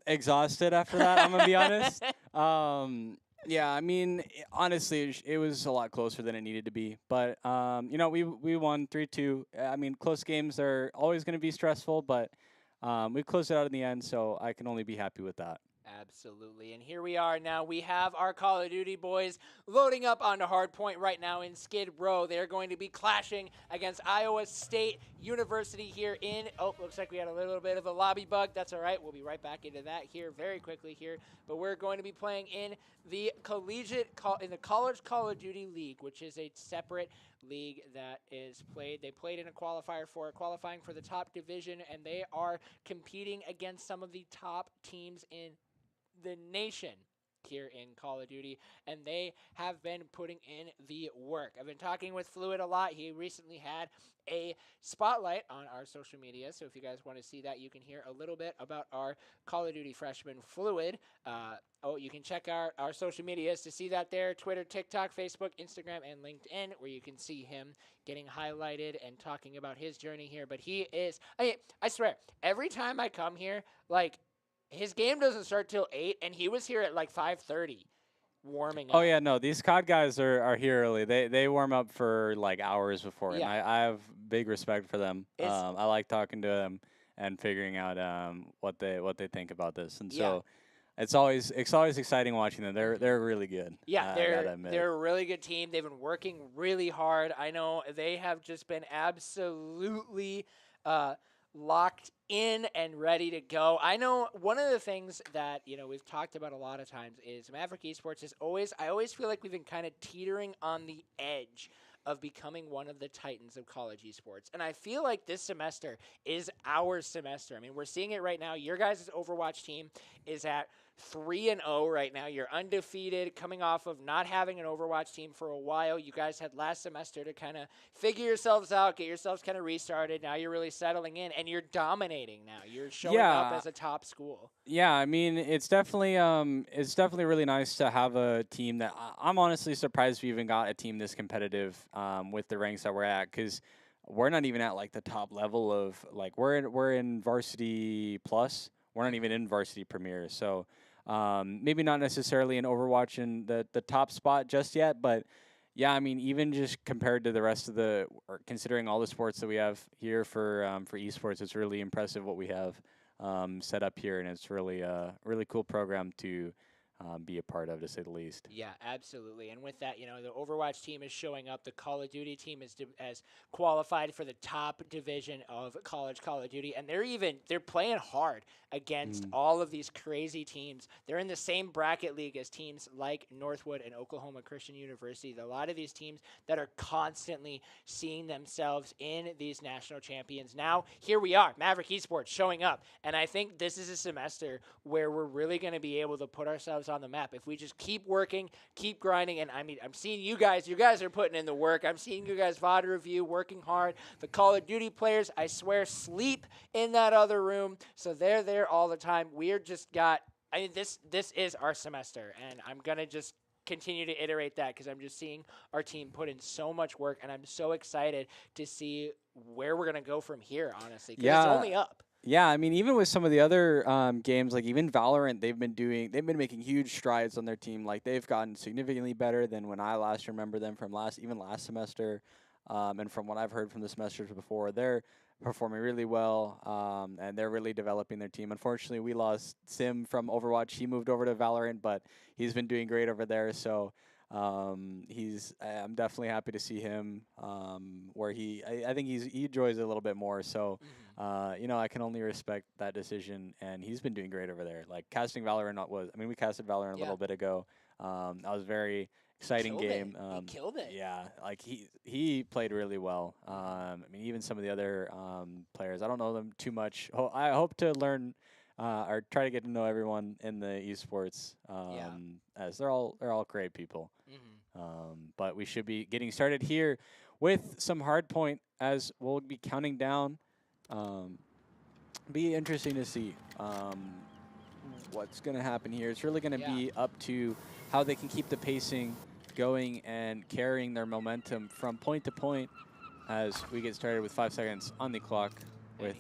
Speaker 7: Exhausted after that, I'm gonna be honest. Yeah, I mean, honestly, it was a lot closer than it needed to be. But you know, we won 3-2. I mean, close games are always gonna be stressful, but we closed it out in the end, so I can only be happy with that.
Speaker 1: Absolutely. And here we are now. We have our Call of Duty boys loading up onto Hardpoint right now in Skid Row. They're going to be clashing against Iowa State University here in, looks like we had a little bit of a lobby bug. That's all right. We'll be right back into that here very quickly here. But we're going to be playing in the College Call of Duty League, which is a separate league that is played. They played in a qualifying for the top division, and they are competing against some of the top teams in the nation here in Call of Duty, and they have been putting in the work. I've been talking with Fluid a lot. He recently had a spotlight on our social media, so if you guys want to see that, you can hear a little bit about our Call of Duty freshman Fluid. You can check out our social medias to see that there: Twitter, TikTok, Facebook, Instagram, and LinkedIn, where you can see him getting highlighted and talking about his journey here. But he is, I swear, every time I come here, like, his game doesn't start till 8, and he was here at like 5:30 warming up.
Speaker 7: Oh yeah, no, these COD guys are here early. They warm up for like hours before, and I have big respect for them. I like talking to them and figuring out what they think about this, and so it's always exciting watching them. They're really good.
Speaker 1: Yeah, they're a really good team. They've been working really hard. I know they have just been absolutely locked in and ready to go. I know one of the things that, we've talked about a lot of times is Maverick Esports is I always feel like we've been kind of teetering on the edge of becoming one of the titans of college esports. And I feel like this semester is our semester. I mean, we're seeing it right now. Your guys' Overwatch team is at 3-0 right now. You're undefeated, coming off of not having an Overwatch team for a while. You guys had last semester to kind of figure yourselves out, get yourselves kind of restarted. Now you're really settling in, and you're dominating now. You're showing up as a top school.
Speaker 7: Yeah, I mean, it's definitely really nice to have a team that I'm honestly surprised we even got a team this competitive with the ranks that we're at, because we're not even at like the top level of like we're in varsity plus. We're not even in varsity premier, so maybe not necessarily in Overwatch in the top spot just yet, but yeah, I mean, even just compared to the rest of or considering all the sports that we have here for esports, it's really impressive what we have set up here, and it's really really cool program to be a part of, to say the least.
Speaker 1: Yeah, absolutely. And with that, the Overwatch team is showing up. The Call of Duty team has qualified for the top division of college Call of Duty, and they're playing hard against all of these crazy teams. They're in the same bracket league as teams like Northwood and Oklahoma Christian University. A lot of these teams that are constantly seeing themselves in these national champions. Now, here we are, Maverick Esports showing up, and I think this is a semester where we're really going to be able to put ourselves on the map if we just keep working, keep grinding. And I mean, I'm seeing you guys are putting in the work. I'm seeing you guys VOD review, working hard. The Call of Duty players, I swear, sleep in that other room, so they're there all the time. This is our semester, and I'm gonna just continue to iterate that because I'm just seeing our team put in so much work, and I'm so excited to see where we're gonna go from here, honestly, because it's only up.
Speaker 7: Yeah, I mean, even with some of the other games, like even Valorant, they've been making huge strides on their team. Like, they've gotten significantly better than when I last remember them from last semester. And from what I've heard from the semesters before, they're performing really well, and they're really developing their team. Unfortunately, we lost Sim from Overwatch. He moved over to Valorant, but he's been doing great over there. So I'm definitely happy to see him where I think he enjoys it a little bit more. So I can only respect that decision, and he's been doing great over there. Like, casting Valorant we casted Valorant a little bit ago. That was very exciting game.
Speaker 1: He killed it.
Speaker 7: Yeah, like he played really well. I mean, even some of the other players, I don't know them too much. I hope to learn or try to get to know everyone in the esports, as they're all great people. But we should be getting started here with some Hardpoint, as we'll be counting down Be interesting to see what's going to happen here. It's really going to be up to how they can keep the pacing going and carrying their momentum from point to point as we get started with 5 seconds on the clock with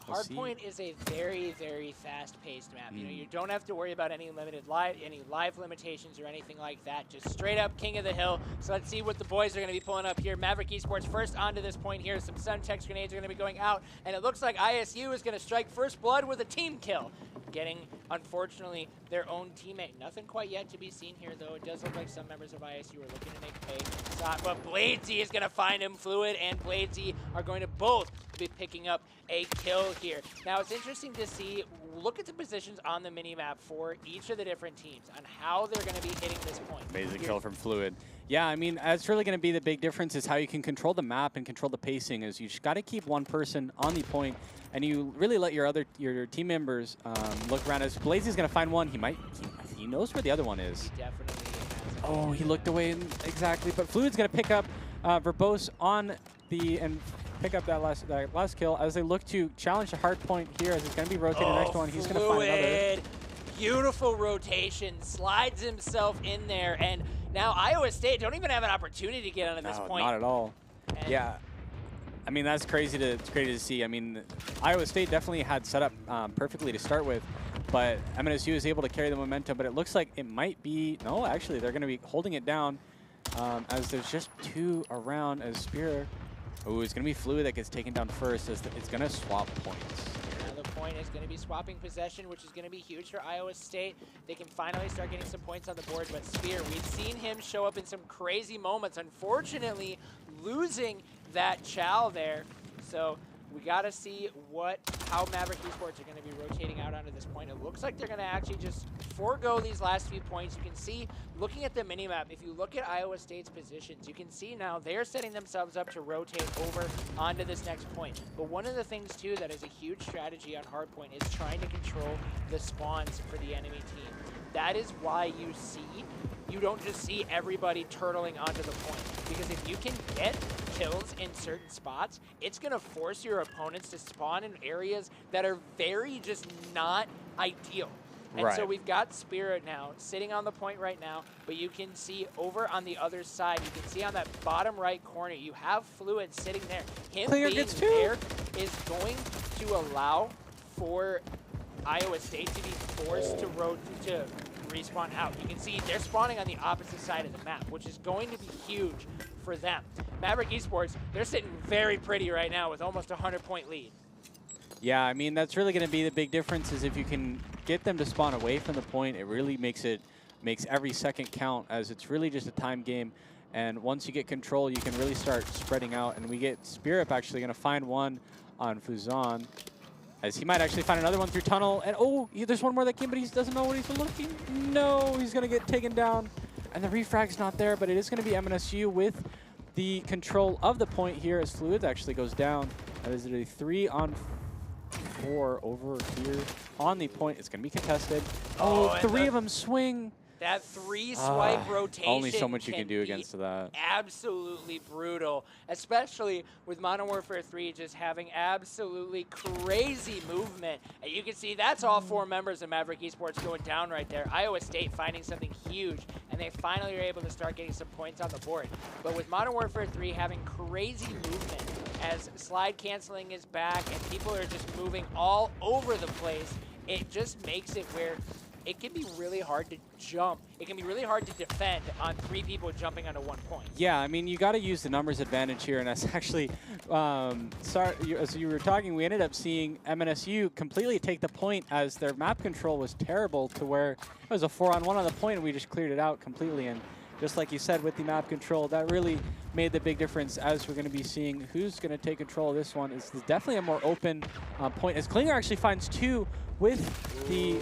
Speaker 1: Hardpoint is a very, very fast-paced map. You know, you don't have to worry about any live limitations or anything like that. Just straight up king of the hill. So let's see what the boys are going to be pulling up here. Maverick Esports first onto this point here. Some Suntex grenades are going to be going out, and it looks like ISU is going to strike first blood with a team kill, getting, unfortunately, their own teammate. Nothing quite yet to be seen here, though. It does look like some members of ISU are looking to make pay. But Bladesy is going to find him. Fluid and Bladesy are going to both be picking up a kill here. Now, it's interesting to see, look at the positions on the minimap for each of the different teams on how they're going to be hitting this point.
Speaker 7: Amazing kill from Fluid. Yeah, I mean, it's really going to be the big difference is how you can control the map and control the pacing. Is you just got to keep one person on the point, and you really let your team members look around. As Blazy's going to find one, he knows where the other one is.
Speaker 1: He definitely has.
Speaker 7: Oh, he looked away exactly, but Fluid's going to pick up Verbose on the and pick up that last kill as they look to challenge the hard point here as it's going to be rotating the next one. He's going to find another.
Speaker 1: Beautiful rotation, slides himself in there, and now Iowa State don't even have an opportunity to get onto this point.
Speaker 7: Not at all.
Speaker 1: And
Speaker 7: yeah. I mean, that's crazy to see. I mean, Iowa State definitely had set up perfectly to start with, but MNSU is able to carry the momentum, but it looks like it might be, no, actually, they're going to be holding it down as there's just two around as Spear. Oh, it's going to be Fluid that gets taken down first as it's going to swap points.
Speaker 1: The point is going to be swapping possession, which is going to be huge for Iowa State. They can finally start getting some points on the board, but Spear, we've seen him show up in some crazy moments, unfortunately losing that chow there. So we got to see how Maverick Esports are going to be rotating out onto this point. It looks like they're going to actually just forego these last few points. You can see, looking at the minimap, if you look at Iowa State's positions, you can see now they're setting themselves up to rotate over onto this next point. But one of the things, too, that is a huge strategy on hardpoint is trying to control the spawns for the enemy team. That is why you don't just see everybody turtling onto the point. Because if you can get kills in certain spots, it's going to force your opponents to spawn in areas that are very just not ideal. And so we've got Spirit now sitting on the point right now, but you can see over on the other side, you can see on that bottom right corner, you have Fluid sitting there. Him being there is going to allow for Iowa State to be forced to respawn out. You can see they're spawning on the opposite side of the map, which is going to be huge for them. Maverick Esports, they're sitting very pretty right now with almost a 100-point lead.
Speaker 7: Yeah, I mean, that's really going to be the big difference is if you can get them to spawn away from the point, it really makes every second count as it's really just a time game. And once you get control, you can really start spreading out. And we get Spirit actually going to find one on Fuzan as he might actually find another one through tunnel. And oh, there's one more that came, but he doesn't know what he's looking. No, he's going to get taken down. And the refrag's not there, but it is going to be MNSU with the control of the point here as Fluid actually goes down. That is a 3-on-4 over here on the point. It's going to be contested. Oh, three of them swing.
Speaker 1: That three-swipe rotation
Speaker 7: only so much you can do against that.
Speaker 1: Absolutely brutal, especially with Modern Warfare 3 just having absolutely crazy movement. And you can see that's all 4 members of Maverick Esports going down right there. Iowa State finding something huge, and they finally are able to start getting some points on the board. But with Modern Warfare 3 having crazy movement, as slide canceling is back and people are just moving all over the place, it just makes it where it can be really hard to jump. It can be really hard to defend on 3 people jumping onto 1 point.
Speaker 7: Yeah, I mean, you got to use the numbers advantage here. And that's actually, as you were talking, we ended up seeing MNSU completely take the point as their map control was terrible to where it was a 4-on-1 on the point and we just cleared it out completely. And just like you said, with the map control, that really made the big difference as we're going to be seeing who's going to take control of this one. It's definitely a more open point as Klinger actually finds 2 with the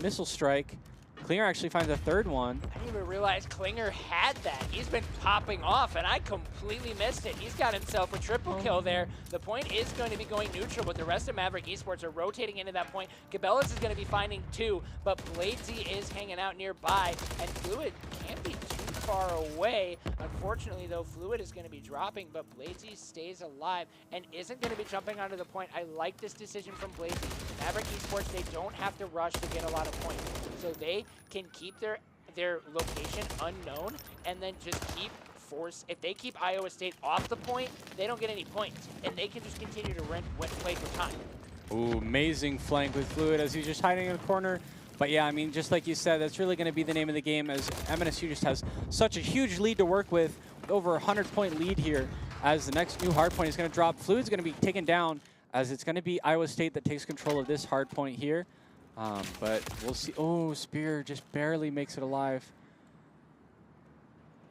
Speaker 7: missile strike. Klinger actually finds a 3rd one.
Speaker 1: I didn't even realize Klinger had that. He's been popping off, and I completely missed it. He's got himself a triple kill there. The point is going to be going neutral, but the rest of Maverick Esports are rotating into that point. Cabela's is going to be finding 2, but Bladesy is hanging out nearby, and Fluid can't be too far away. Unfortunately, though, Fluid is going to be dropping, but Bladesy stays alive and isn't going to be jumping onto the point. I like this decision from Bladesy. Maverick Esports, they don't have to rush to get a lot of points. So they can keep their location unknown and then just keep if they keep Iowa State off the point, they don't get any points. And they can just continue to play for time.
Speaker 7: Ooh, amazing flank with Fluid as he's just hiding in the corner. But yeah, I mean, just like you said, that's really going to be the name of the game as MNSU just has such a huge lead to work with over a 100-point lead here as the next new hard point is going to drop. Fluid's going to be taken down as it's going to be Iowa State that takes control of this hard point here. But we'll see. Oh, Spear just barely makes it alive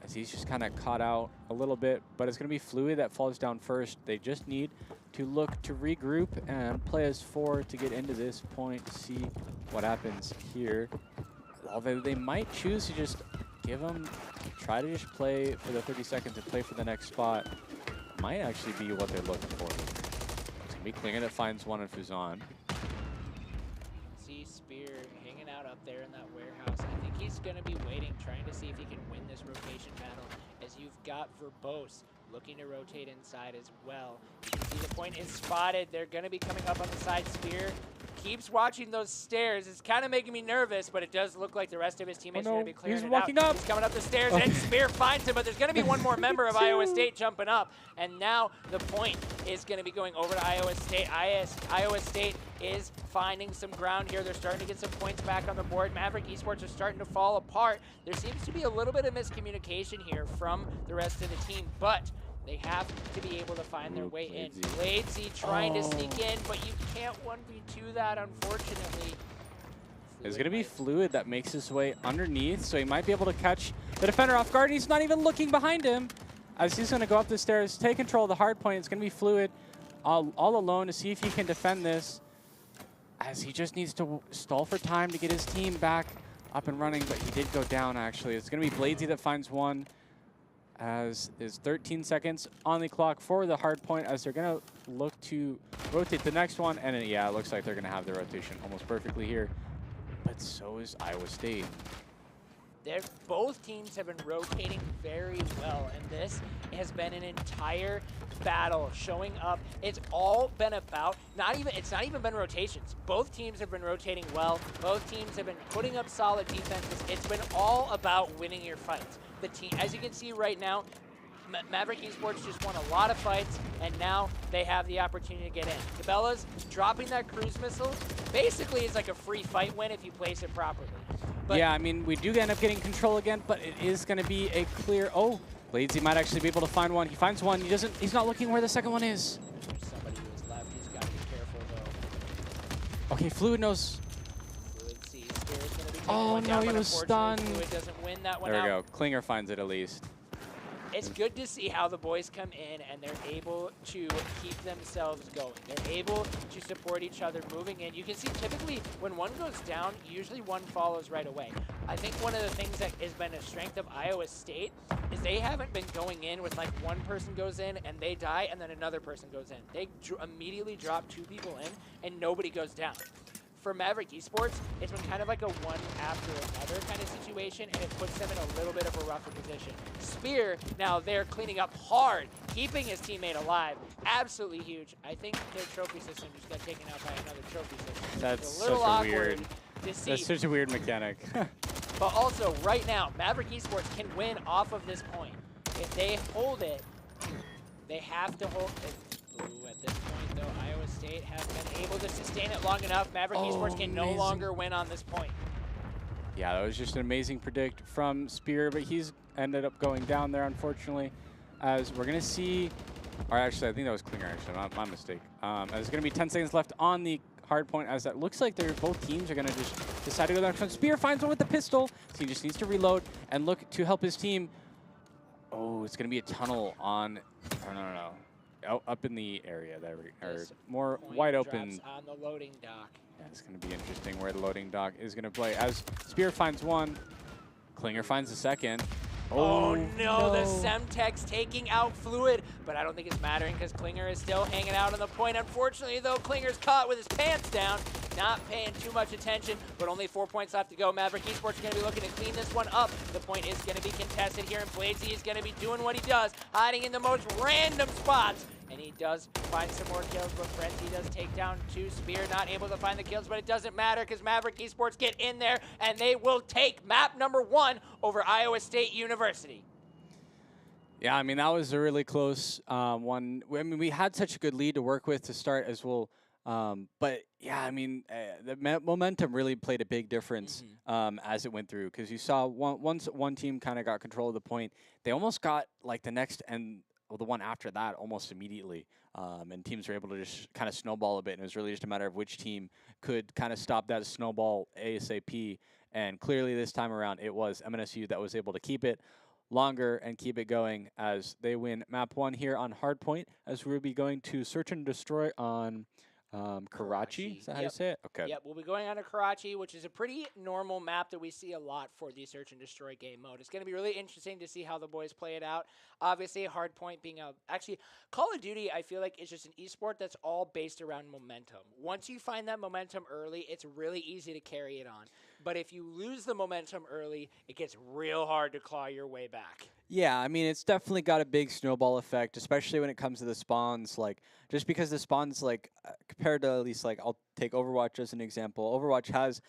Speaker 7: as he's just kind of caught out a little bit, but it's going to be Fluid that falls down first. They just need to look to regroup and play as 4 to get into this point to see what happens here. Although they might choose to just try to just play for the 30 seconds and play for the next spot. Might actually be what they're looking for. It's going to be Klinger that finds one on Fuzan.
Speaker 1: See Spear hanging out up there in that warehouse. I think he's going to be waiting, trying to see if he can win this rotation battle, as you've got Verbose looking to rotate inside as well. You can see the point is spotted. They're going to be coming up on the side. Spear keeps watching those stairs. It's kind of making me nervous, but it does look like the rest of his teammates are going to be clearing
Speaker 7: he's
Speaker 1: it
Speaker 7: walking
Speaker 1: out.
Speaker 7: up.
Speaker 1: He's coming up the stairs, and Spear finds him, but there's going to be one more member of Iowa State jumping up, and now the point is going to be going over to Iowa State. Iowa State is finding some ground here. They're starting to get some points back on the board. Maverick Esports are starting to fall apart. There seems to be a little bit of miscommunication here from the rest of the team, but they have to be able to find their way in. Bladesy trying to sneak in, but you can't 1v2 that, unfortunately.
Speaker 7: It's going to be Fluid that makes his way underneath, so he might be able to catch the defender off guard. He's not even looking behind him as he's going to go up the stairs, take control of the hard point. It's going to be Fluid all alone to see if he can defend this, as he just needs to stall for time to get his team back up and running, but he did go down, actually. It's going to be Bladesy that finds one, as is 13 seconds on the clock for the hard point, as they're going to look to rotate the next one. And yeah, it looks like they're going to have the rotation almost perfectly here. But so is Iowa State.
Speaker 1: Both teams have been rotating very well, and this has been an entire battle showing up. It's all been about, it's not even been rotations. Both teams have been rotating well. Both teams have been putting up solid defenses. It's been all about winning your fights. The team, as you can see right now, Maverick Esports just won a lot of fights, and now they have the opportunity to get in. Cabela's dropping that cruise missile basically is like a free fight win if you place it properly. But
Speaker 7: yeah, I mean, we do end up getting control again, but it is going to be a clear. Oh, Bladesy might actually be able to find one. He finds one. He's not looking where the second one is.
Speaker 1: There's somebody who is left. He's got to be careful, though.
Speaker 7: Okay, Fluid knows.
Speaker 1: Fluid sees Spear's going to be taking
Speaker 7: Oh,
Speaker 1: one
Speaker 7: no,
Speaker 1: down,
Speaker 7: he
Speaker 1: but
Speaker 7: was
Speaker 1: unfortunately,
Speaker 7: stunned.
Speaker 1: Fluid doesn't win that one
Speaker 7: There we
Speaker 1: out.
Speaker 7: go. Klinger finds it at least.
Speaker 1: It's good to see how the boys come in and they're able to keep themselves going. They're able to support each other moving in. You can see typically when one goes down, usually one follows right away. I think one of the things that has been a strength of Iowa State is they haven't been going in with like one person goes in and they die and then another person goes in. They immediately drop 2 people in and nobody goes down. For Maverick Esports, it's been kind of like a one after another kind of situation, and it puts them in a little bit of a rougher position. Spear, now they're cleaning up hard, keeping his teammate alive. Absolutely huge. I think their trophy system just got taken out by another trophy system.
Speaker 7: That's
Speaker 1: it's a little
Speaker 7: such a
Speaker 1: awkward
Speaker 7: weird.
Speaker 1: to see.
Speaker 7: That's such a weird mechanic.
Speaker 1: But also, right now, Maverick Esports can win off of this point. If they hold it, they have to hold it. Ooh, at this point, though, Iowa State has been able to sustain it long enough. Maverick Esports can no longer win on this point.
Speaker 7: Yeah, that was just an amazing predict from Spear, but he's ended up going down there, unfortunately, as we're going to see, or actually, I think that was Klinger, actually, my mistake. As there's going to be 10 seconds left on the hard point, as that looks like both teams are going to just decide to go down. Spear finds one with the pistol, so he just needs to reload and look to help his team. Oh, it's going to be a tunnel on, no. Up in the area there, or more wide open.
Speaker 1: On the loading dock.
Speaker 7: Yeah, it's going to be interesting where the loading dock is going to play. As Spear finds one, Klinger finds the second.
Speaker 1: Oh no, the Semtex taking out Fluid, but I don't think it's mattering because Klinger is still hanging out on the point. Unfortunately, though, Klinger's caught with his pants down. not paying too much attention, but only 4 points left to go. Maverick Esports are going to be looking to clean this one up. The point is going to be contested here, and Blazy is going to be doing what he does, hiding in the most random spots. And he does find some more kills, but Frenzy does take down 2. Spear not able to find the kills, but it doesn't matter because Maverick Esports get in there, and they will take map number 1 over Iowa State University.
Speaker 7: Yeah, I mean, that was a really close one. I mean, we had such a good lead to work with to start as well. But, yeah, I mean, the momentum really played a big difference as it went through, because you saw once one team kind of got control of the point, they almost got, like, the next and the one after that almost immediately. And teams were able to just kind of snowball a bit, and it was really just a matter of which team could kind of stop that snowball ASAP. And clearly this time around, it was MNSU that was able to keep it longer and keep it going as they win map 1 here on Hardpoint, as we'll be going to Search and Destroy on Karachi. Is that how you say it? Okay.
Speaker 1: Yep, we'll be going on to Karachi, which is a pretty normal map that we see a lot for the Search and Destroy game mode. It's going to be really interesting to see how the boys play it out. Obviously, Hardpoint being actually, Call of Duty, I feel like, is just an esport that's all based around momentum. Once you find that momentum early, it's really easy to carry it on. But if you lose the momentum early, it gets real hard to claw your way back.
Speaker 7: Yeah, I mean, it's definitely got a big snowball effect, especially when it comes to the spawns. Like, just because the spawns, like, compared to at least, like, I'll take Overwatch as an example. Overwatch has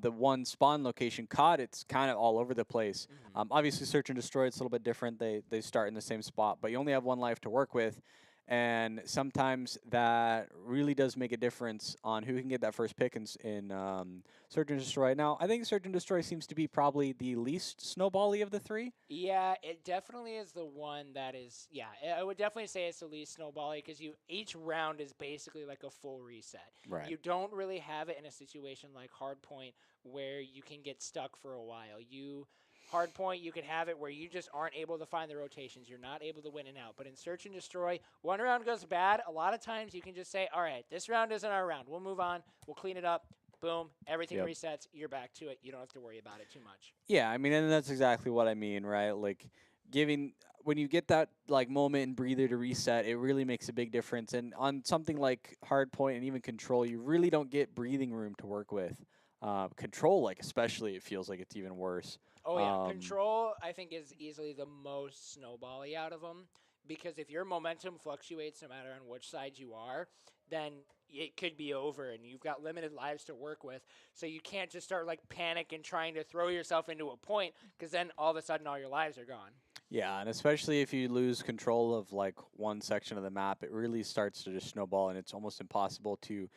Speaker 7: the one spawn location. COD, it's kind of all over the place. Obviously, Search and Destroy, it's a little bit different. They start in the same spot, but you only have one life to work with. And sometimes that really does make a difference on who can get that first pick in Search and Destroy. Now, I think Search and Destroy seems to be probably the least snowbally of the 3.
Speaker 1: Yeah, it definitely is the one that is, yeah, I would definitely say it's the least snowbally because each round is basically like a full reset.
Speaker 7: Right.
Speaker 1: You don't really have it in a situation like Hardpoint where you can get stuck for a while. Hardpoint, you can have it where you just aren't able to find the rotations. You're not able to win and out. But in Search and Destroy, one round goes bad. A lot of times you can just say, all right, this round isn't our round. We'll move on. We'll clean it up. Boom. Everything resets. You're back to it. You don't have to worry about it too much.
Speaker 7: Yeah, I mean, and that's exactly what I mean, right? Like, when you get that, like, moment and breather to reset, it really makes a big difference. And on something like Hardpoint and even Control, you really don't get breathing room to work with. Control, like, especially, it feels like it's even worse.
Speaker 1: Oh, yeah. Control, I think, is easily the most snowbally out of them. Because if your momentum fluctuates no matter on which side you are, then it could be over and you've got limited lives to work with. So you can't just start, like, panic and trying to throw yourself into a point because then all of a sudden all your lives are gone.
Speaker 7: Yeah, and especially if you lose control of, like, one section of the map, it really starts to just snowball and it's almost impossible to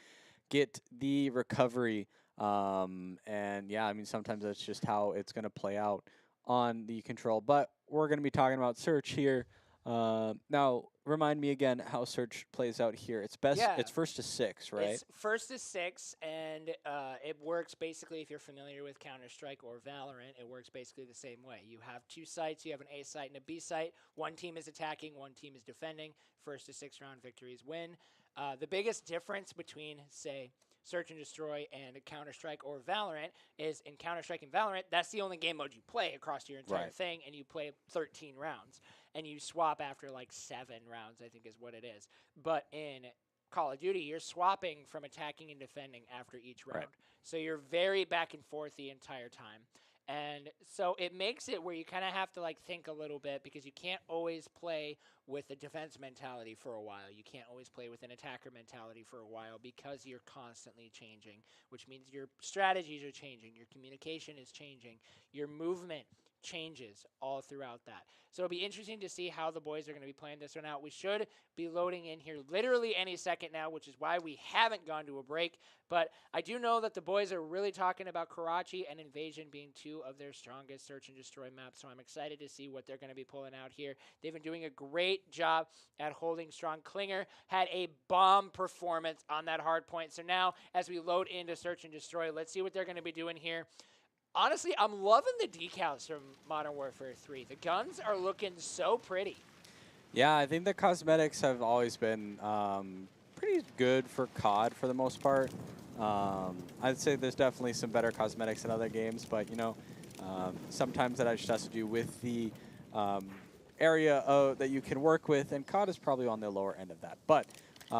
Speaker 7: get the recovery. And yeah, I mean, sometimes that's just how it's going to play out on the Control. But we're going to be talking about Search here. Now, remind me again how Search plays out here. It's it's first to 6, right?
Speaker 1: It's first to 6, and it works basically, if you're familiar with Counter-Strike or Valorant, it works basically the same way. You have 2 sites. You have an A site and a B site. One team is attacking, one team is defending. First to 6 round victories win. The biggest difference between, say, Search and Destroy and Counter-Strike or Valorant is in Counter-Strike and Valorant, that's the only game mode you play across your entire thing, and you play 13 rounds. And you swap after like 7 rounds, I think is what it is. But in Call of Duty, you're swapping from attacking and defending after each round. So you're very back and forth the entire time. And so it makes it where you kind of have to, like, think a little bit because you can't always play with a defense mentality for a while. You can't always play with an attacker mentality for a while because you're constantly changing, which means your strategies are changing, your communication is changing, your movement changes all throughout that. So it'll be interesting to see how the boys are going to be playing this one out. We should be loading in here literally any second now, which is why we haven't gone to a break. But I do know that the boys are really talking about Karachi and Invasion being 2 of their strongest Search and Destroy maps. So I'm excited to see what they're going to be pulling out here. They've been doing a great job at holding strong. Klinger had a bomb performance on that hard point. So now as we load into Search and Destroy, let's see what they're going to be doing here. Honestly, I'm loving the decals from Modern Warfare 3. The guns are looking so pretty.
Speaker 7: Yeah, I think the cosmetics have always been pretty good for COD for the most part. I'd say there's definitely some better cosmetics in other games, but, you know, sometimes that just has to do with the area that you can work with, and COD is probably on the lower end of that. But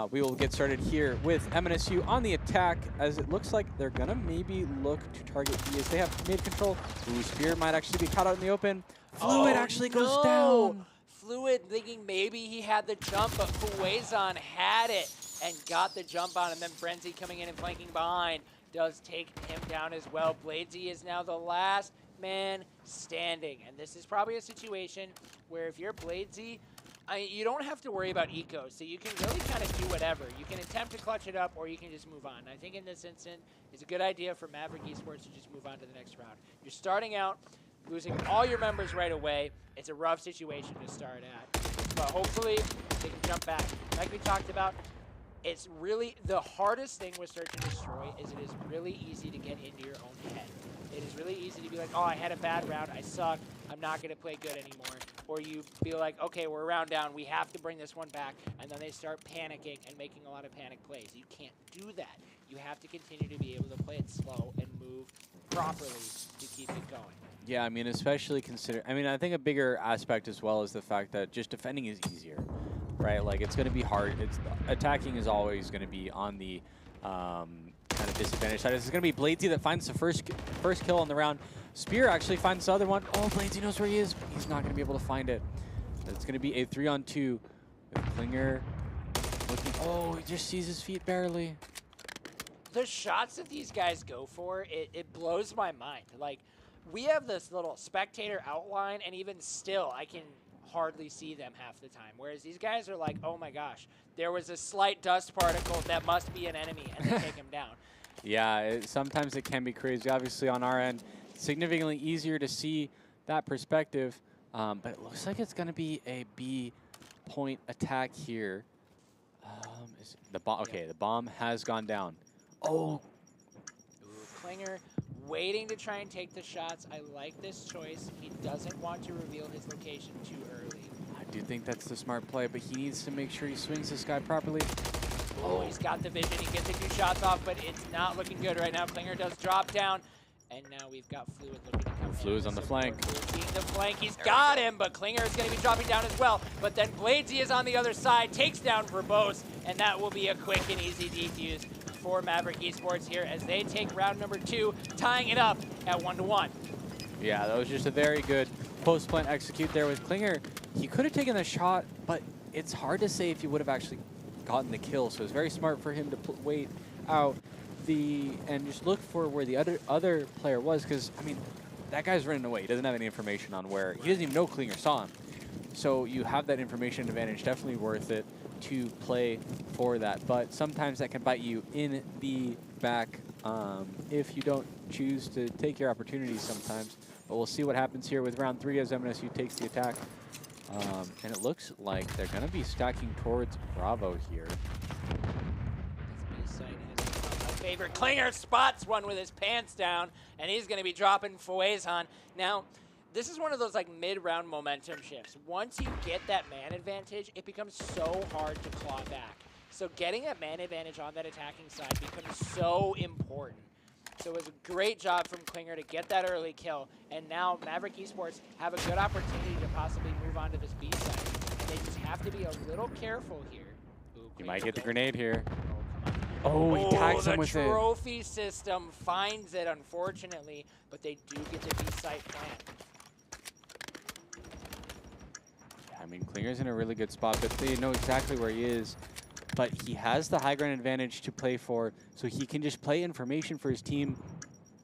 Speaker 7: We will get started here with MNSU on the attack, as it looks like they're gonna maybe look to target B as they have mid control. Ooh, Spear might actually be caught out in the open. Fluid actually goes down.
Speaker 1: Fluid thinking maybe he had the jump, but Fuezon had it and got the jump on him. Then Frenzy coming in and flanking behind does take him down as well. Bladesy is now the last man standing, and this is probably a situation where if you're Bladesy, you don't have to worry about eco, so you can really kind of do whatever. You can attempt to clutch it up, or you can just move on. I think in this instant, it's a good idea for Maverick Esports to just move on to the next round. You're starting out, losing all your members right away. It's a rough situation to start at, but hopefully they can jump back. Like we talked about, it's really the hardest thing with Search and Destroy is it is really easy to get into your own head. It is really easy to be like, oh, I had a bad round, I suck, I'm not going to play good anymore. Or you be like, okay, we're a round down, we have to bring this one back, and then they start panicking and making a lot of panic plays. You can't do that. You have to continue to be able to play it slow and move properly to keep it going.
Speaker 7: Yeah, I mean, especially I think a bigger aspect as well is the fact that just defending is easier, right? Like, it's going to be hard. Attacking is always going to be on the kind of disadvantage side. This is going to be Bladesy that finds the first kill on the round. Spear actually finds the other one. Oh, Bladesy knows where he is, but he's not going to be able to find it. It's going to be a 3-on-2 with Klinger looking. Oh, he just sees his feet barely.
Speaker 1: The shots that these guys go for, it blows my mind. Like, we have this little spectator outline, and even still, I can hardly see them half the time. Whereas these guys are like, oh my gosh, there was a slight dust particle that must be an enemy, and they take him down.
Speaker 7: Yeah, sometimes it can be crazy. Obviously, on our end, significantly easier to see that perspective, but it looks like it's going to be a B point attack here. Okay, the bomb has gone down. Oh.
Speaker 1: Ooh, Klinger waiting to try and take the shots. I like this choice. He doesn't want to reveal his location too early.
Speaker 7: I do think that's the smart play, but he needs to make sure he swings this guy properly.
Speaker 1: Oh, he's got the vision. He gets a few shots off, but it's not looking good right now. Klinger does drop down, and now we've got Fluid looking to come in.
Speaker 7: Fluid's on the flank.
Speaker 1: Fluid seeing the flank. He's got him, but Klinger is going to be dropping down as well. But then Bladesy is on the other side, takes down Verbose, and that will be a quick and easy defuse for Maverick Esports here as they take round number 2, tying it up at 1-1.
Speaker 7: Yeah, that was just a very good post-plant execute there with Klinger. He could have taken the shot, but it's hard to say if he would have actually gotten the kill. So it's very smart for him to wait out and just look for where the other player was, because I mean, that guy's running away. He doesn't have any information on where. He doesn't even know Klinger saw him. So you have that information advantage. Definitely worth it to play for that, but sometimes that can bite you in the back if you don't choose to take your opportunities sometimes. But we'll see what happens here with round 3 as MNSU takes the attack. And it looks like they're going to be stacking towards Bravo here.
Speaker 1: This B site has become my favorite. Klinger spots one with his pants down, and he's going to be dropping Fuezon. Now, this is one of those like mid-round momentum shifts. Once you get that man advantage, it becomes so hard to claw back. So getting that man advantage on that attacking side becomes so important. So it was a great job from Klinger to get that early kill. And now Maverick Esports have a good opportunity to possibly move on to this B side. And they just have to be a little careful here. Ooh,
Speaker 7: You might get the grenade here.
Speaker 1: Oh, come on.
Speaker 7: Oh, he tags him with it.
Speaker 1: The trophy system finds it, unfortunately, but they do get the B site plant.
Speaker 7: I mean, Klinger's in a really good spot, but they know exactly where he is. But he has the high ground advantage to play for, so he can just play information for his team.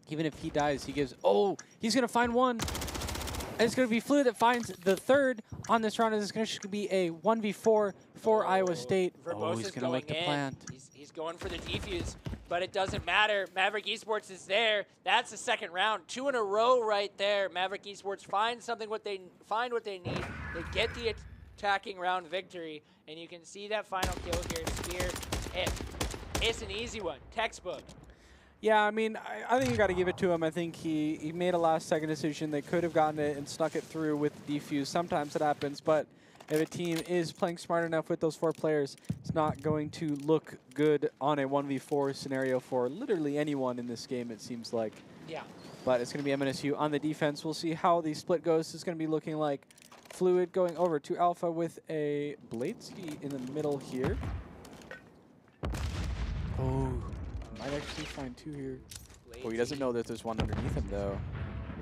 Speaker 7: Even if he dies, he gives... Oh, he's going to find one. And it's going to be Fluid that finds the third on this round. And it's going to be a 1v4 for Iowa State.
Speaker 1: Verbose
Speaker 7: He's
Speaker 1: is
Speaker 7: going to look to plant.
Speaker 1: He's going for the defuse, but it doesn't matter. Maverick Esports is there. That's the second round. 2 in a row right there. Maverick Esports find what they need. They get the attacking round victory, and you can see that final kill here. Spear. It's an easy one. Textbook.
Speaker 7: Yeah, I mean, I think you got to give it to him. I think he made a last-second decision. They could have gotten it and snuck it through with defuse. Sometimes it happens, but if a team is playing smart enough with those 4 players, it's not going to look good on a 1v4 scenario for literally anyone in this game, it seems like.
Speaker 1: Yeah.
Speaker 7: But it's going to be MNSU on the defense. We'll see how the split goes. It's going to be looking like Fluid going over to Alpha with a Bladesy in the middle here. Oh, might actually find 2 here. Oh, he doesn't
Speaker 1: Bladesy.
Speaker 7: know that there's one underneath him, though.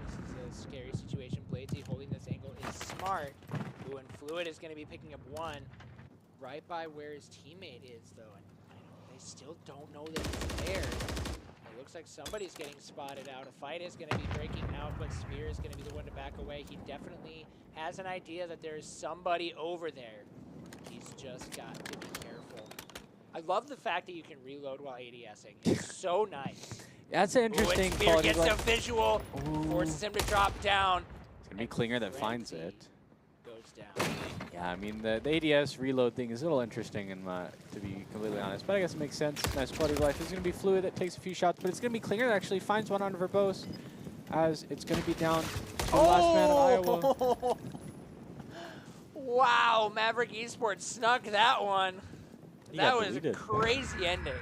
Speaker 1: This is a scary situation. Bladesy holding this angle is smart. Ooh, and Fluid is going to be picking up 1 right by where his teammate is, though. And they still don't know that he's there. It looks like somebody's getting spotted out. A fight is going to be breaking out, but Spear is going to be the one to back away. He definitely has an idea that there's somebody over there. He's just got to be careful. I love the fact that you can reload while ADSing. It's so nice.
Speaker 7: That's an interesting
Speaker 1: Spear
Speaker 7: quality.
Speaker 1: gets
Speaker 7: Like,
Speaker 1: a visual, forces him to drop down.
Speaker 7: it's going to be Klinger that finds it.
Speaker 1: Goes down.
Speaker 7: Yeah, I mean, the ADS reload thing is a little interesting, to be completely honest. But I guess it makes sense. Nice quality of life. It's going to be Fluid that takes a few shots, but it's going to be Klinger that actually finds one on Verbose, as it's going to be down to the last man of Iowa.
Speaker 1: Wow, Maverick Esports snuck that one.
Speaker 7: He
Speaker 1: That
Speaker 7: got
Speaker 1: was a
Speaker 7: deleted.
Speaker 1: crazy ending.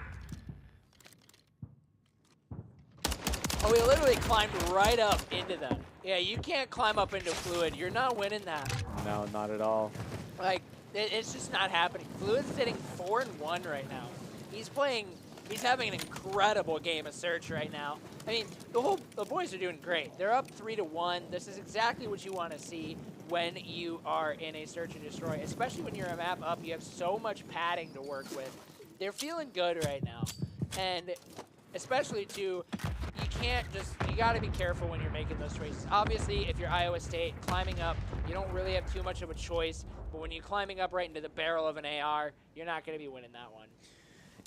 Speaker 1: Oh, he literally climbed right up into them. Yeah, you can't climb up into Fluid. You're not winning that.
Speaker 7: No, not at all.
Speaker 1: Like, it's just not happening. Fluid's sitting 4-1 right now. He's having an incredible game of Search right now. I mean, the boys are doing great. They're up 3-1. This is exactly what you want to see when you are in a Search and Destroy, especially when you're a map up. You have so much padding to work with. They're feeling good right now. And especially too, you got to be careful when you're making those choices. Obviously, if you're Iowa State, climbing up, you don't really have too much of a choice. But when you're climbing up right into the barrel of an AR, you're not going to be winning that one.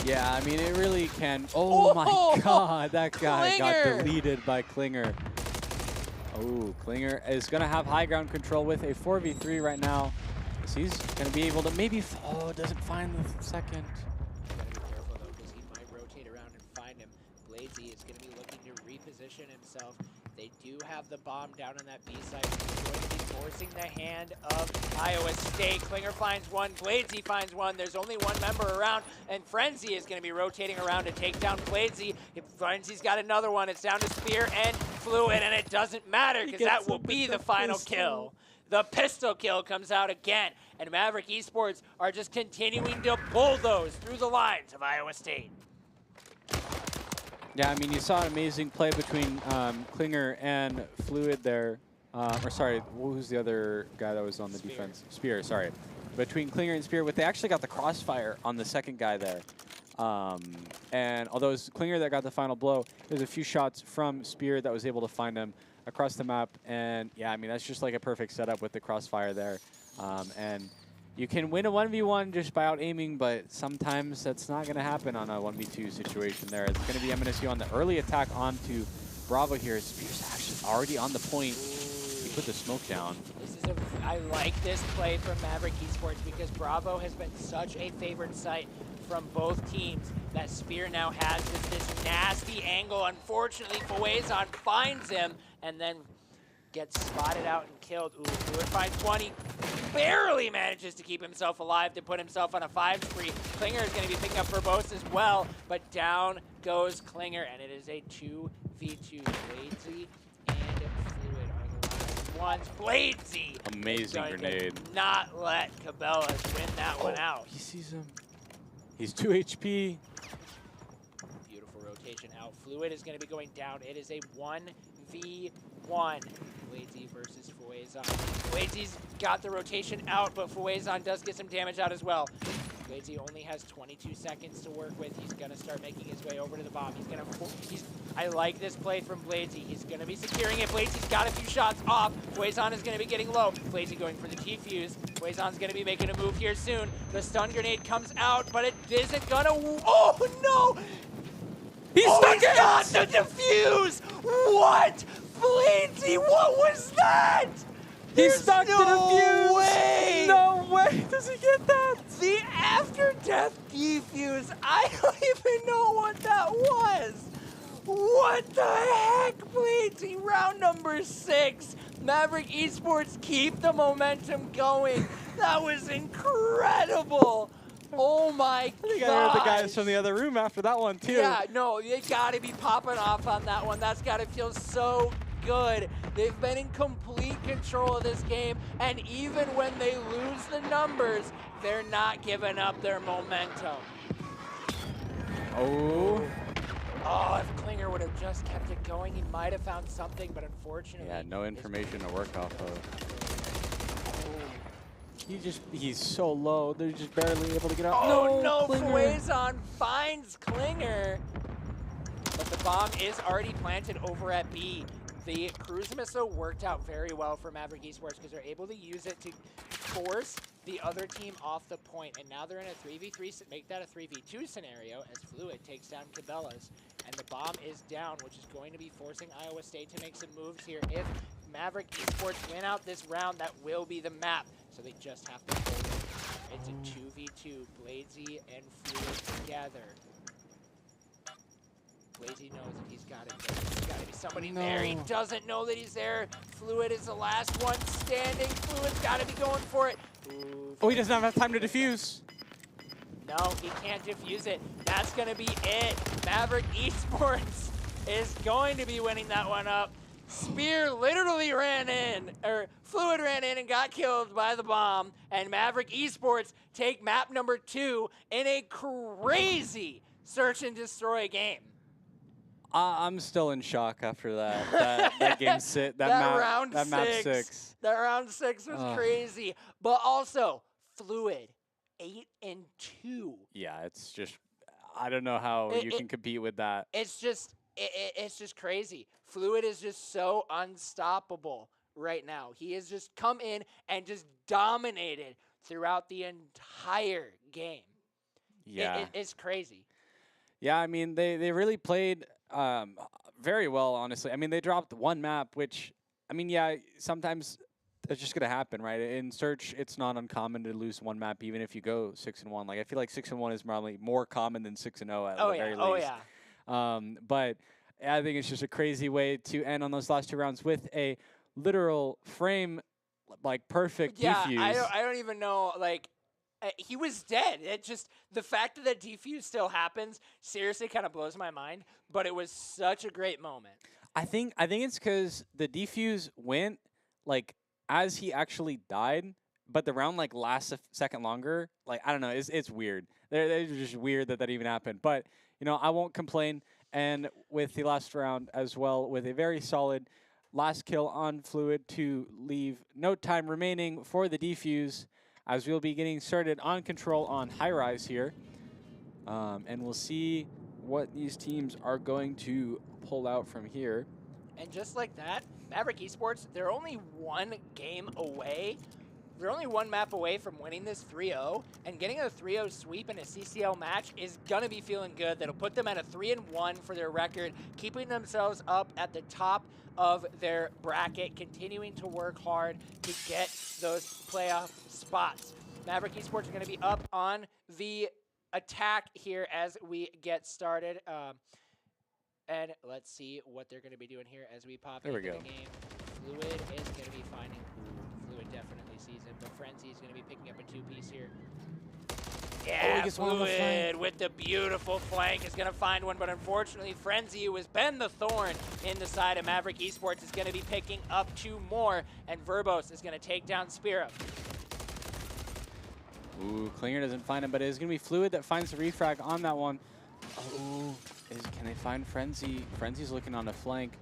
Speaker 7: Yeah, I mean, it really can. Oh, my God, that guy got
Speaker 1: Klinger!
Speaker 7: deleted by Klinger. Oh, Klinger is going to have high ground control with a 4v3 right now. So he's going to be able to maybe, doesn't find the second.
Speaker 1: Gotta be careful though, because he might rotate around and find him. Bladesy is going to be looking to reposition himself. They do have the bomb down on that B side. He's going to be forcing the hand of Iowa State. Klinger finds one. Bladesy finds one. There's only one member around, and Frenzy is going to be rotating around to take down Bladesy. If Frenzy's got another one, it's down to Spear and Fluid, and it doesn't matter because that will be the final kill. The pistol kill comes out again, and Maverick Esports are just continuing to bulldoze through the lines of Iowa State.
Speaker 7: Yeah, I mean, you saw an amazing play between Klinger and Fluid there. Or sorry, who's the other guy that was on the defense? Spear, sorry. Between Klinger and Spear, they actually got the crossfire on the second guy there. And although it was Klinger that got the final blow, there's a few shots from Spear that was able to find him across the map. And yeah, I mean, that's just like a perfect setup with the crossfire there. And you can win a 1v1 just by out-aiming, but sometimes that's not going to happen on a 1v2 situation there. It's going to be MNSU on the early attack onto Bravo here. Spear's actually already on the point. He put the smoke down.
Speaker 1: I like this play from Maverick Esports because Bravo has been such a favorite site from both teams that Spear now has with this nasty angle. Unfortunately, Fawazon finds him and then gets spotted out and killed. Ooh, Fluid finds one. He barely manages to keep himself alive to put himself on a 5 spree. Klinger is going to be picking up Verbose as well, but down goes Klinger, and it is a 2v2. Bladesy and Fluid are the last ones. Bladesy!
Speaker 7: Amazing grenade.
Speaker 1: Not let Cabela's win that one out.
Speaker 7: He sees him. He's 2 HP.
Speaker 1: Beautiful rotation out. Fluid is going to be going down. It is a 1v1. Bladesy versus Fawazon. Bladesy's got the rotation out, but Fawazon does get some damage out as well. Bladesy only has 22 seconds to work with. He's going to start making his way over to the bomb. I like this play from Bladesy. He's going to be securing it. Bladesy's got a few shots off. Fawazon is going to be getting low. Bladesy going for the T-Fuse. Fawazon's going to be making a move here soon. The stun grenade comes out, but it isn't going to... Oh, no! He's got the defuse! What? Bladesy, what was that?
Speaker 7: He stuck to the
Speaker 1: No
Speaker 7: fuse!
Speaker 1: way!
Speaker 7: No way! Does he get that?
Speaker 1: The after-death defuse, I don't even know what that was. What the heck, Bladesy? Round number 6. Maverick Esports keep the momentum going. That was incredible. Oh my
Speaker 7: I think I heard the guys from the other room after that one too.
Speaker 1: Yeah, no, they gotta be popping off on that one. That's gotta feel so good. They've been in complete control of this game, and even when they lose the numbers, they're not giving up their momentum.
Speaker 7: Oh.
Speaker 1: Oh, if Klinger would have just kept it going, he might have found something, but unfortunately.
Speaker 7: Yeah, no information to work off of. He's so low. They're just barely able to get out.
Speaker 1: Oh no,
Speaker 7: Klinger.
Speaker 1: Fuezon finds Klinger. But the bomb is already planted over at B. The cruise missile worked out very well for Maverick Esports because they're able to use it to force the other team off the point. And now they're in a 3v3, make that a 3v2 scenario as Fluid takes down Cabela's. And the bomb is down, which is going to be forcing Iowa State to make some moves here. If Maverick Esports win out this round, that will be the map. So they just have to hold it. It's a 2v2, Bladesy and Fluid together. Bladesy knows that he's got it. There's got to be somebody there. He doesn't know that he's there. Fluid is the last one standing. Fluid's got to be going for it. Ooh,
Speaker 7: Oh, he doesn't have enough time to defuse.
Speaker 1: no, he can't defuse it. That's going to be it. Maverick Esports is going to be winning that one up. Spear literally ran in, or Fluid ran in and got killed by the bomb, and Maverick Esports take map number 2 in a crazy search and destroy game.
Speaker 7: I'm still in shock after that. That game sit. That map 6.
Speaker 1: That round 6 was crazy, but also Fluid 8-2.
Speaker 7: Yeah, it's just I don't know how you can compete with that.
Speaker 1: It's just crazy. Fluid is just so unstoppable right now. He has just come in and just dominated throughout the entire game.
Speaker 7: Yeah,
Speaker 1: It's crazy.
Speaker 7: yeah. I mean, they really played very well, honestly. I mean, they dropped one map, which I mean, yeah, sometimes it's just gonna happen, right? In Search, it's not uncommon to lose one map, even if you go 6-1. Like I feel like 6-1 is probably more common than 6-0 at the very least.
Speaker 1: Oh yeah.
Speaker 7: But I think it's just a crazy way to end on those last 2 rounds with a literal frame, like perfect defuse.
Speaker 1: Yeah, I don't even know. Like, he was dead. It just the fact that that defuse still happens seriously kind of blows my mind. But it was such a great moment.
Speaker 7: I think it's because the defuse went like as he actually died, but the round like lasts a second longer. Like I don't know, it's weird. It's just weird that even happened. But you know, I won't complain. And with the last round as well, with a very solid last kill on Fluid to leave no time remaining for the defuse, as we'll be getting started on control on High Rise here. And we'll see what these teams are going to pull out from here.
Speaker 1: And just like that, Maverick Esports, they're only one game away. They're only one map away from winning this 3-0, and getting a 3-0 sweep in a CCL match is going to be feeling good. That'll put them at a 3-1 for their record, keeping themselves up at the top of their bracket, continuing to work hard to get those playoff spots. Maverick Esports are going to be up on the attack here as we get started. And let's see what they're going to be doing here as we pop into the game. Fluid is going to be finding... Fluid definitely sees him, but Frenzy is going to be picking up a 2-piece here. Yeah, Fluid with the beautiful flank is going to find one, but unfortunately Frenzy, who has been the thorn in the side of Maverick Esports, is going to be picking up 2 more, and Verbos is going to take down Spira.
Speaker 7: Ooh, Klinger doesn't find him, but it is going to be Fluid that finds the refrag on that one. Oh, can they find Frenzy? Frenzy's looking on the flank,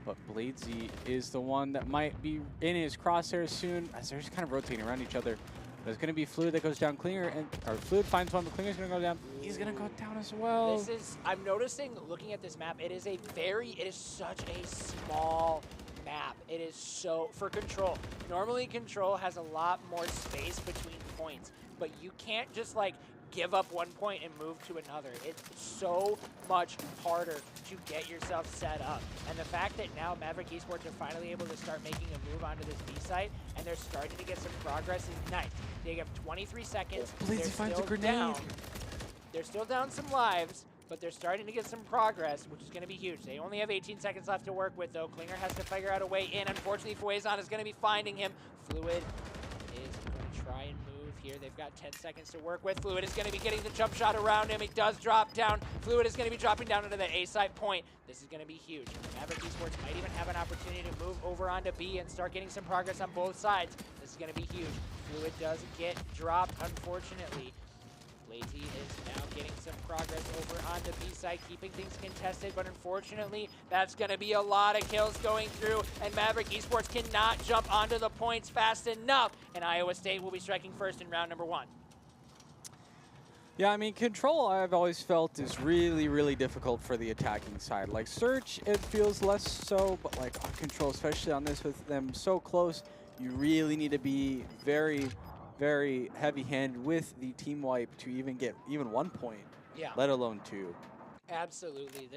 Speaker 7: but Bladesy is the one that might be in his crosshairs soon, as they're just kind of rotating around each other. There's going to be Fluid that goes down. Klinger, or Fluid finds one, but Klinger's going to go down. He's going to go down as well.
Speaker 1: This is, I'm noticing, looking at this map, it is such a small map. It is so, for Control. Normally Control has a lot more space between points, but you can't just like give up one point and move to another. It's so much harder to get yourself set up. And the fact that now Maverick Esports are finally able to start making a move onto this B site, and they're starting to get some progress is nice. They have 23 seconds.
Speaker 7: Bladesy finds a grenade.
Speaker 1: They're still down some lives, but they're starting to get some progress, which is going to be huge. They only have 18 seconds left to work with, though. Klinger has to figure out a way in. Unfortunately, Fuezon is going to be finding him. Fluid is going to try and move here. They've got 10 seconds to work with. Fluid is going to be getting the jump shot around him. He does drop down. Fluid is going to be dropping down into the A-side point. This is going to be huge. Maverick Esports might even have an opportunity to move over onto B and start getting some progress on both sides. This is going to be huge. Fluid does get dropped, unfortunately. Blazy is now getting some progress over on the B side, keeping things contested, but unfortunately, that's going to be a lot of kills going through, and Maverick Esports cannot jump onto the points fast enough, and Iowa State will be striking first in round number 1.
Speaker 7: Yeah, I mean, control I've always felt is really, really difficult for the attacking side. Like search, it feels less so, but like on control, especially on this with them so close, you really need to be very, very heavy-handed with the team wipe to even get even 1 point, let alone 2.
Speaker 1: Absolutely.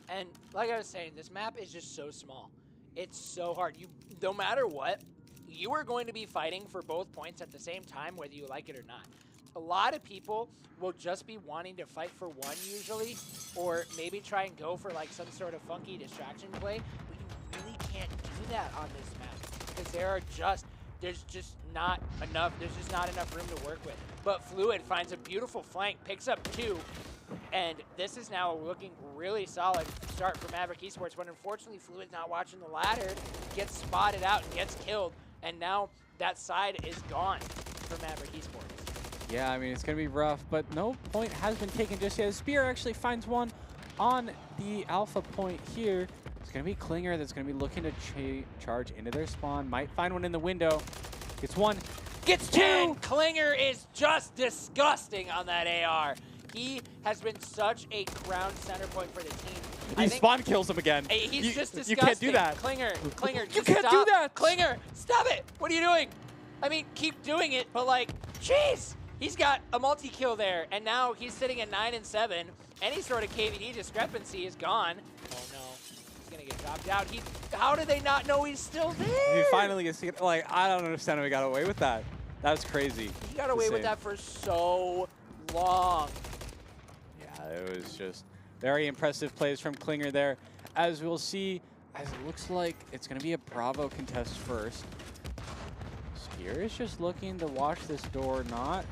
Speaker 1: And like I was saying, this map is just so small. It's so hard. No matter what, you are going to be fighting for both points at the same time, whether you like it or not. A lot of people will just be wanting to fight for one usually, or maybe try and go for like some sort of funky distraction play, but you really can't do that on this map because there's just not enough room to work with. But Fluid finds a beautiful flank, picks up 2, and this is now looking really solid start for Maverick Esports, but unfortunately Fluid's not watching the ladder, gets spotted out and gets killed, and now that side is gone for Maverick Esports.
Speaker 7: Yeah, I mean, it's going to be rough, but no point has been taken just yet. Spear actually finds one on the alpha point here. It's going to be Klinger that's going to be looking to charge into their spawn. Might find one in the window. Gets 1, gets 2!
Speaker 1: And Klinger is just disgusting on that AR. He has been such a crown center point for the team.
Speaker 7: He spawn kills him again.
Speaker 1: He's just disgusting.
Speaker 7: You can't do that.
Speaker 1: Klinger,
Speaker 7: you can't do that!
Speaker 1: Klinger, stop it! What are you doing? I mean, keep doing it, but like, jeez! He's got a multi-kill there, and now he's sitting at 9 and 7. Any sort of KVD discrepancy is gone. Oh no, he's gonna get dropped out. How do they not know he's still there?
Speaker 7: He finally gets to, like, I don't understand how he got away with that. That was crazy.
Speaker 1: He got away with that for so long.
Speaker 7: Yeah, it was just very impressive plays from Klinger there. As we'll see, as it looks like it's gonna be a Bravo contest first. Spear is just looking to watch this door, not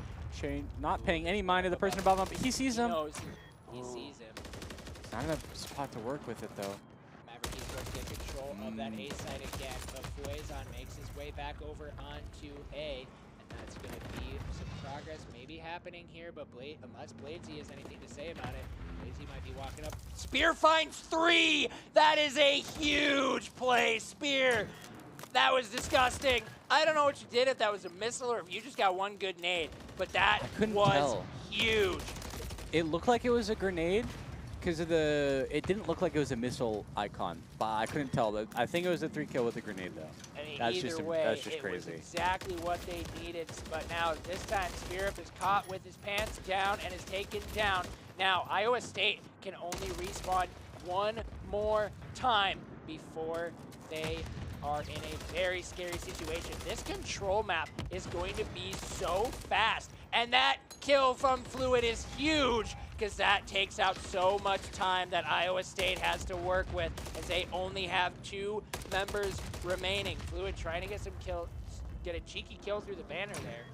Speaker 7: paying any mind to the person above him, but he sees him.
Speaker 1: He sees him.
Speaker 7: It's not enough spot to work with it, though.
Speaker 1: Maverick Esports get control of that A side again, but Fuezon makes his way back over onto A, and that's going to be some progress maybe happening here, but unless Bladesy has anything to say about it, Bladesy might be walking up. Spear finds 3! That is a huge play, Spear! That was disgusting. I don't know what you did, if that was a missile or if you just got one good nade, but that was huge.
Speaker 7: It looked like it was a grenade because of it didn't look like it was a missile icon, but I couldn't tell. I think it was a 3 kill with a grenade though.
Speaker 1: I mean,
Speaker 7: that's
Speaker 1: either
Speaker 7: just
Speaker 1: way,
Speaker 7: that's just
Speaker 1: it
Speaker 7: crazy.
Speaker 1: was exactly what they needed, but now this time Spirit is caught with his pants down and is taken down. Now Iowa State can only respawn one more time before they are in a very scary situation. This control map is going to be so fast, and that kill from Fluid is huge because that takes out so much time that Iowa State has to work with as they only have 2 members remaining. Fluid trying to get a cheeky kill through the banner there,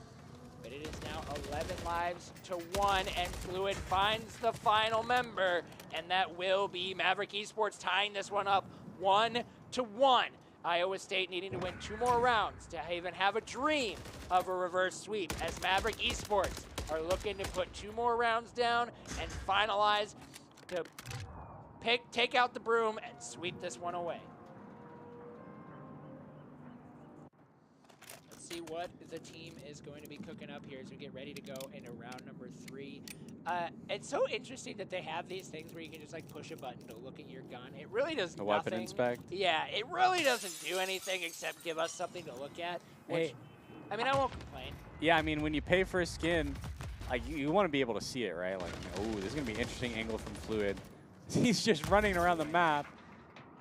Speaker 1: but it is now 11 lives to 1, and Fluid finds the final member, and that will be Maverick Esports tying this one up 1-1. Iowa State needing to win 2 more rounds to even have a dream of a reverse sweep, as Maverick Esports are looking to put 2 more rounds down and finalize to take out the broom and sweep this one away. Let's see what the team is going to be cooking up here as we get ready to go into round number 3. It's so interesting that they have these things where you can just like push a button to look at your gun. It really does nothing.
Speaker 7: Weapon inspect.
Speaker 1: Yeah, it really doesn't do anything except give us something to look at. Which, I mean, I won't complain.
Speaker 7: Yeah, I mean, when you pay for a skin, like you want to be able to see it, right? Like, oh, this is gonna be an interesting angle from Fluid. He's just running around the map.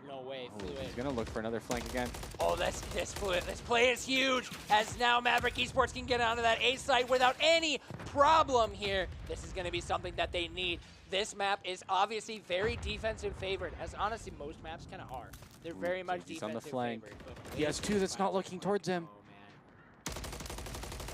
Speaker 1: No way, Fluid.
Speaker 7: He's gonna look for another flank again.
Speaker 1: Oh, this Fluid. This play is huge, as now Maverick Esports can get onto that A site without any problem here. This is going to be something that they need. This map is obviously very defensive favored, as honestly most maps kind of are. They're very much defensive
Speaker 7: on the flank.
Speaker 1: favored.
Speaker 7: He has 2 that's not looking towards him.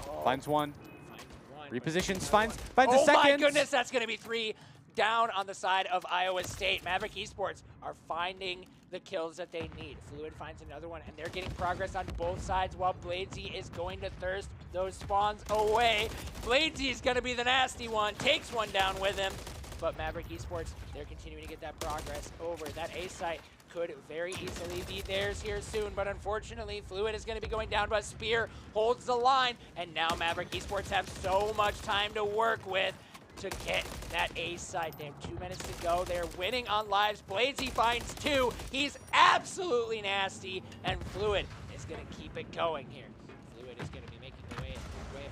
Speaker 1: Oh,
Speaker 7: Finds 1.
Speaker 1: finds one.
Speaker 7: Repositions, finds a
Speaker 1: Oh
Speaker 7: second.
Speaker 1: my goodness, that's going to be 3 down on the side of Iowa State. Maverick Esports are finding the kills that they need. Fluid finds another one, and they're getting progress on both sides while Bladesy is going to thirst those spawns away. Bladesy is going to be the nasty one, takes one down with him, but Maverick Esports, they're continuing to get that progress over. That A site could very easily be theirs here soon, but unfortunately, Fluid is going to be going down, but Spear holds the line, and now Maverick Esports have so much time to work with to get that A site. They have 2 minutes to go. They're winning on lives. Bladesy finds 2. He's absolutely nasty, and Fluid is going to keep it going here. Fluid is going to be making the way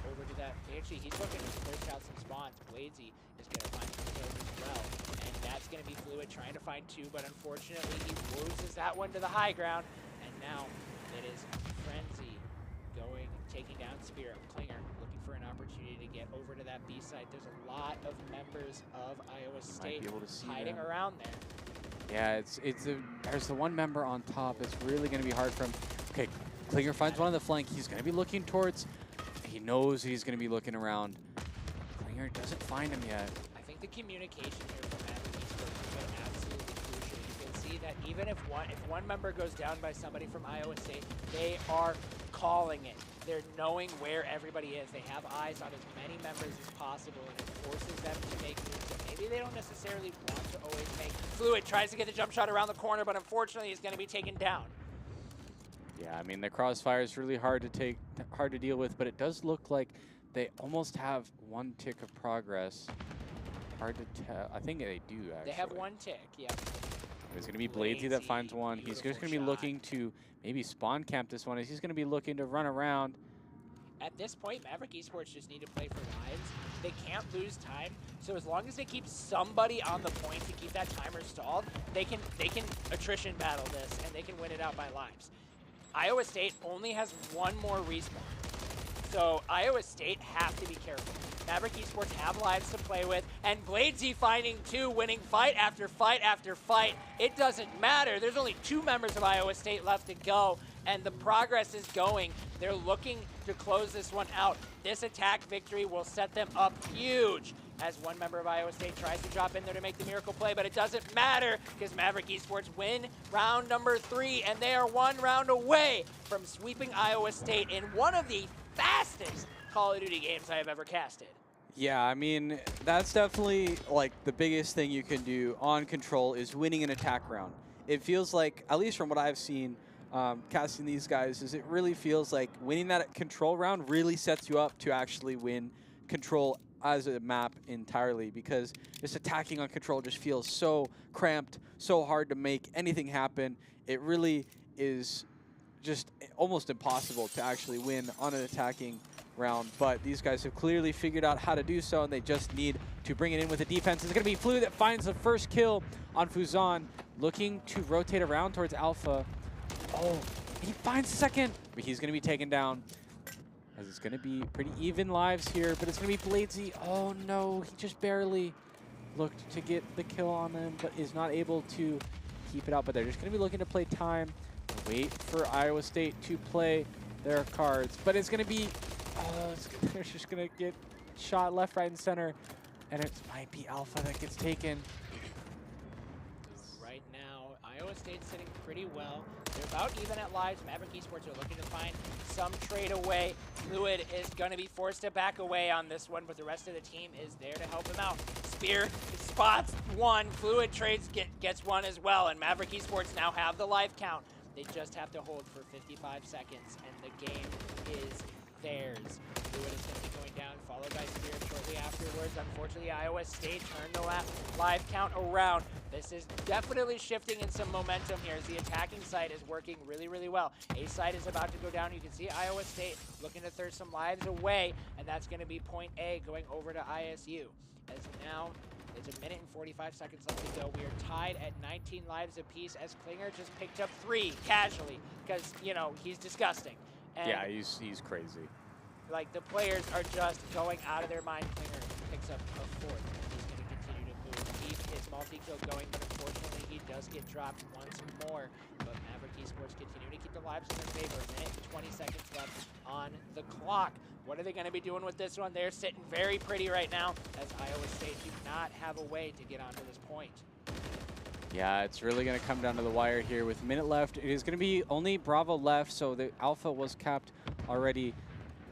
Speaker 1: over to that. Actually, he's looking to push out some spawns. Bladesy is going to find some kills as well, and that's going to be Fluid trying to find 2, but unfortunately, he loses that one to the high ground, and now it is Frenzy taking down Spear. Klinger looking for an opportunity to get over to that B site. There's a lot of members of Iowa State hiding around there.
Speaker 7: Yeah, there's the one member on top. It's really going to be hard for him. Okay, Klinger finds one on the flank. He's going to be looking towards. He knows he's going to be looking around. Klinger doesn't find him yet.
Speaker 1: I think the communication here from Maverick Esports has been absolutely crucial. You can see that even if one member goes down by somebody from Iowa State, they are calling it. They're knowing where everybody is. They have eyes on as many members as possible, and it forces them to make moves that maybe they don't necessarily want to always make. Fluid tries to get the jump shot around the corner, but unfortunately he's going to be taken down.
Speaker 7: Yeah, I mean, the crossfire is really hard to deal with, but it does look like they almost have 1 tick of progress. Hard to tell. I think they do, actually.
Speaker 1: They have 1 tick, yeah.
Speaker 7: It's going to be Bladesy that finds one. He's just going to be looking to maybe spawn camp this one. He's going to be looking to run around.
Speaker 1: At this point, Maverick Esports just need to play for lives. They can't lose time, so as long as they keep somebody on the point to keep that timer stalled, they can attrition battle this, and they can win it out by lives. Iowa State only has 1 more respawn, so Iowa State have to be careful. Maverick Esports have lives to play with, and Bladesy finding 2, winning fight after fight after fight. It doesn't matter. There's only 2 members of Iowa State left to go, and the progress is going. They're looking to close this one out. This attack victory will set them up huge as one member of Iowa State tries to drop in there to make the miracle play, but it doesn't matter because Maverick Esports win round number 3, and they are 1 round away from sweeping Iowa State in one of the fastest Call of Duty games I have ever casted.
Speaker 7: Yeah, I mean, that's definitely like the biggest thing you can do on Control is winning an attack round. It feels like, at least from what I've seen casting these guys, is it really feels like winning that Control round really sets you up to actually win Control as a map entirely, because just attacking on Control just feels so cramped, so hard to make anything happen. It really is just almost impossible to actually win on an attacking round, but these guys have clearly figured out how to do so, and they just need to bring it in with the defense. It's going to be Flu that finds the first kill on Fuzan, looking to rotate around towards Alpha. Oh, he finds second, but he's going to be taken down, as it's going to be pretty even lives here, but it's going to be Bladesy. Oh no, he just barely looked to get the kill on them, but is not able to keep it out. But they're just going to be looking to play time, wait for Iowa State to play their cards. But it's going to be, they're just going to get shot left, right, and center, and it might be Alpha that gets taken.
Speaker 1: Right now, Iowa State's sitting pretty well. They're about even at lives. Maverick Esports are looking to find some trade away. Fluid is going to be forced to back away on this one, but the rest of the team is there to help him out. Spear spots 1. Fluid trades gets 1 as well, and Maverick Esports now have the life count. They just have to hold for 55 seconds, and the game is theirs. Fluid is going to be going down, followed by Spear shortly afterwards. Unfortunately, Iowa State turned the live count around. This is definitely shifting in some momentum here as the attacking side is working really, really well. A side is about to go down. You can see Iowa State looking to throw some lives away, and that's going to be point A going over to ISU. As now, it's 1 minute and 45 seconds left to go. We are tied at 19 lives apiece as Klinger just picked up 3 casually because, you know, he's disgusting. And
Speaker 7: yeah, he's crazy.
Speaker 1: like the players are just going out of their mind. Klinger picks up a 4th. He's going to continue to move. Keep his multi-kill going, but unfortunately he does get dropped once more. But Maverick Esports continue to keep the lives in their favor. 1 minute and 20 seconds left on the clock. What are they going to be doing with this one? They're sitting very pretty right now as Iowa State do not have a way to get onto this point.
Speaker 7: Yeah, it's really going to come down to the wire here with a minute left. It is going to be only Bravo left, so the Alpha was capped already.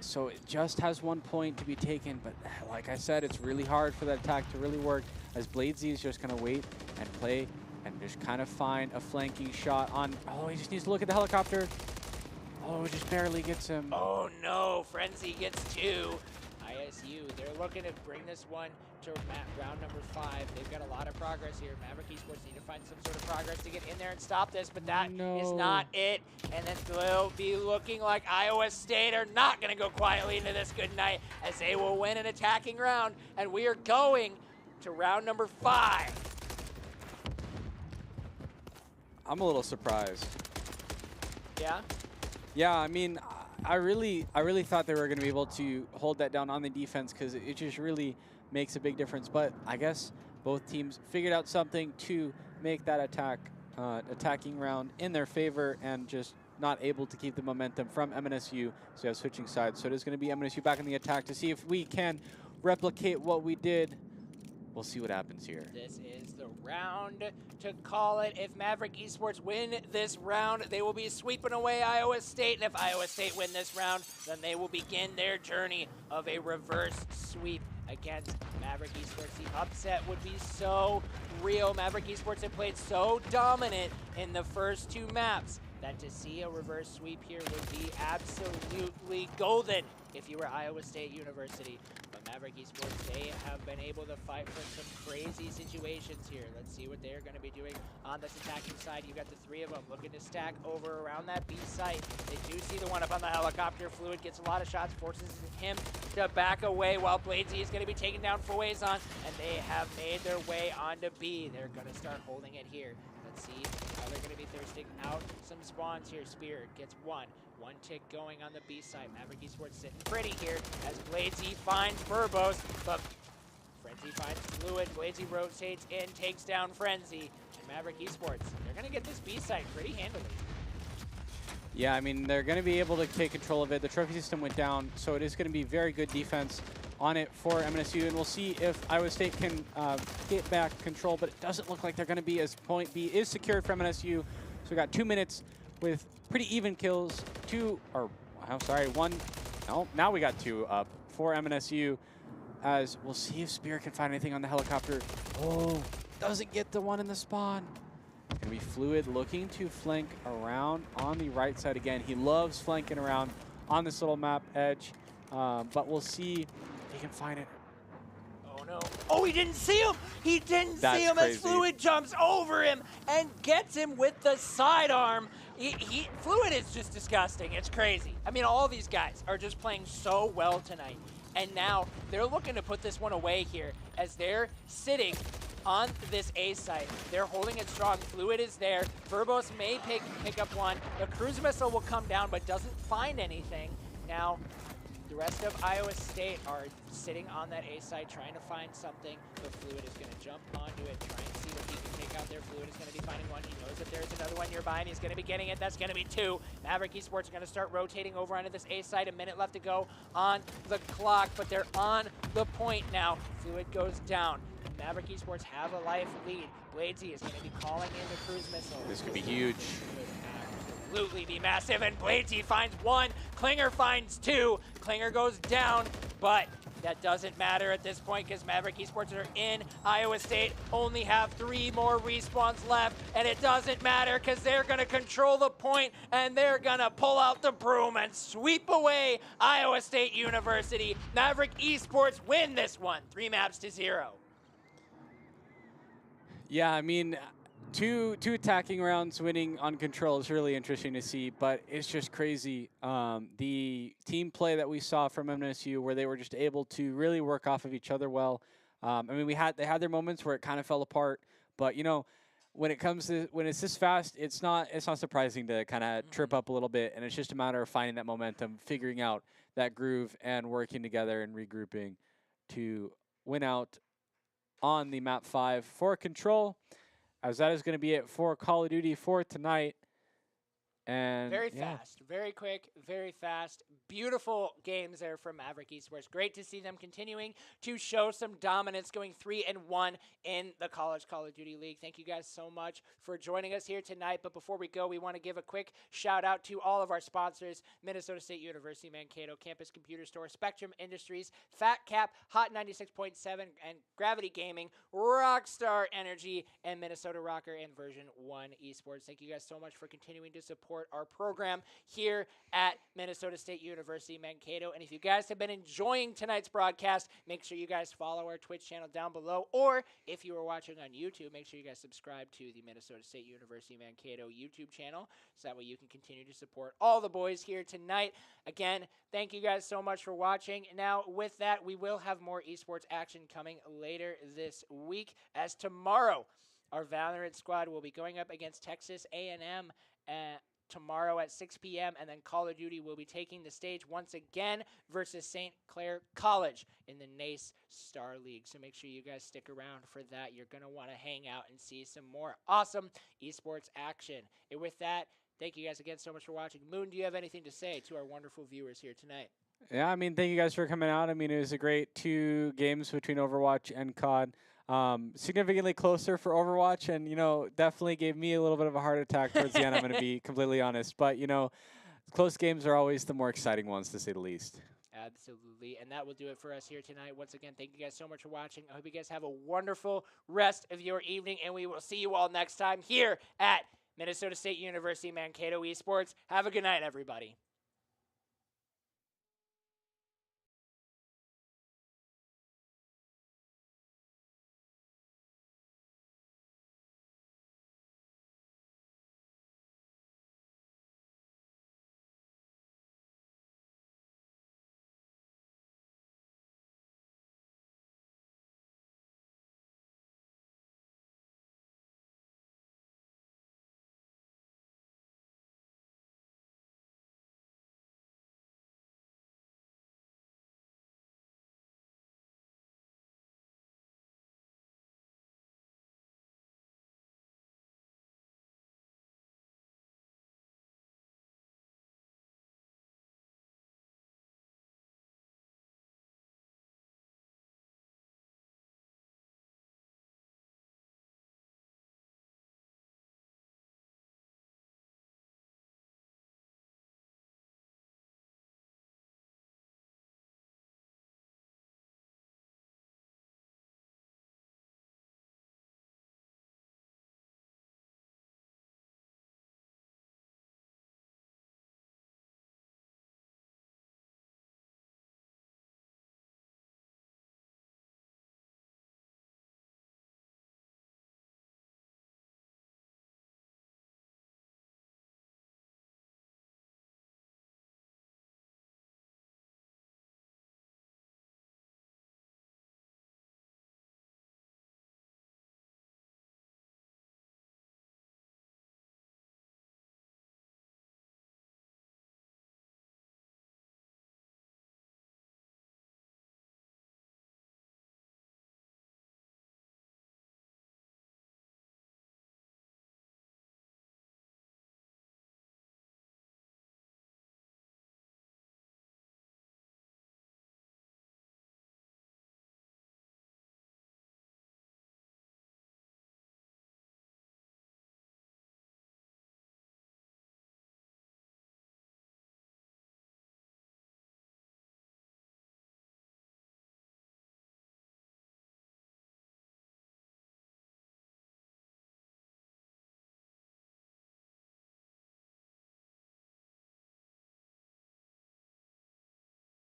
Speaker 7: So it just has 1 point to be taken, but like I said, it's really hard for that attack to really work, as Bladesy is just going to wait and play and just kind of find a flanking shot on. Oh, he just needs to look at the helicopter. Oh, it just barely gets him.
Speaker 1: Oh no, Frenzy gets 2. ISU, they're looking to bring this one to round number 5. They've got a lot of progress here. Maverick Esports need to find some sort of progress to get in there and stop this, but that is not it. And then they'll be looking like Iowa State are not going to go quietly into this good night, as they will win an attacking round, and we are going to round number 5.
Speaker 7: I'm a little surprised.
Speaker 1: Yeah?
Speaker 7: Yeah, I mean, I really thought they were going to be able to hold that down on the defense, because it just really makes a big difference. But I guess both teams figured out something to make that attacking round in their favor, and just not able to keep the momentum from MNSU. So we have switching sides. So it is going to be MNSU back in the attack to see if we can replicate what we did. We'll see what happens here.
Speaker 1: This is the round to call it. If Maverick Esports win this round, they will be sweeping away Iowa State. And if Iowa State win this round, then they will begin their journey of a reverse sweep against Maverick Esports. The upset would be so real. Maverick Esports have played so dominant in the first 2 maps that to see a reverse sweep here would be absolutely golden if you were Iowa State University. But Maverick Esports, they have been able to fight for some crazy situations here. Let's see what they're going to be doing on this attacking side. You've got the 3 of them looking to stack over around that B site. They do see the one up on the helicopter. Fluid gets a lot of shots, forces him to back away, while Bladesy is going to be taking down Fuezon, and they have made their way onto B. They're going to start holding it here. Let's see how they're going to be thirsting out some spawns here. Spirit gets 1 tick going on the B side. Maverick Esports sitting pretty here as Bladesy finds Burbos, but Frenzy finds Fluid. Bladesy rotates in, takes down Frenzy, and Maverick Esports, they're going to get this B side pretty handily.
Speaker 7: Yeah, I mean, they're going to be able to take control of it. The trophy system went down, so it is going to be very good defense on it for MNSU, and we'll see if Iowa State can get back control, but it doesn't look like they're going to be, as point B is secured for MNSU. So we got 2 minutes with pretty even kills. 1. No, now we got 2 up for MNSU, as we'll see if Spirit can find anything on the helicopter. Oh, doesn't get the one in the spawn. It's going to be Fluid looking to flank around on the right side again. He loves flanking around on this little map edge, but we'll see if he can find it.
Speaker 1: Oh no. Oh, he didn't see him! He didn't see him
Speaker 7: crazy.
Speaker 1: As Fluid jumps over him and gets him with the sidearm. Fluid is just disgusting. It's crazy. I mean, all these guys are just playing so well tonight. And now they're looking to put this one away here as they're sitting on this A site. They're holding it strong. Fluid is there. Verbos may pick up one. The cruise missile will come down but doesn't find anything. Now, the rest of Iowa State are sitting on that A site trying to find something, but Fluid is going to jump onto it, try and see what he can take out there. Fluid is going to be finding one. He knows that there's another one nearby, and he's going to be getting it. That's going to be 2. Maverick Esports are going to start rotating over onto this A site. A minute left to go on the clock, but they're on the point now. Fluid goes down. Maverick Esports have a life lead. Bladesy is going to be calling in the cruise missile.
Speaker 7: This could be huge.
Speaker 1: Absolutely be massive, and Bladesy finds 1. Klinger finds 2. Klinger goes down, but that doesn't matter at this point because Maverick Esports are in. Iowa State only have 3 more respawns left, and it doesn't matter because they're going to control the point, and they're going to pull out the broom and sweep away Iowa State University. Maverick Esports win this one, 3 maps to 0.
Speaker 7: Yeah, I mean, two attacking rounds winning on control is really interesting to see, but it's just crazy. The team play that we saw from MNSU, where they were just able to really work off of each other well. I mean, they had their moments where it kind of fell apart, but you know, when it's this fast, it's not surprising to kind of trip up a little bit, and it's just a matter of finding that momentum, figuring out that groove, and working together and regrouping to win out on the map 5 for control. As that is going to be it for Call of Duty for tonight. And
Speaker 1: Very
Speaker 7: yeah.
Speaker 1: fast, very quick, very fast. Beautiful games there from Maverick Esports. Great to see them continuing to show some dominance, going 3-1 in the College Call of Duty League. Thank you guys so much for joining us here tonight. But before we go, we want to give a quick shout out to all of our sponsors: Minnesota State University Mankato, Campus Computer Store, Spectrum Industries, Fat Cap, Hot 96.7, and Gravity Gaming, Rockstar Energy, and Minnesota Rocker and Version 1 Esports. Thank you guys so much for continuing to support our program here at Minnesota State University Mankato. And if you guys have been enjoying tonight's broadcast, make sure you guys follow our Twitch channel down below. Or if you are watching on YouTube, make sure you guys subscribe to the Minnesota State University Mankato YouTube channel, so that way you can continue to support all the boys here tonight. Again, thank you guys so much for watching. Now, with that, we will have more esports action coming later this week, as tomorrow our Valorant squad will be going up against Texas A&M tomorrow at 6 p.m. And then Call of Duty will be taking the stage once again versus St. Clair College in the NACE Star League. So make sure you guys stick around for that. You're going to want to hang out and see some more awesome esports action. And with that, thank you guys again so much for watching. Moon, do you have anything to say to our wonderful viewers here tonight?
Speaker 7: Yeah, I mean, thank you guys for coming out. I mean, it was a great 2 games between Overwatch and COD. Significantly closer for Overwatch, and, definitely gave me a little bit of a heart attack towards the end, I'm going to be completely honest. But, close games are always the more exciting ones, to say the least.
Speaker 1: Absolutely. And that will do it for us here tonight. Once again, thank you guys so much for watching. I hope you guys have a wonderful rest of your evening, and we will see you all next time here at Minnesota State University Mankato Esports. Have a good night, everybody.